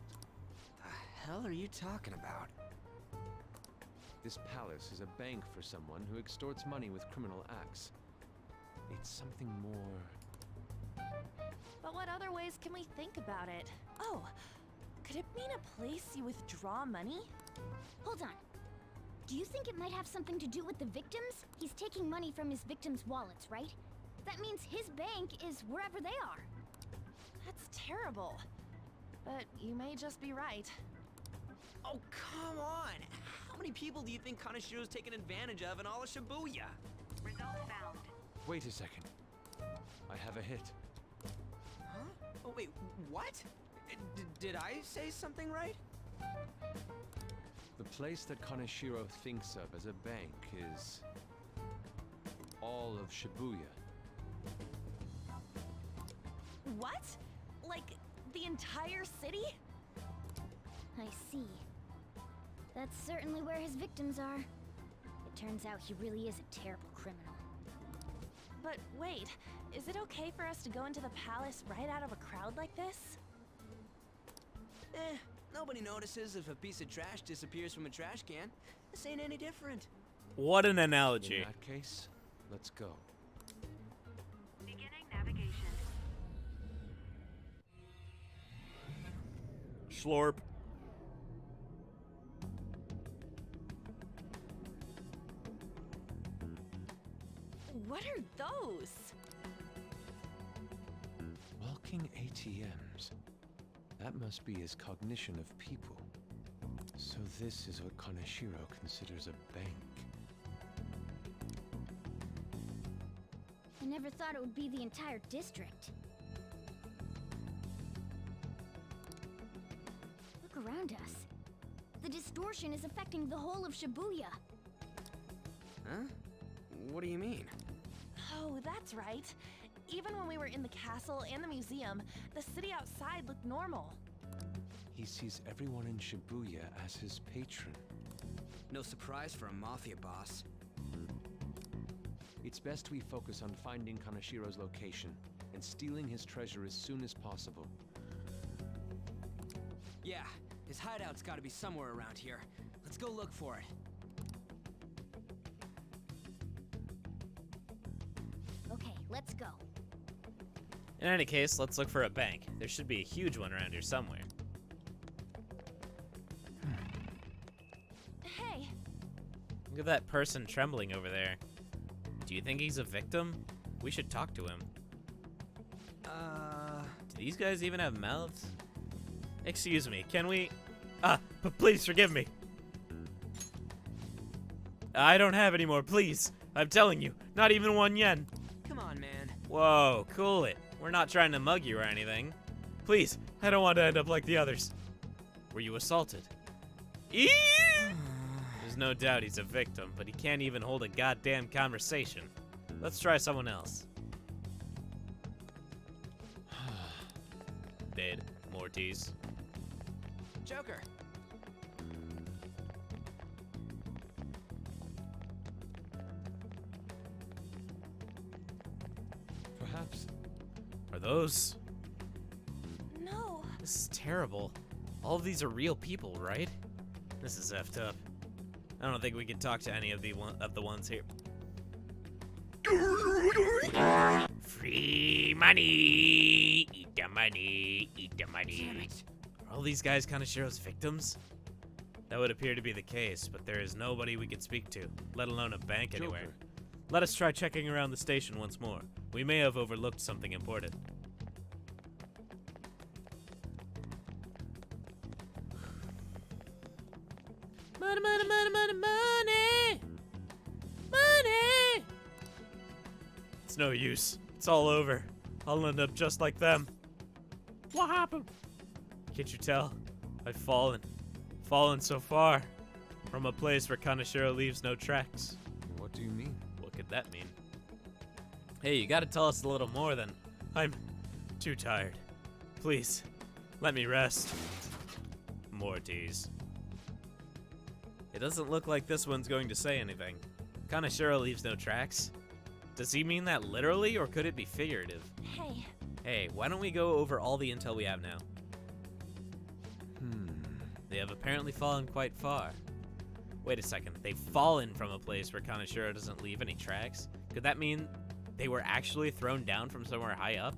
The hell are you talking about? This palace is a bank for someone who extorts money with criminal acts. It's something more... But what other ways can we think about it? Oh, Could it mean a place you withdraw money? Hold on. Do you think it might have something to do with the victims? He's taking money from his victims' wallets, right? That means his bank is wherever they are. That's terrible. But you may just be right. Oh, come on! How many people do you think Kanashiro's taken advantage of in all of Shibuya? Results found. Wait a second. I have a hit. Huh? Oh, wait, what? Did I say something right? The place that Kaneshiro thinks of as a bank is all of Shibuya. What? Like, the entire city? I see. That's certainly where his victims are. It turns out he really is a terrible criminal. But wait, is it okay for us to go into the palace right out of a crowd like this? Nobody notices if a piece of trash disappears from a trash can. This ain't any different. What an analogy. In that case, let's go. Beginning navigation. Schlorp. What are those? Walking ATMs. That must be his cognition of people. So this is what Kaneshiro considers a bank. I never thought it would be the entire district. Look around us. The distortion is affecting the whole of Shibuya. Huh? What do you mean? Oh, that's right. Even when we were in the castle and the museum, the city outside looked normal. He sees everyone in Shibuya as his patron. No surprise for a mafia boss. It's best we focus on finding Kanashiro's location and stealing his treasure as soon as possible. Yeah, his hideout's gotta be somewhere around here. Let's go look for it. Okay, let's go. In any case, let's look for a bank. There should be a huge one around here somewhere. Hey! Look at that person trembling over there. Do you think he's a victim? We should talk to him. Do these guys even have mouths? Excuse me, can we... please forgive me. I don't have any more, please. I'm telling you, not even 1 yen. Come on, man. Whoa, cool it. We're not trying to mug you or anything. Please, I don't want to end up like the others. Were you assaulted? Eee! There's no doubt he's a victim, but he can't even hold a goddamn conversation. Let's try someone else. Dead. Mortis. Joker. Perhaps. Are those? No. This is terrible. All of these are real people, right? This is effed up. I don't think we can talk to any of the ones here. Free money! Eat the money! Eat the money! Damn it. Are all these guys Kanashiro's victims? That would appear to be the case, but there is nobody we could speak to, let alone a bank anywhere. Joker. Let us try checking around the station once more. We may have overlooked something important. Money, money, money, money, money! Money! It's no use. It's all over. I'll end up just like them. What happened? Can't you tell? I've fallen. Fallen so far. From a place where Kaneshiro leaves no tracks. What do you mean? What could that mean? Hey, you gotta tell us a little more than... I'm too tired. Please, let me rest. Mortis. It doesn't look like this one's going to say anything. Kaneshiro leaves no tracks. Does he mean that literally, or could it be figurative? Hey. Hey, why don't we go over all the intel we have now? They have apparently fallen quite far. Wait a second, they've fallen from a place where Kaneshiro doesn't leave any tracks? Could that mean they were actually thrown down from somewhere high up?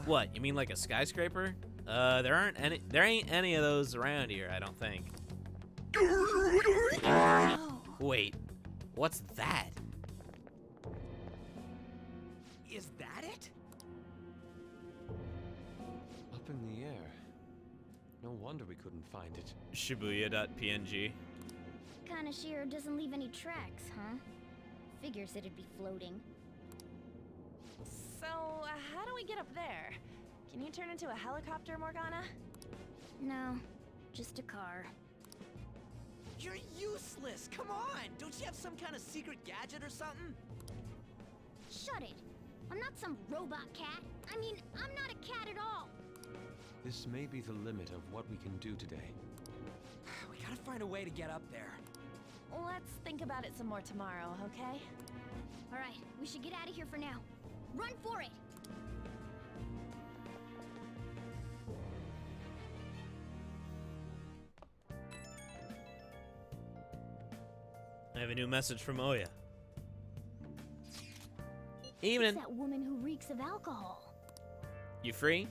What, you mean like a skyscraper? There ain't any of those around here, I don't think. Wait, what's that? Is that it? Up in the air. No wonder we couldn't find it. Shibuya.png. Kanashiro doesn't leave any tracks, huh? Figures it'd be floating. So, how do we get up there? Can you turn into a helicopter, Morgana? No, just a car. You're useless! Come on! Don't you have some kind of secret gadget or something? Shut it! I'm not some robot cat. I mean, I'm not a cat at all. This may be the limit of what we can do today. We gotta find a way to get up there. Let's think about it some more tomorrow, okay? Alright, we should get out of here for now. Run for it! I have a new message from Oya. Evening. It's that woman who reeks of alcohol. You free?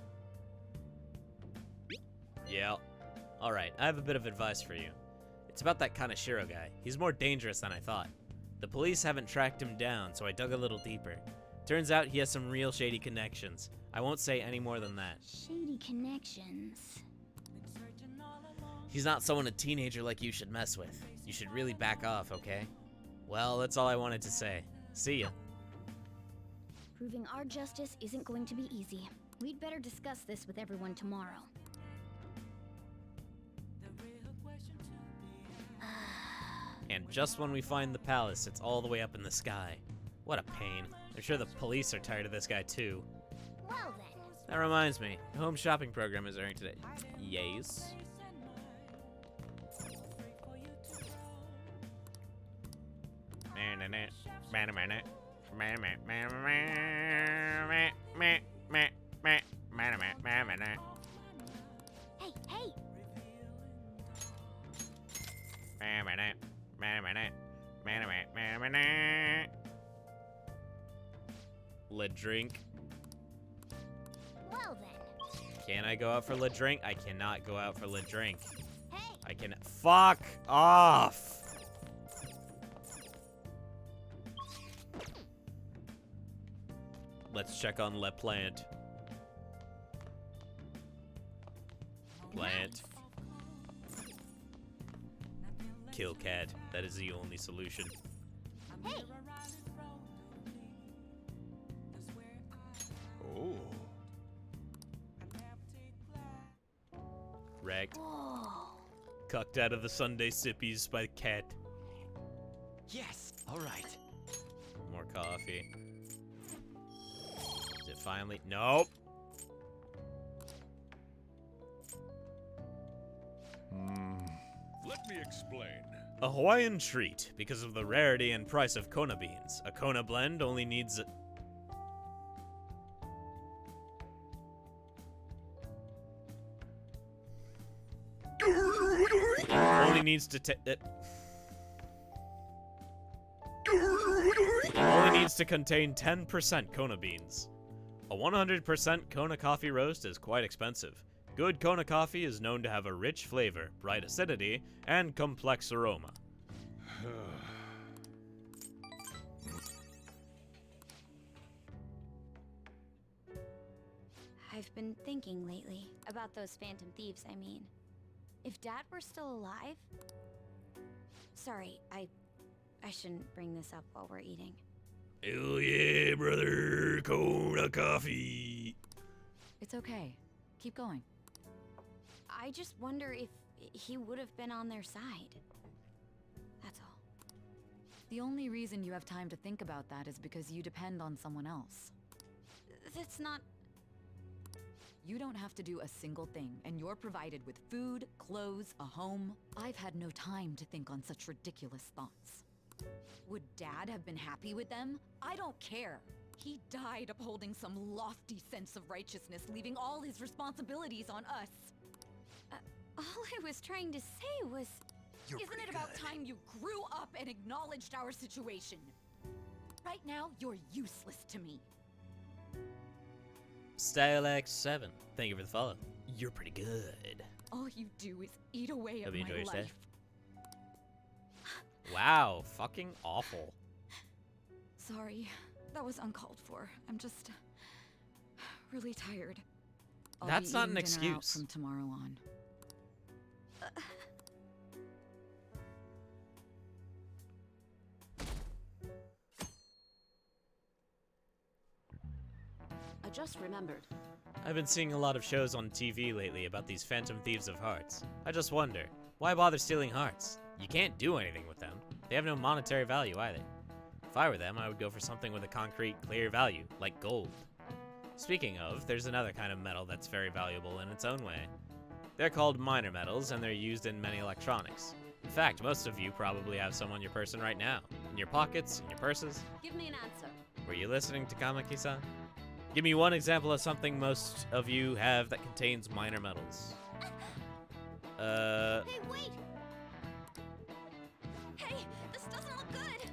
Yeah. Alright, I have a bit of advice for you. It's about that Kanashiro guy. He's more dangerous than I thought. The police haven't tracked him down, so I dug a little deeper. Turns out he has some real shady connections. I won't say any more than that. Shady connections. He's not someone a teenager like you should mess with. You should really back off, okay? Well, that's all I wanted to say. See ya. Proving our justice isn't going to be easy. We'd better discuss this with everyone tomorrow. And just when we find the palace, it's all the way up in the sky. What a pain. I'm sure the police are tired of this guy too. Well then. That reminds me, the home shopping program is airing today. Yes. Hey, hey! Le drink. Well then. Can I go out for le drink? I cannot go out for le drink. Hey! I can. Fuck off! Let's check on Le Plant. Plant. Kill cat. That is the only solution. Hey! Oh. Wrecked. Whoa. Cucked out of the Sunday sippies by cat. Yes! Alright. More coffee. Is it finally? Nope. Let me explain. A Hawaiian treat because of the rarity and price of Kona beans. A Kona blend only needs only needs to contain 10% Kona beans. A 100% Kona coffee roast is quite expensive. Good Kona coffee is known to have a rich flavor, bright acidity, and complex aroma. I've been thinking lately about those Phantom Thieves, I mean. If Dad were still alive... Sorry, I shouldn't bring this up while we're eating. Hell yeah, brother! Kona coffee! It's okay. Keep going. I just wonder if he would have been on their side. That's all. The only reason you have time to think about that is because you depend on someone else. That's not... You don't have to do a single thing, and you're provided with food, clothes, a home. I've had no time to think on such ridiculous thoughts. Would Dad have been happy with them? I don't care. He died upholding some lofty sense of righteousness, leaving all his responsibilities on us. All I was trying to say was... Isn't it about time you grew up and acknowledged our situation? Right now, you're useless to me. StyleX7. Thank you for the follow. You're pretty good. All you do is eat away at Hope you enjoy my your stay. life. Wow, fucking awful. Sorry, that was uncalled for. I'm just really tired. I'll That's be not an eating dinner out excuse. from tomorrow on. I just remembered. I've been seeing a lot of shows on TV lately about these Phantom Thieves of Hearts. I just wonder, why bother stealing hearts? You can't do anything with them. They have no monetary value either. If I were them, I would go for something with a concrete, clear value, like gold. Speaking of, there's another kind of metal that's very valuable in its own way. They're called minor metals, and they're used in many electronics. In fact, most of you probably have some on your person right now. In your pockets, in your purses. Give me an answer. Were you listening to Kamaki-san? Give me one example of something most of you have that contains minor metals. Hey, wait! Hey, this doesn't look good!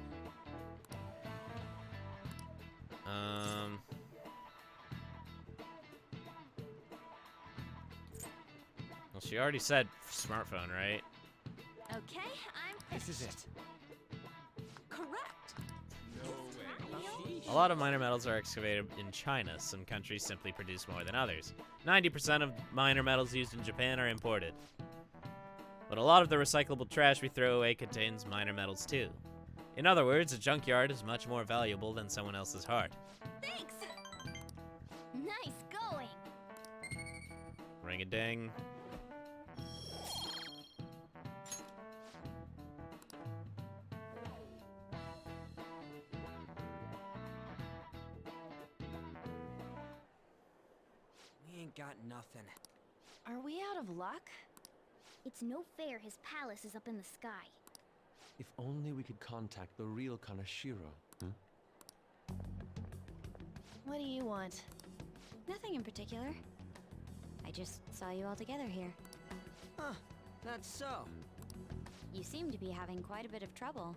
Well, she already said smartphone, right? Okay, This is it. correct. A lot of minor metals are excavated in China. Some countries simply produce more than others. 90% of minor metals used in Japan are imported. But a lot of the recyclable trash we throw away contains minor metals too. In other words, a junkyard is much more valuable than someone else's heart. Thanks! Nice going! Ring-a-ding. We ain't got nothing. Are we out of luck? It's no fair his palace is up in the sky. If only we could contact the real Kanashiro. What do you want? Nothing in particular. I just saw you all together here. Huh, that's so. You seem to be having quite a bit of trouble.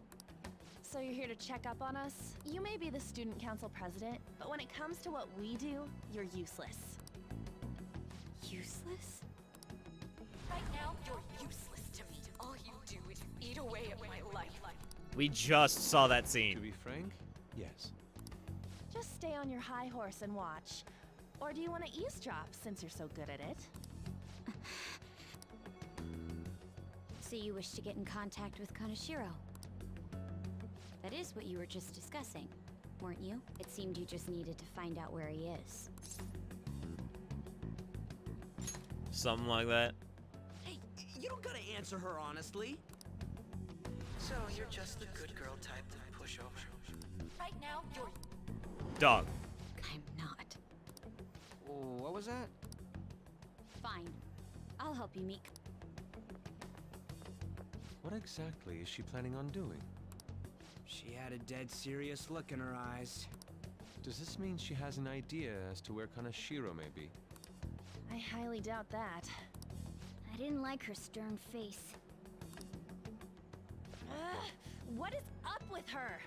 So you're here to check up on us? You may be the student council president, but when it comes to what we do, you're useless. Useless? Right now, you're useless to me. All you do is eat away at my life. We just saw that scene. To be frank, yes. Just stay on your high horse and watch. Or do you want to eavesdrop, since you're so good at it? So you wish to get in contact with Kanashiro? That is what you were just discussing, weren't you? It seemed you just needed to find out where he is. Something like that. Hey, you don't gotta answer her honestly. So you're just the good girl type to push over. Right now, you're... Dog. I'm not. What was that? Fine. I'll help you, Meek. What exactly is she planning on doing? She had a dead serious look in her eyes. Does this mean she has an idea as to where Kanashiro may be? I highly doubt that. I didn't like her stern face. What is up with her?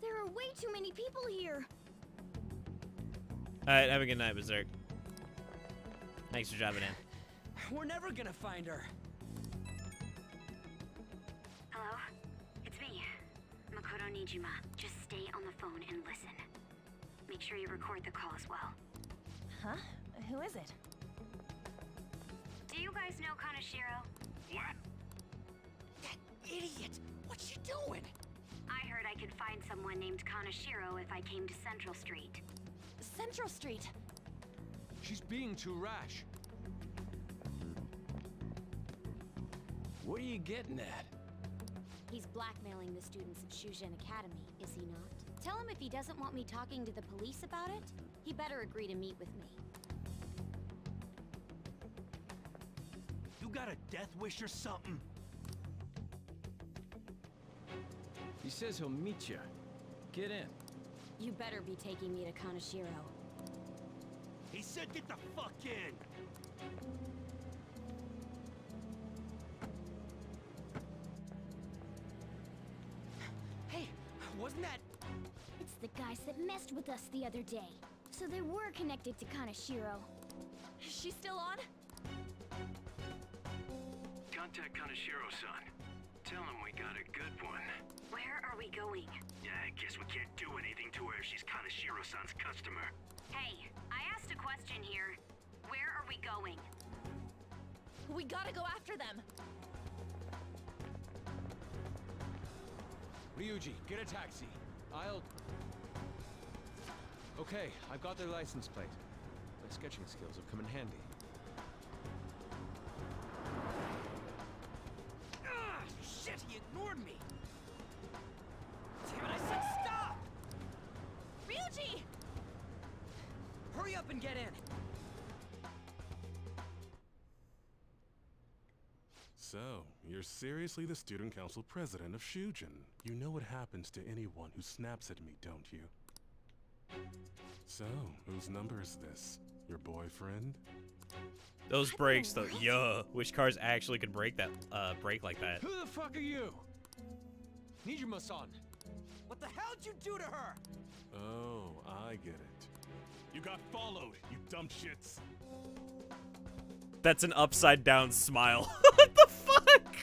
There are way too many people here. Alright, have a good night, Berserk. Thanks for dropping in. We're never gonna find her. Hello? It's me, Makoto Nijima. Just stay on the phone and listen. Make sure you record the call as well. Huh? Who is it? Do you guys know Kanashiro? What? That idiot! What's she doing? I heard I could find someone named Kanashiro if I came to Central Street. Central Street? She's being too rash. What are you getting at? He's blackmailing the students at Shujin Academy, is he not? Tell him if he doesn't want me talking to the police about it, he better agree to meet with me. You got a death wish or something? He says he'll meet you. Get in. You better be taking me to Kanashiro. He said get the fuck in! Hey, wasn't that... It's the guys that messed with us the other day. So they were connected to Kaneshiro. Is she still on? Contact Kaneshiro-san. Tell him we got a good one. Where are we going? Yeah, I guess we can't do anything to her if she's Kaneshiro-san's customer. Hey, I asked a question here. Where are we going? We gotta go after them. Ryuji, get a taxi. Okay, I've got their license plate. My sketching skills have come in handy. Ah, shit, he ignored me! Damn it, I said stop! Ryuji! Hurry up and get in! So, you're seriously the student council president of Shujin. You know what happens to anyone who snaps at me, don't you? So, whose number is this? Your boyfriend? Those brakes, though. Yeah. Which cars actually could brake that, brake like that? Who the fuck are you? Nijima-san! What the hell'd you do to her? Oh, I get it. You got followed, you dumb shits. That's an upside down smile. What the fuck?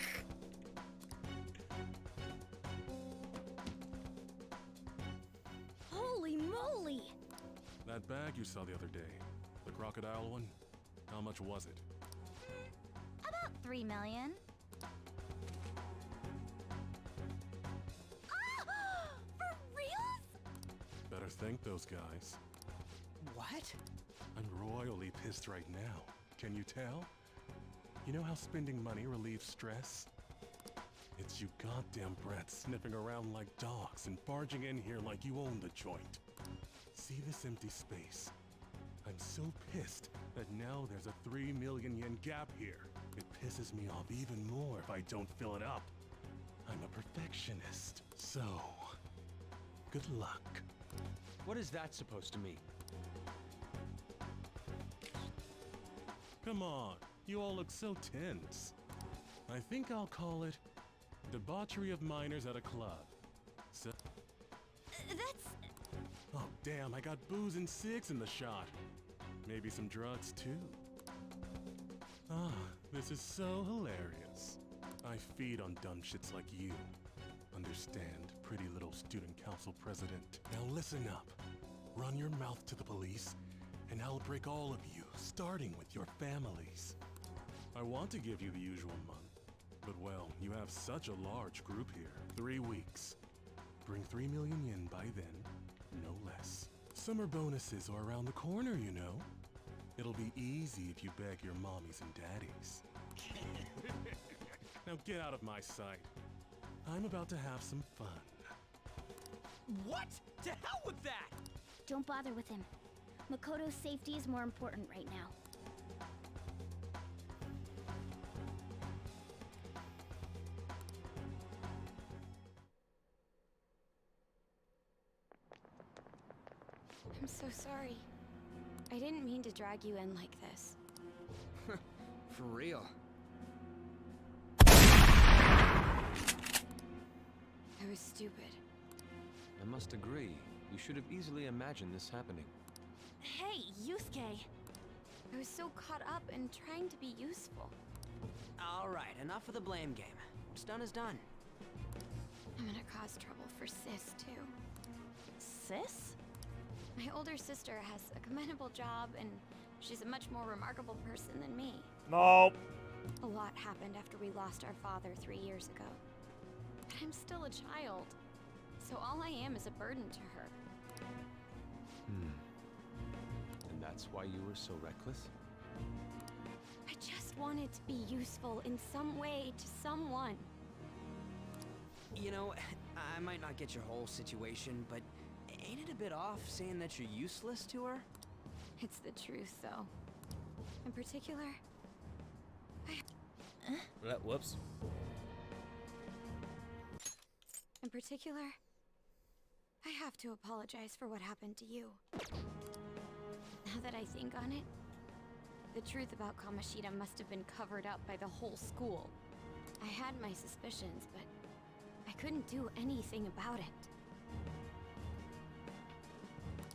Holy moly! That bag you saw the other day, the crocodile one, how much was it? About 3 million. For reals? Better thank those guys. What? I'm royally pissed right now. Can you tell? You know how spending money relieves stress? It's you goddamn brats sniffing around like dogs and barging in here like you own the joint. See this empty space? I'm so pissed that now there's a 3 million yen gap here. It pisses me off even more if I don't fill it up. I'm a perfectionist, so good luck. What is that supposed to mean? Come on, you all look so tense. I think I'll call it debauchery of minors at a club. So That's... Oh damn, I got booze and cigs in the shot. Maybe some drugs too. Ah, this is so hilarious. I feed on dumb shits like you. Understand, pretty little student council president. Now listen up. Run your mouth to the police, and I'll break all of you, starting with your families. I want to give you the usual month, but well, you have such a large group here. 3 weeks. Bring 3 million yen by then, no less. Summer bonuses are around the corner, you know. It'll be easy if you beg your mommies and daddies. Now get out of my sight. I'm about to have some fun. What? To hell with that! Don't bother with him. Makoto's safety is more important right now. I'm so sorry. I didn't mean to drag you in like this. For real. I was stupid. I must agree. You should have easily imagined this happening. Hey, Yusuke! I was so caught up in trying to be useful. Alright, enough of the blame game. What's done is done. I'm gonna cause trouble for Sis, too. Sis? My older sister has a commendable job, and she's a much more remarkable person than me. No. A lot happened after we lost our father 3 years ago. But I'm still a child, so all I am is a burden to her. And that's why you were so reckless? I just wanted to be useful in some way to someone. You know, I might not get your whole situation, but ain't it a bit off saying that you're useless to her? It's the truth, though. In particular, Whoops. In particular, I have to apologize for what happened to you. Now that I think on it, the truth about Kamoshida must have been covered up by the whole school. I had my suspicions, but I couldn't do anything about it.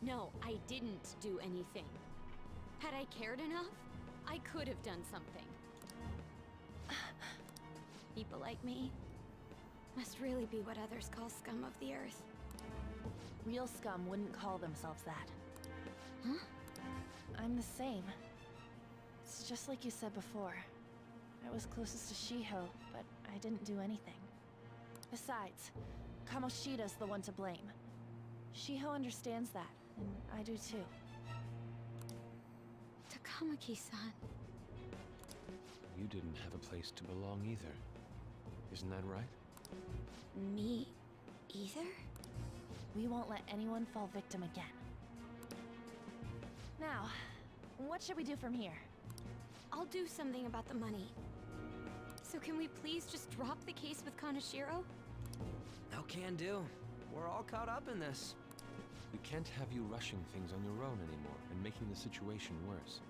No, I didn't do anything. Had I cared enough, I could have done something. People like me must really be what others call scum of the earth. Real scum wouldn't call themselves that. Huh? I'm the same. It's just like you said before. I was closest to Shiho, but I didn't do anything. Besides, Kamoshida's the one to blame. Shiho understands that, and I do too. Takamaki-san. You didn't have a place to belong either. Isn't that right? Me either? We won't let anyone fall victim again. Now, what should we do from here? I'll do something about the money. So can we please just drop the case with Kaneshiro? No can do. We're all caught up in this. We can't have you rushing things on your own anymore and making the situation worse.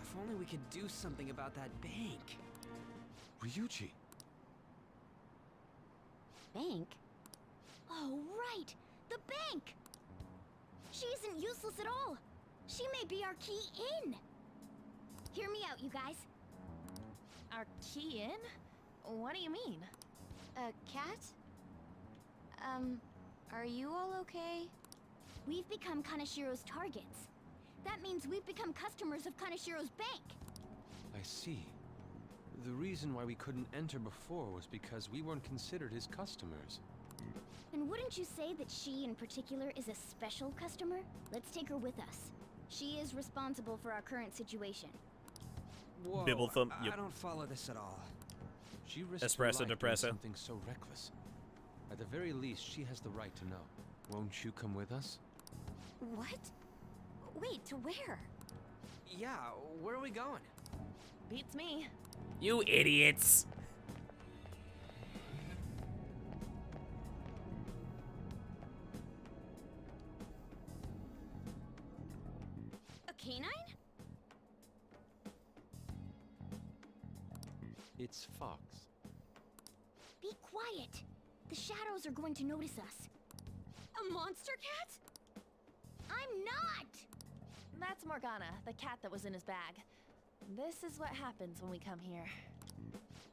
If only we could do something about that bank. Ryuji! Bank? Oh, right! The bank! She isn't useless at all! She may be our key in! Hear me out, you guys. Our key in? What do you mean? Cat? Are you all okay? We've become Kaneshiro's targets. That means we've become customers of Kaneshiro's bank. I see. The reason why we couldn't enter before was because we weren't considered his customers. And wouldn't you say that she in particular is a special customer? Let's take her with us. She is responsible for our current situation. Whoa, Bibblethump, I don't follow this at all. She risked Espresso her life doing depresso. something so reckless. At the very least, she has the right to know. Won't you come with us? What? Wait, to where? Yeah, where are we going? Beats me. You idiots! A canine? It's Fox. Be quiet. The shadows are going to notice us. A monster cat? I'm not! That's Morgana, the cat that was in his bag. This is what happens when we come here.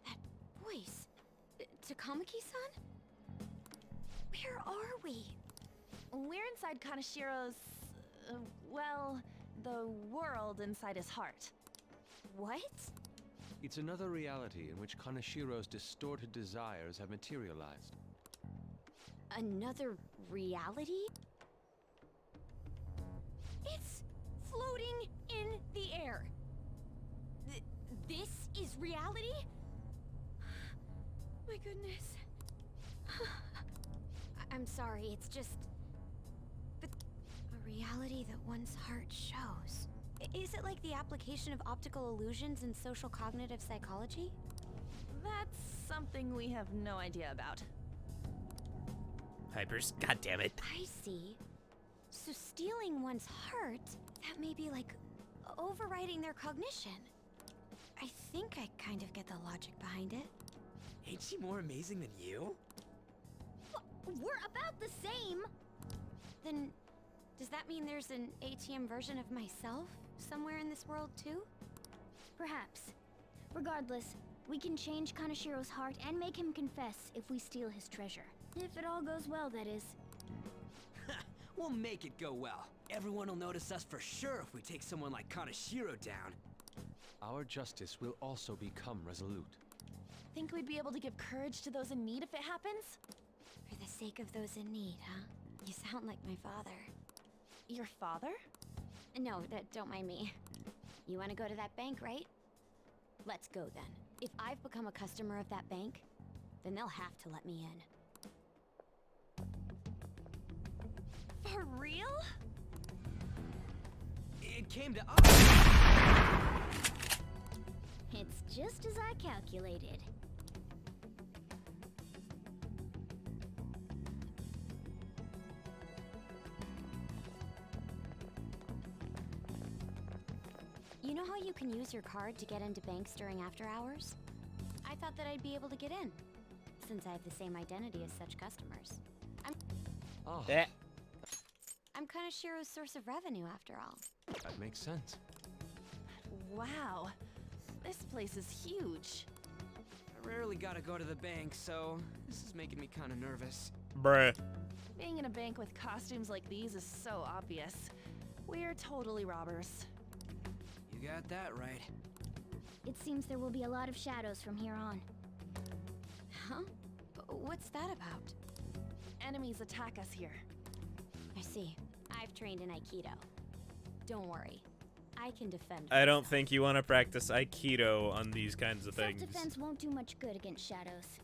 That voice. Takamaki-san? Where are we? We're inside Kaneshiro's... well, the world inside his heart. What? It's another reality in which Kaneshiro's distorted desires have materialized. Another reality? It's floating in the air. This is reality? My goodness. I'm sorry, it's just... a reality that one's heart shows. Is it like the application of optical illusions in social cognitive psychology? That's something we have no idea about. Hypers, goddammit. I see. So stealing one's heart, that may be like overriding their cognition. I think I kind of get the logic behind it. Ain't she more amazing than you? We're about the same! Then, does that mean there's an ATM version of myself somewhere in this world too? Perhaps. Regardless, we can change Kaneshiro's heart and make him confess if we steal his treasure. If it all goes well, that is. We'll make it go well. Everyone will notice us for sure if we take someone like Kaneshiro down. Our justice will also become resolute. Think we'd be able to give courage to those in need if it happens? For the sake of those in need, huh? You sound like my father. Your father? No, don't mind me. You want to go to that bank, right? Let's go then. If I've become a customer of that bank, then they'll have to let me in. For real? It came to us. It's just as I calculated. You know how you can use your card to get into banks during after hours? I thought that I'd be able to get in, I'm Kanashiro's source of revenue, after all. That makes sense. Wow. This place is huge. I rarely gotta go to the bank, so this is making me kind of nervous. Bruh. Being in a bank with costumes like these is so obvious. We're totally robbers. You got that right. It seems there will be a lot of shadows from here on. Huh? What's that about? Enemies attack us here. I see. I've trained in Aikido. Don't worry. I can defend I don't think you want to practice Aikido on these kinds of things. Self-defense won't do much good against shadows.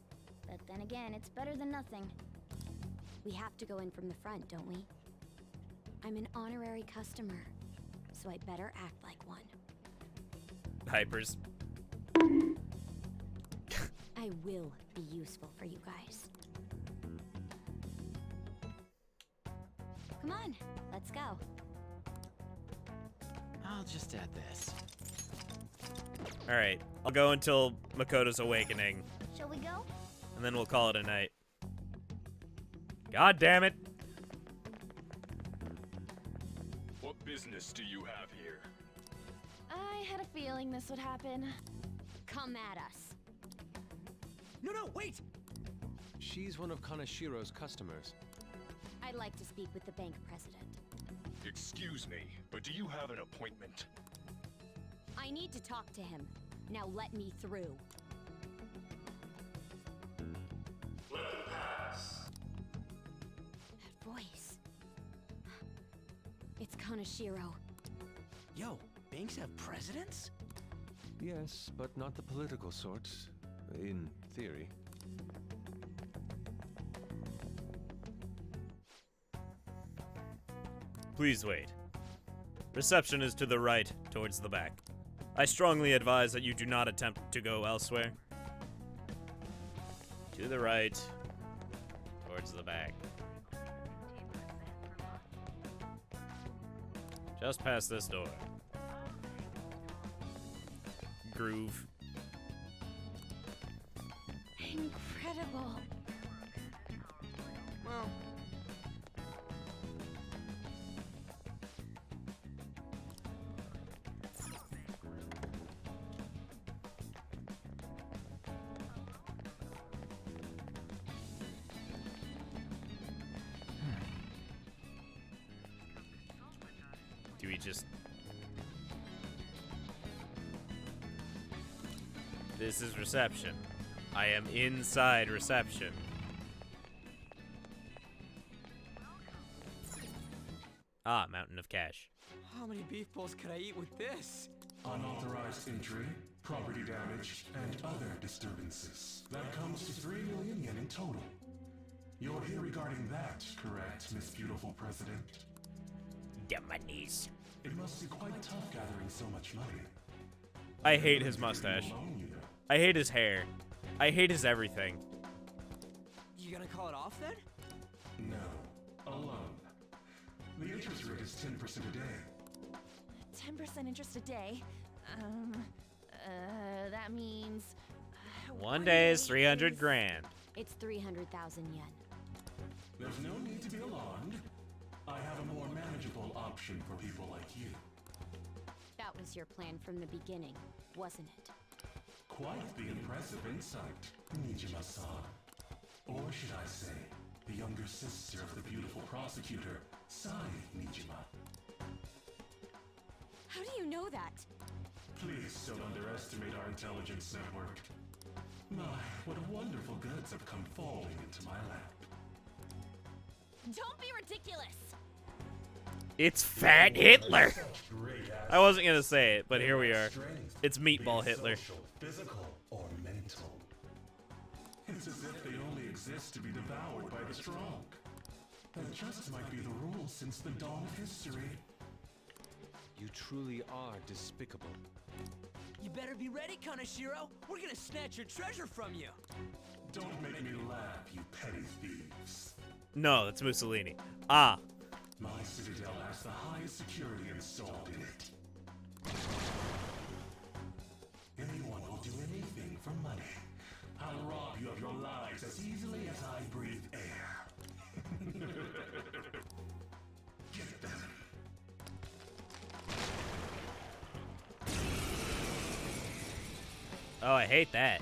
But then again, it's better than nothing. We have to go in from the front, don't we? I'm an honorary customer, so I better act like one. Hypers. I will be useful for you guys. Come on, let's go. I'll just add this. Alright, I'll go until Makoto's awakening, Shall we go? and then we'll call it a night. God damn it! What business do you have here? I had a feeling this would happen. Come at us. No, wait! She's one of Kanashiro's customers. I'd like to speak with the bank president. Excuse me, but do you have an appointment? I need to talk to him. Now let me through. Let them pass. That voice. It's Kanashiro. Yo, banks have presidents? Yes, but not the political sort. In theory. Please wait. Reception is to the right, towards the back. I strongly advise that you do not attempt to go elsewhere. To the right, towards the back. Just past this door. Groove. Incredible. Well, Do we just... This is reception. I am inside reception. Ah, mountain of cash. how many beef bowls could I eat with this? Unauthorized entry, property damage, and other disturbances. That comes to 3 million yen in total. You're here regarding that, correct, Miss Beautiful President? Demonies. It must be quite tough gathering so much money. I hate his mustache. I hate his hair. I hate his everything. You gonna call it off then? No, alone. The interest rate is 10% a day. 10% interest a day. That means... One day is 300 grand. It's 300,000 yen. There's no need to be alarmed. I have a more manageable option for people like you. That was your plan from the beginning, wasn't it? Quite the impressive insight, Nijima-san. Or should I say, the younger sister of the beautiful prosecutor, Sai Nijima. How do you know that? Please don't underestimate our intelligence network. My, what wonderful goods have come falling into my lap. Don't be ridiculous! It's Fat Hitler! I wasn't gonna say it, but here we are. It's Meatball Hitler. Physical or mental. It's as if they only exist to be devoured by the strong. That just might be the rule since the dawn of history. You truly are despicable. You better be ready, Kanashiro! We're gonna snatch your treasure from you! Don't make me laugh, you petty thieves. No, that's Mussolini. Ah. My citadel has the highest security installed in it. Anyone will do anything for money. I'll rob you of your lives as easily as I breathe air. Get Oh, I hate that.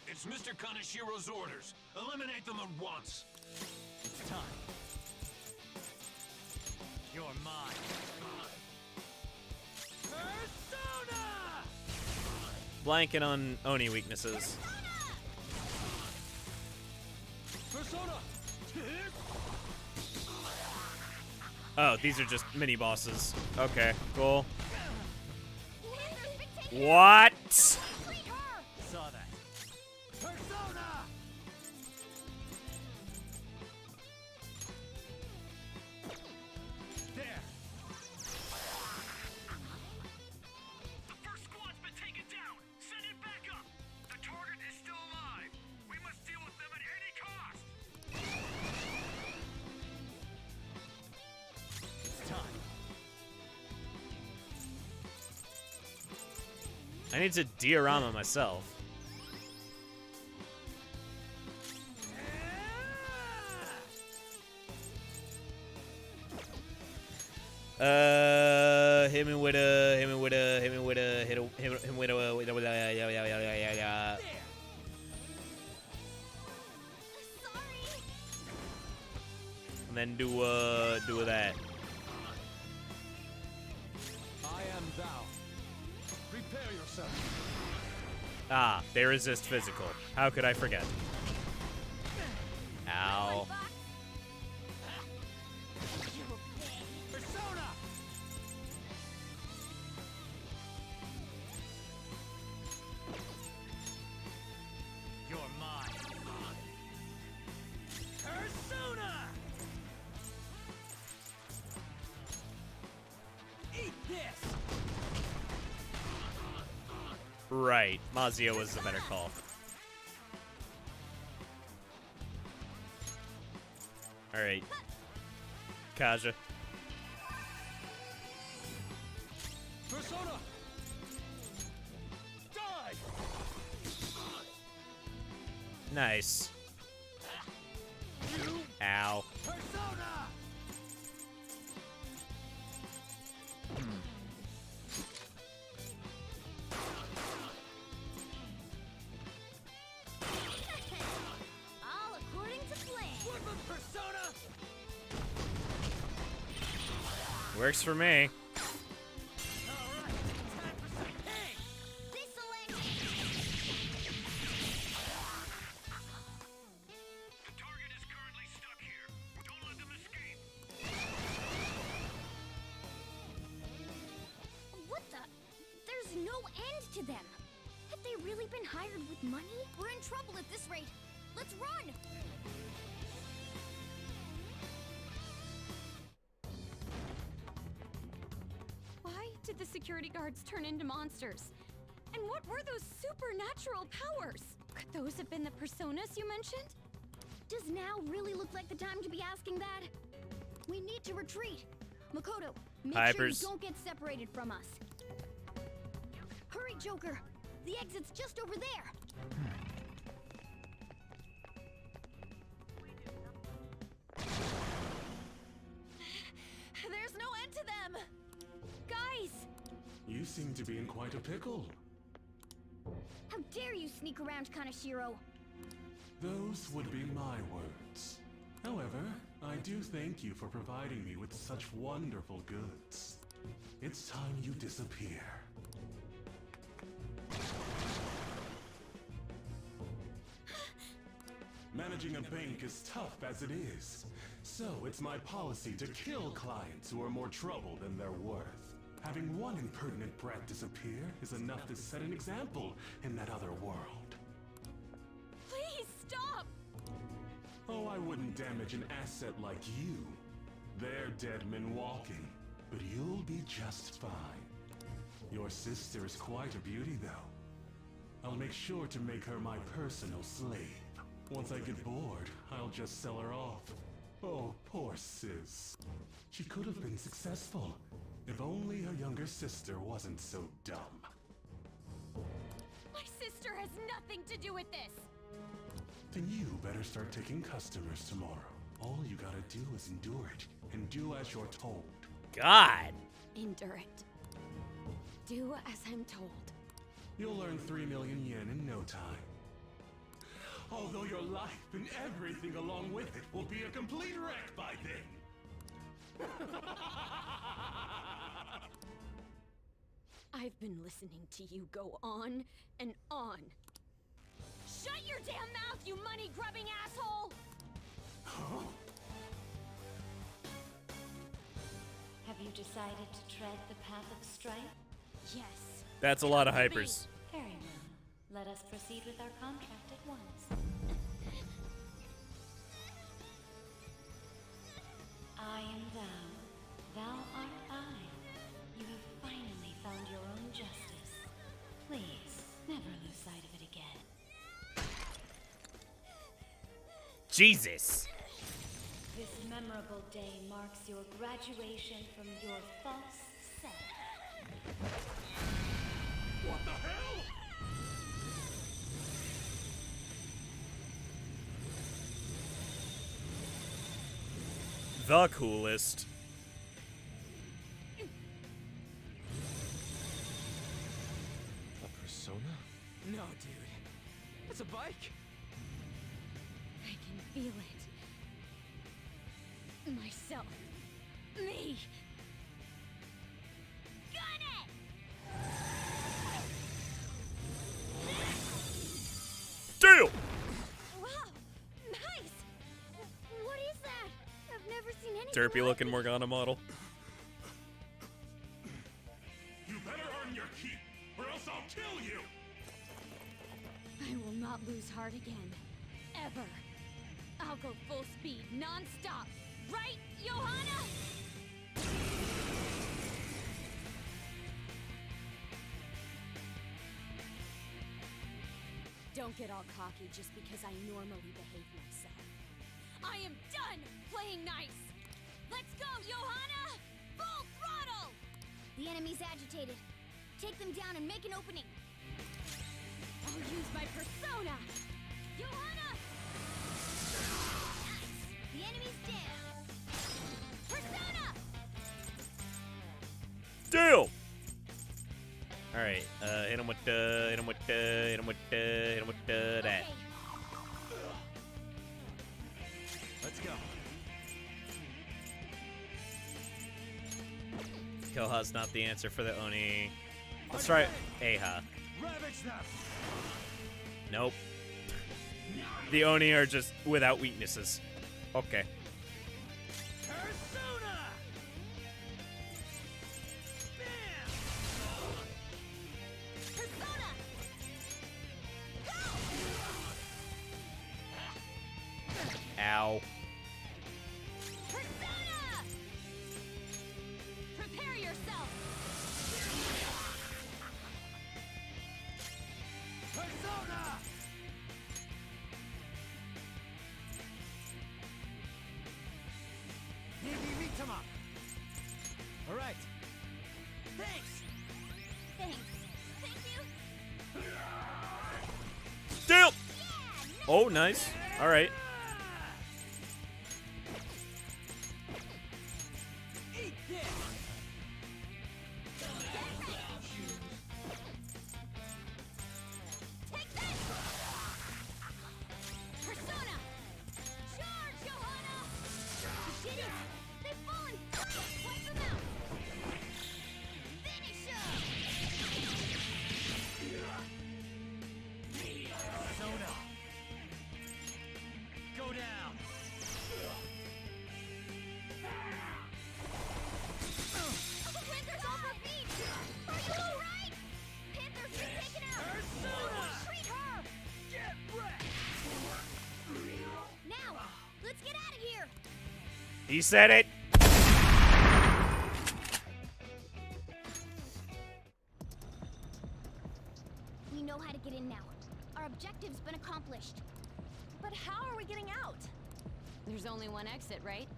It's Mr. Kanashiro's orders. Eliminate them at once. It's time. You're mine. Persona! Blanking on Oni weaknesses. Persona! Oh, these are just mini bosses. Okay, cool. What? Saw that. Persona! There. The first squad's been taken down. Send it back up. The target is still alive. We must deal with them at any cost. It's time. I need to diorama myself. Him and with a, him and with a, him and with a, him with a, yeah. And then do that. I am thou. Prepare yourself. Ah, they resist physical. How could I forget? Ow. Persona! You're mine. Persona! Eat this! Right, Mazio was the better call. Alright. Kaja. Persona! Die! Nice. Ow. Persona! All according to plan. Woodman Persona! Works for me. What the? There's no end to them. Have they really been hired with money? We're in trouble at this rate. Let's run! Why did the security guards turn into monsters? And what were those supernatural powers? Could those have been the personas you mentioned? Does now really look like the time to be asking that? We need to retreat. Makoto, make Hypers. sure you don't get separated from us. Hurry, Joker. The exit's just over there. There's no end to them! Guys! You seem to be in quite a pickle. How dare you sneak around Kanashiro? Those would be my words. However, I do thank you for providing me with such wonderful goods. It's time you disappear. Managing a bank is tough as it is, so it's my policy to kill clients who are more trouble than they're worth. Having one impertinent brat disappear is enough to set an example in that other world. Please stop! Oh, I wouldn't damage an asset like you. They're dead men walking, but you'll be just fine. Your sister is quite a beauty, though. I'll make sure to make her my personal slave. Once I get bored, I'll just sell her off. Oh, poor sis. She could have been successful, if only her younger sister wasn't so dumb. My sister has nothing to do with this! Then you better start taking customers tomorrow. All you gotta do is endure it, and do as you're told. God! Endure it. Do as I'm told. You'll earn 3 million yen in no time. Although your life and everything along with it will be a complete wreck by then. I've been listening to you go on and on. Shut your damn mouth, you money-grubbing asshole! Huh? Have you decided to tread the path of strife? Yes. That's a lot of hypers. Very well. Let us proceed with our contract at once. I am thou. Thou art I. You have finally found your own justice. Please, never lose sight of it again. Jesus. This memorable day marks your graduation from your false self. What the hell? The coolest. A persona? No, dude. That's a bike. I can feel it. Myself. Me. Gun it! Deal! Wow! Nice! What is that? I've never seen anything Derpy like looking it. Morgana model. You better earn your keep, or else I'll kill you! I will not lose heart again. Ever. I'll go full speed, non-stop. Right, Johanna? Don't get all cocky just because I normally behave myself. I am done playing nice. Let's go, Johanna! Full throttle! The enemy's agitated. Take them down and make an opening. I'll use my persona! Johanna! Nice! The enemy's down. Persona! Deal! Alright, hit him with that. Let's go. Koha's not the answer for the Oni. Let's try Aha. Nope. The Oni are just without weaknesses. Okay. Persona! Persona! Ow. Persona! Prepare yourself! Persona! Nibiritama! All right. Thanks! Thanks. Thank you! Deal! Oh, nice. Alright. Eat this! Take this! Persona! Charge, Johanna! You did it! They've fallen! Wipe them out! Finish 'em! Persona! Go down! Panther's off her feet! Are you alright? Panther's been taken out! Persona! Treat her! Get wrecked! Now, let's get out of here! He said it. We know how to get in now. Our objective's been accomplished. But how are we getting out? There's only one exit, right?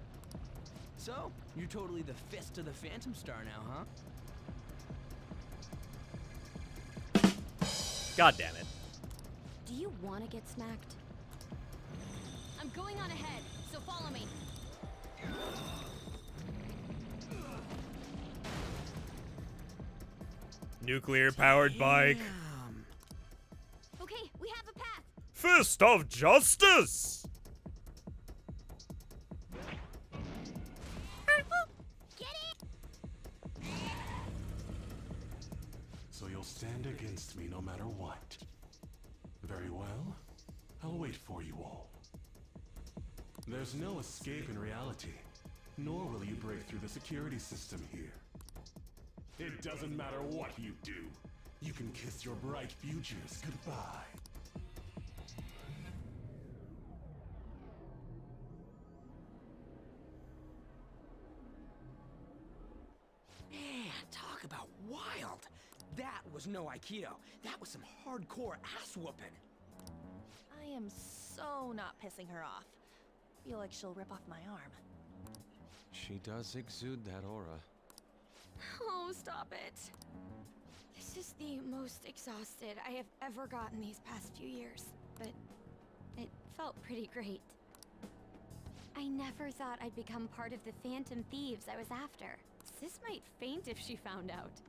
So, you're totally the fist of the Phantom Star now, huh? God damn it. Do you want to get smacked? I'm going on ahead, so follow me. Nuclear-powered bike. Okay, we have a path. Fist of Justice! So you'll stand against me no matter what. Very well. I'll wait for you all. There's no escape in reality, nor will you break through the security system here. It doesn't matter what you do. You can kiss your bright futures goodbye. Man, talk about wild. That was no Aikido. That was some hardcore ass whooping. I am so not pissing her off. Feel like she'll rip off my arm. She does exude that aura. Oh, stop it. This is the most exhausted I have ever gotten these past few years, but it felt pretty great. I never thought I'd become part of the Phantom Thieves I was after. Sis might faint if she found out.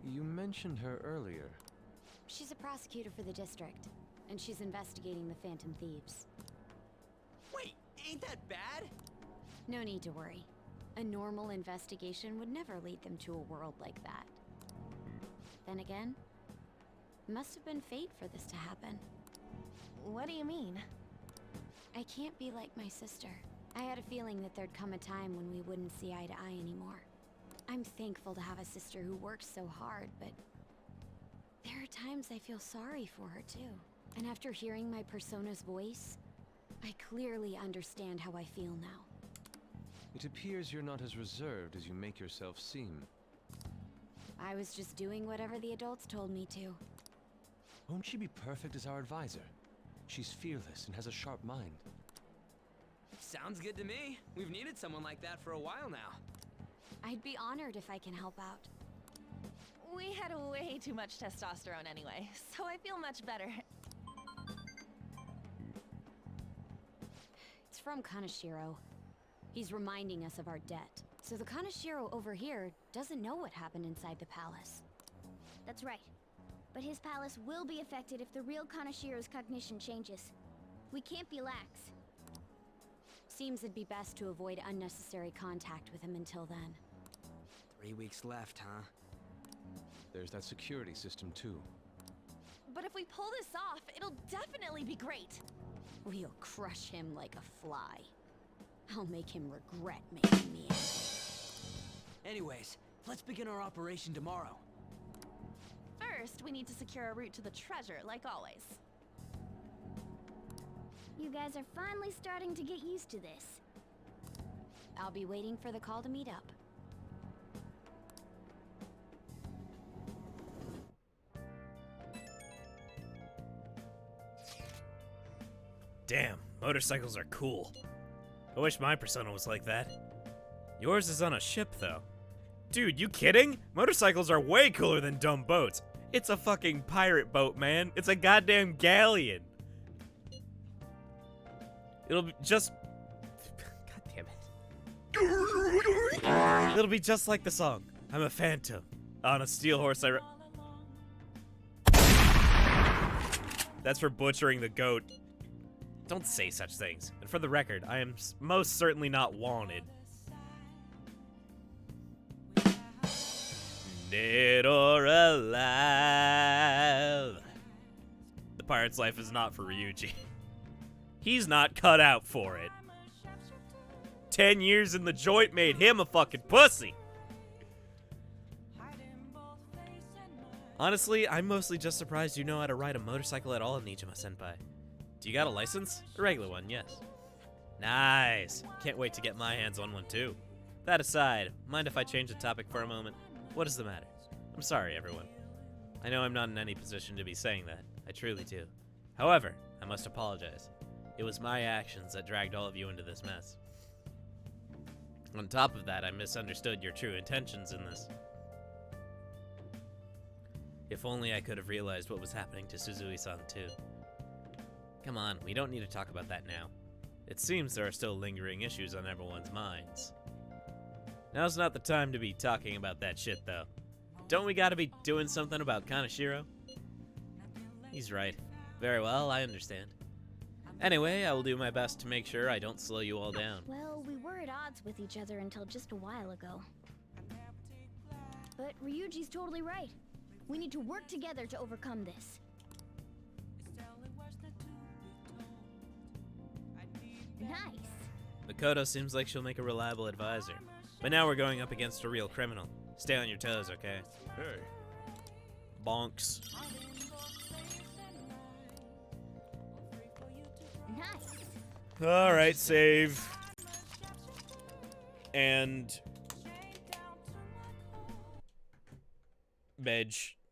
You mentioned her earlier. She's a prosecutor for the district, and she's investigating the Phantom Thieves. Wait, ain't that bad? No need to worry. A normal investigation would never lead them to a world like that. Then again, it must have been fate for this to happen. What do you mean? I can't be like my sister. I had a feeling that there'd come a time when we wouldn't see eye to eye anymore. I'm thankful to have a sister who works so hard, but there are times I feel sorry for her too. And after hearing my persona's voice, I clearly understand how I feel now. It appears you're not as reserved as you make yourself seem. I was just doing whatever the adults told me to. Won't she be perfect as our advisor? She's fearless and has a sharp mind. Sounds good to me. We've needed someone like that for a while now. I'd be honored if I can help out. We had way too much testosterone anyway, so I feel much better. It's from Kaneshiro. He's reminding us of our debt. So the Kaneshiro over here doesn't know what happened inside the palace. That's right. But his palace will be affected if the real Kaneshiro's cognition changes. We can't be lax. Seems it'd be best to avoid unnecessary contact with him until then. 3 weeks left, huh? There's that security system too. But if we pull this off, it'll definitely be great. We'll crush him like a fly. I'll make him regret making me angry. Anyways, let's begin our operation tomorrow. First, we need to secure a route to the treasure, like always. You guys are finally starting to get used to this. I'll be waiting for the call to meet up. Damn, motorcycles are cool. I wish my persona was like that. Yours is on a ship, though. Dude, you kidding? Motorcycles are way cooler than dumb boats. It's a fucking pirate boat, man. It's a goddamn galleon. It'll be just... God damn it. It'll be just like the song. I'm a phantom. On a steel horse That's for butchering the goat. Don't say such things. And for the record, I am most certainly not wanted. Dead or alive. The pirate's life is not for Ryuji. He's not cut out for it. 10 years in the joint made him a fucking pussy. Honestly, I'm mostly just surprised you know how to ride a motorcycle at all, Nijima-senpai. Do you got a license? A regular one, yes. Nice. Can't wait to get my hands on one too. That aside, mind if I change the topic for a moment? What is the matter? I'm sorry, everyone. I know I'm not in any position to be saying that. I truly do. However, I must apologize. It was my actions that dragged all of you into this mess. On top of that, I misunderstood your true intentions in this. If only I could have realized what was happening to Suzui-san too. Come on, we don't need to talk about that now. It seems there are still lingering issues on everyone's minds. Now's not the time to be talking about that shit, though. Don't we gotta be doing something about Kaneshiro? He's right. Very well, I understand. Anyway, I will do my best to make sure I don't slow you all down. Well, we were at odds with each other until just a while ago. But Ryuji's totally right. We need to work together to overcome this. Nice. Makoto seems like she'll make a reliable advisor. But now we're going up against a real criminal. Stay on your toes, okay? Hey. Bonks. Nice. Alright, save. And... Veg.